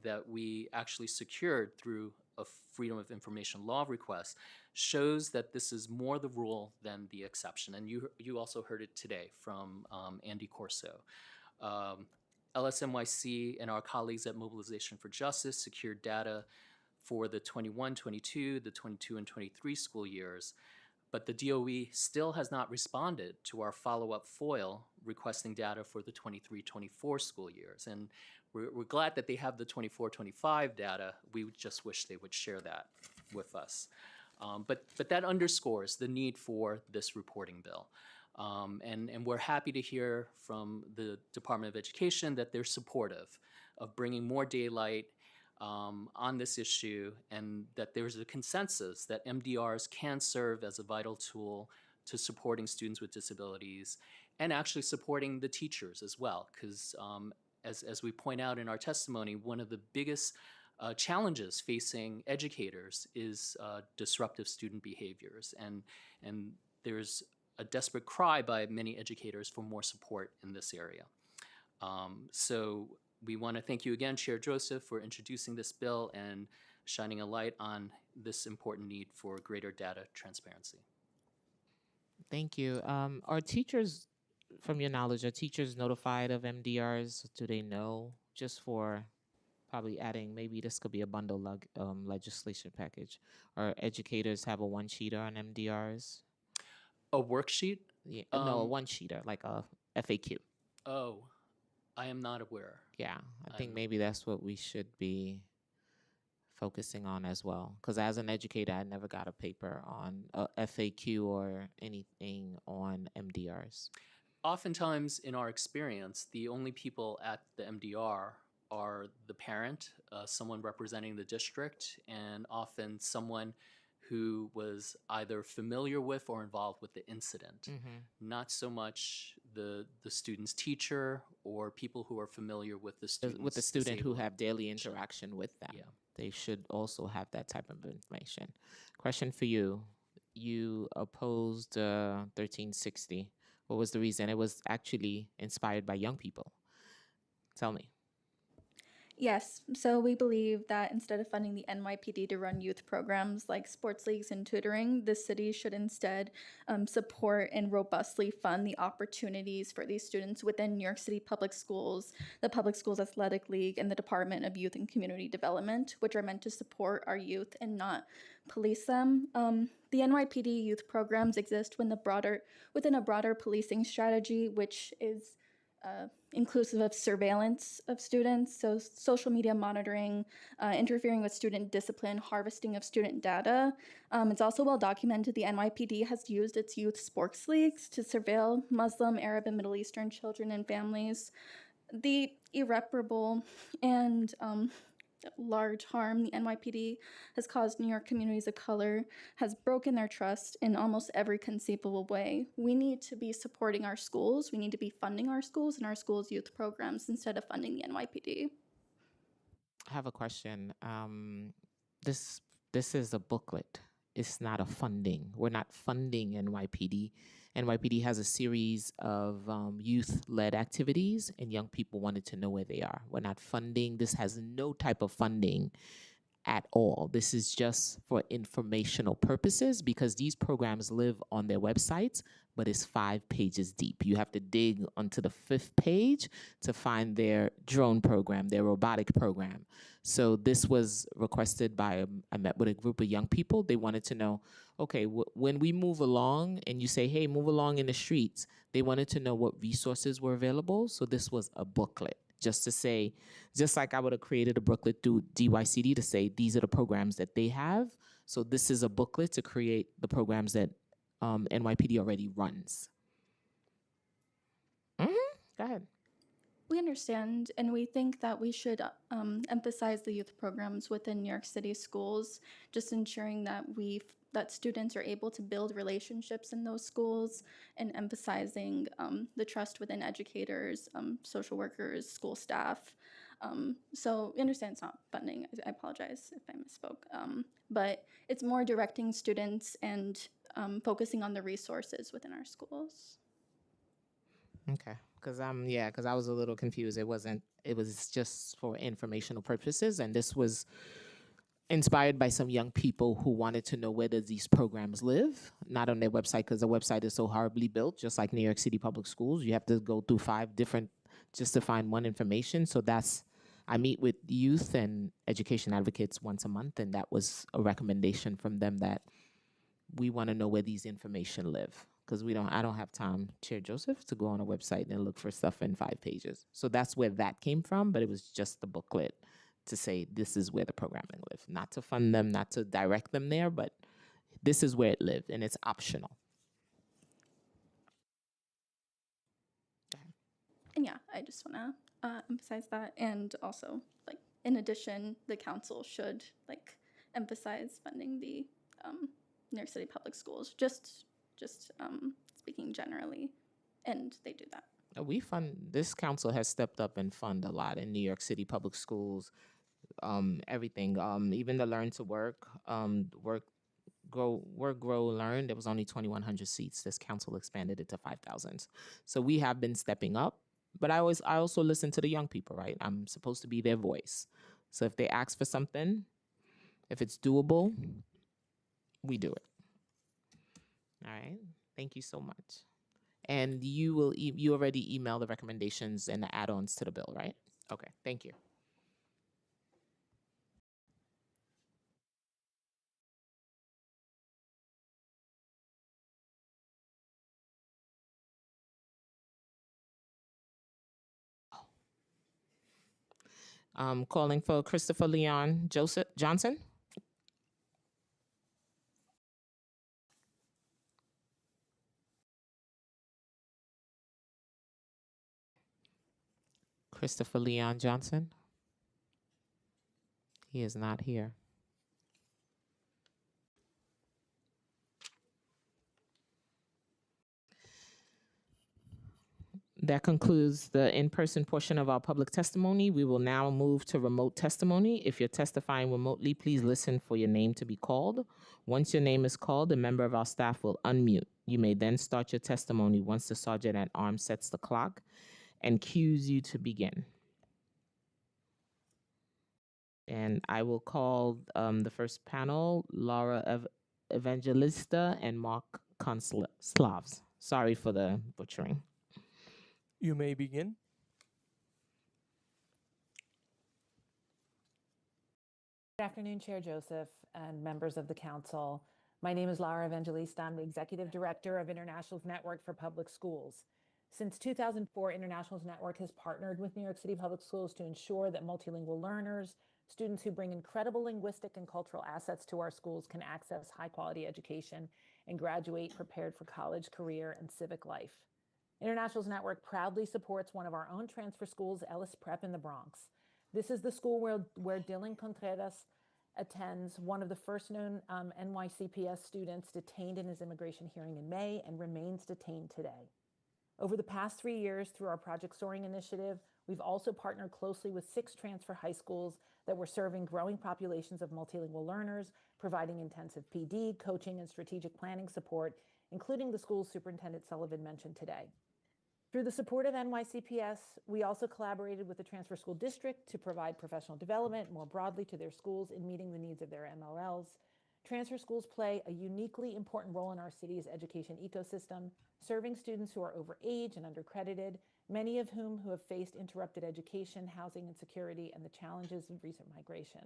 Speaker 6: that we actually secured through a Freedom of Information law request shows that this is more the rule than the exception. And you also heard it today from Andy Corso. LSNYC and our colleagues at Mobilization for Justice secured data for the 21-22, the 22 and 23 school years, but the DOE still has not responded to our follow-up FOIL requesting data for the 23-24 school years. And we're glad that they have the 24-25 data. We just wish they would share that with us. But that underscores the need for this reporting bill. And we're happy to hear from the Department of Education that they're supportive of bringing more daylight on this issue, and that there's a consensus that MDRs can serve as a vital tool to supporting students with disabilities and actually supporting the teachers as well, because as we point out in our testimony, one of the biggest challenges facing educators is disruptive student behaviors, and there's a desperate cry by many educators for more support in this area. So we want to thank you again, Chair Joseph, for introducing this bill and shining a light on this important need for greater data transparency.
Speaker 2: Thank you. Are teachers, from your knowledge, are teachers notified of MDRs? Do they know? Just for probably adding, maybe this could be a bundle legislation package. Or educators have a one-sheeter on MDRs?
Speaker 6: A worksheet?
Speaker 2: Yeah, no, a one-sheeter, like a FAQ.
Speaker 6: Oh, I am not aware.
Speaker 2: Yeah, I think maybe that's what we should be focusing on as well. Because as an educator, I never got a paper on a FAQ or anything on MDRs.
Speaker 6: Oftentimes, in our experience, the only people at the MDR are the parent, someone representing the district, and often someone who was either familiar with or involved with the incident. Not so much the student's teacher or people who are familiar with the student.
Speaker 2: With the student who have daily interaction with them. Yeah. They should also have that type of information. Question for you. You opposed 1360. What was the reason? It was actually inspired by young people. Tell me.
Speaker 22: Yes, so we believe that instead of funding the NYPD to run youth programs like sports leagues and tutoring, the city should instead support and robustly fund the opportunities for these students within New York City Public Schools, the Public Schools Athletic League, and the Department of Youth and Community Development, which are meant to support our youth and not police them. The NYPD youth programs exist within a broader policing strategy, which is inclusive of surveillance of students, so social media monitoring, interfering with student discipline, harvesting of student data. It's also well documented the NYPD has used its youth sports leagues to surveil Muslim, Arab, and Middle Eastern children and families. The irreparable and large harm the NYPD has caused New York communities of color has broken their trust in almost every conceivable way. We need to be supporting our schools. We need to be funding our schools and our schools' youth programs instead of funding the NYPD.
Speaker 2: I have a question. This is a booklet. It's not a funding. We're not funding NYPD. NYPD has a series of youth-led activities, and young people wanted to know where they are. We're not funding. This has no type of funding at all. This is just for informational purposes because these programs live on their websites, but it's 5 pages deep. You have to dig onto the 5th page to find their drone program, their robotic program. So this was requested by, I met with a group of young people. They wanted to know, okay, when we move along and you say, hey, move along in the streets, they wanted to know what resources were available. So this was a booklet. Just to say, just like I would have created a booklet through DYCD to say, these are the programs that they have. So this is a booklet to create the programs that NYPD already runs. Go ahead.
Speaker 22: We understand, and we think that we should emphasize the youth programs within New York City schools, just ensuring that that students are able to build relationships in those schools and emphasizing the trust within educators, social workers, school staff. So we understand it's not funding. I apologize if I misspoke. But it's more directing students and focusing on the resources within our schools.
Speaker 2: Okay, because I was a little confused. It was just for informational purposes, and this was inspired by some young people who wanted to know where do these programs live, not on their website because the website is so horribly built, just like New York City Public Schools. You have to go through 5 different just to find one information. So I meet with youth and education advocates once a month, and that was a recommendation from them that we want to know where these information live because I don't have time, Chair Joseph, to go on a website and look for stuff in 5 pages. So that's where that came from, but it was just the booklet to say this is where the programming live, not to fund them, not to direct them there, but this is where it live, and it's optional.
Speaker 22: And yeah, I just want to emphasize that, and also, like, in addition, the council should emphasize funding the New York City Public Schools. Just speaking generally. and they do that.
Speaker 2: We fund, this council has stepped up and fund a lot in New York City public schools, everything, even the Learn to Work, Grow, Learn. There was only 2,100 seats. This council expanded it to 5,000. So we have been stepping up. But I also listen to the young people, right? I'm supposed to be their voice. So if they ask for something, if it's doable, we do it. All right. Thank you so much. And you already emailed the recommendations and the add-ons to the bill, right? Okay. Thank you. Calling for Christopher Leon Johnson. Christopher Leon Johnson. He is not here. That concludes the in-person portion of our public testimony. We will now move to remote testimony. If you're testifying remotely, please listen for your name to be called. Once your name is called, a member of our staff will unmute. You may then start your testimony once the sergeant at arms sets the clock and cues you to begin. And I will call the first panel, Laura Evangelista and Mark Slavs. Sorry for the butchering.
Speaker 7: You may begin.
Speaker 8: Good afternoon, Chair Joseph and members of the council. My name is Laura Evangelista. I'm the Executive Director of Internationals Network for Public Schools. Since 2004, Internationals Network has partnered with New York City Public Schools to ensure that multilingual learners, students who bring incredible linguistic and cultural assets to our schools, can access high-quality education and graduate prepared for college, career, and civic life. Internationals Network proudly supports one of our own transfer schools, Ellis Prep in the Bronx. This is the school where Dylan Contreras attends, one of the first known NYCPS students detained in his immigration hearing in May and remains detained today. Over the past 3 years, through our Project Soaring initiative, we've also partnered closely with 6 transfer high schools that were serving growing populations of multilingual learners, providing intensive PD, coaching, and strategic planning support, including the school's Superintendent Sullivan mentioned today. Through the support of NYCPS, we also collaborated with the Transfer School District to provide professional development more broadly to their schools in meeting the needs of their MLLs. Transfer schools play a uniquely important role in our city's education ecosystem, serving students who are over age and undercredited, many of whom have faced interrupted education, housing insecurity, and the challenges of recent migration.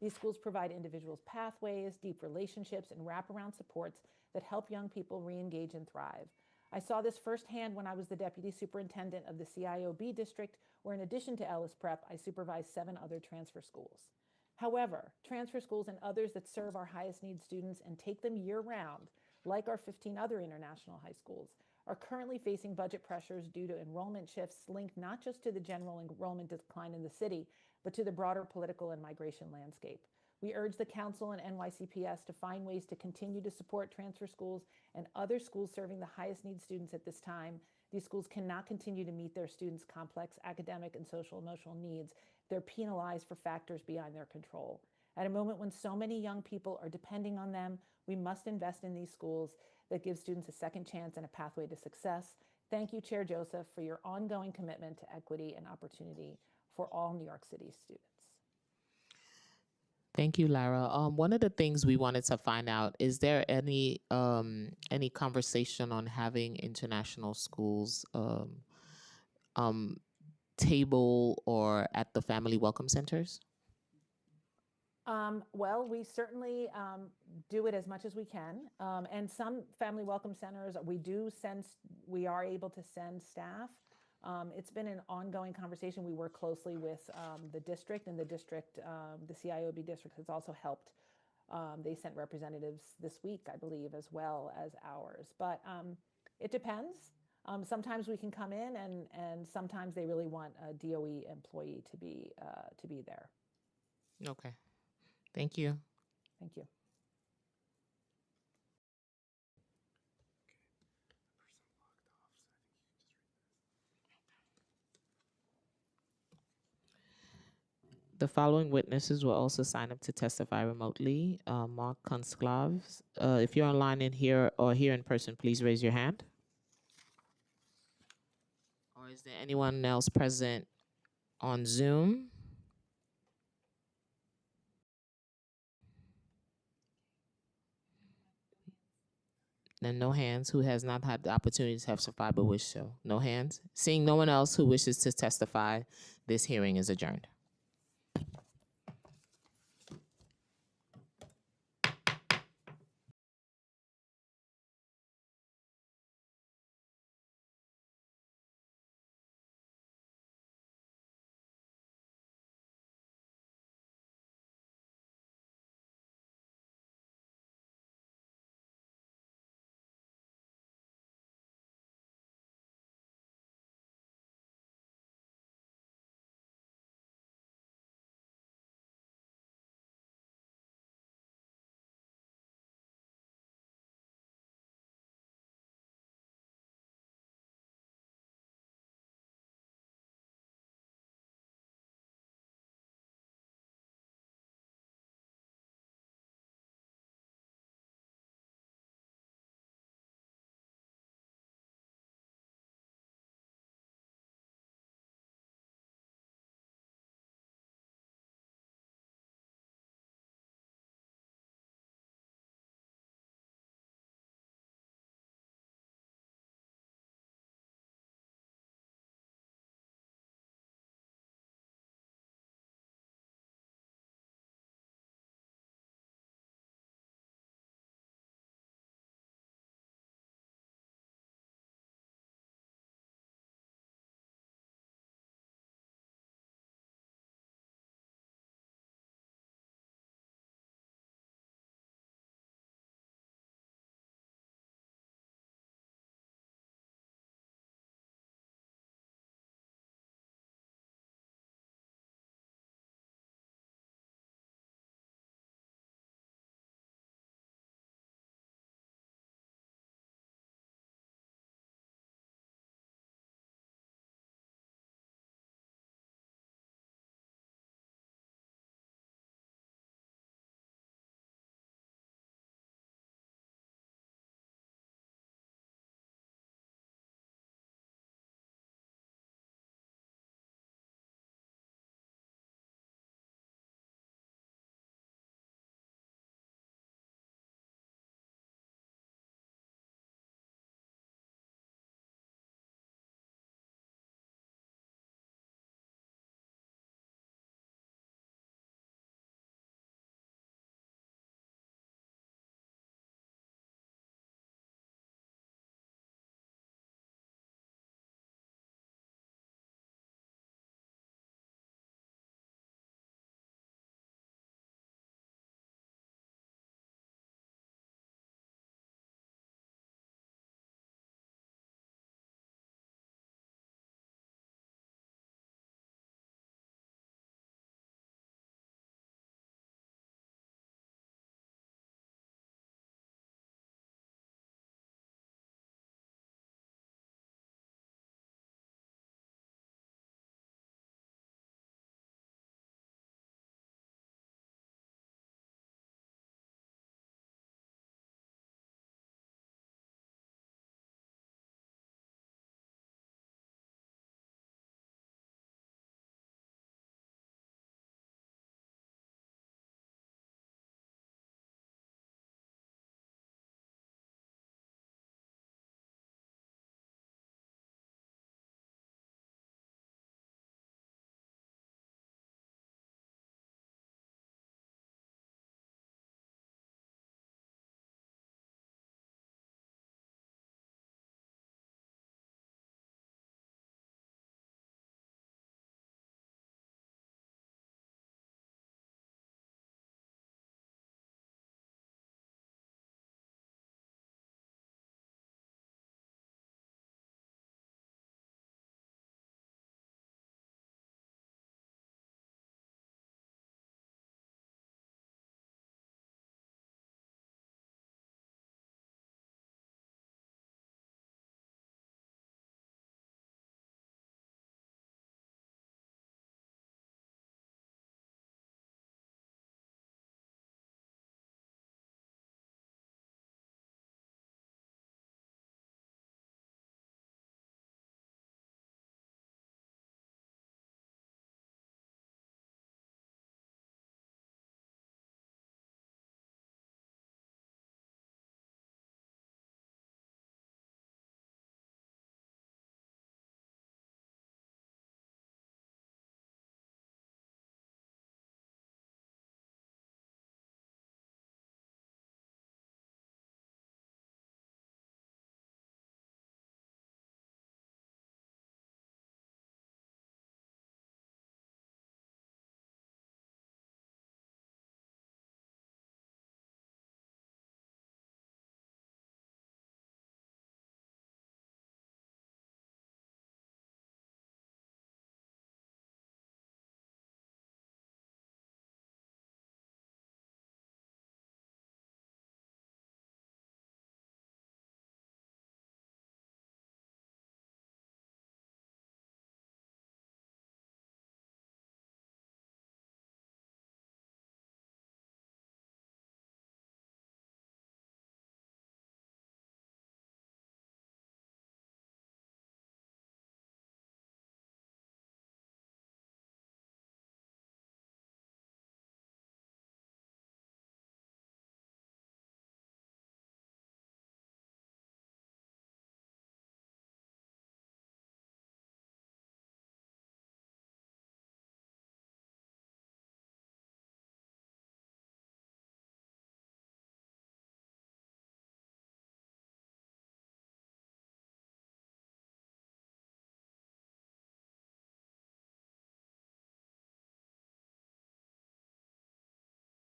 Speaker 8: These schools provide individuals pathways, deep relationships, and wraparound supports that help young people re-engage and thrive. I saw this firsthand when I was the deputy superintendent of the CIOB district, where in addition to Ellis Prep, I supervised 7 other transfer schools. However, transfer schools and others that serve our highest need students and take them year-round, like our 15 other international high schools, are currently facing budget pressures due to enrollment shifts linked not just to the general enrollment decline in the city, but to the broader political and migration landscape. We urge the Council and NYCPS to find ways to continue to support transfer schools and other schools serving the highest need students at this time. These schools cannot continue to meet their students' complex academic and social emotional needs. They're penalized for factors beyond their control. At a moment when so many young people are depending on them, we must invest in these schools that give students a second chance and a pathway to success. Thank you, Chair Joseph, for your ongoing commitment to equity and opportunity for all New York City students.
Speaker 2: Thank you, Lara. One of the things we wanted to find out, is there any conversation on having international schools table or at the family welcome centers?
Speaker 8: Well, we certainly do it as much as we can. And some family welcome centers, we are able to send staff. It's been an ongoing conversation. We work closely with the district, and the district, the CIOB district has also helped. They sent representatives this week, I believe, as well as ours. But it depends. Sometimes we can come in, and sometimes they really want a DOE employee to be there.
Speaker 2: Okay. Thank you.
Speaker 8: Thank you.
Speaker 2: The following witnesses will also sign up to testify remotely. Mark Kunsklavs. If you're online and here or here in person, please raise your hand. Or is there anyone else present on Zoom? Then no hands. Who has not had the opportunity to testify but wish so? No hands. Seeing no one else who wishes to testify, this hearing is adjourned.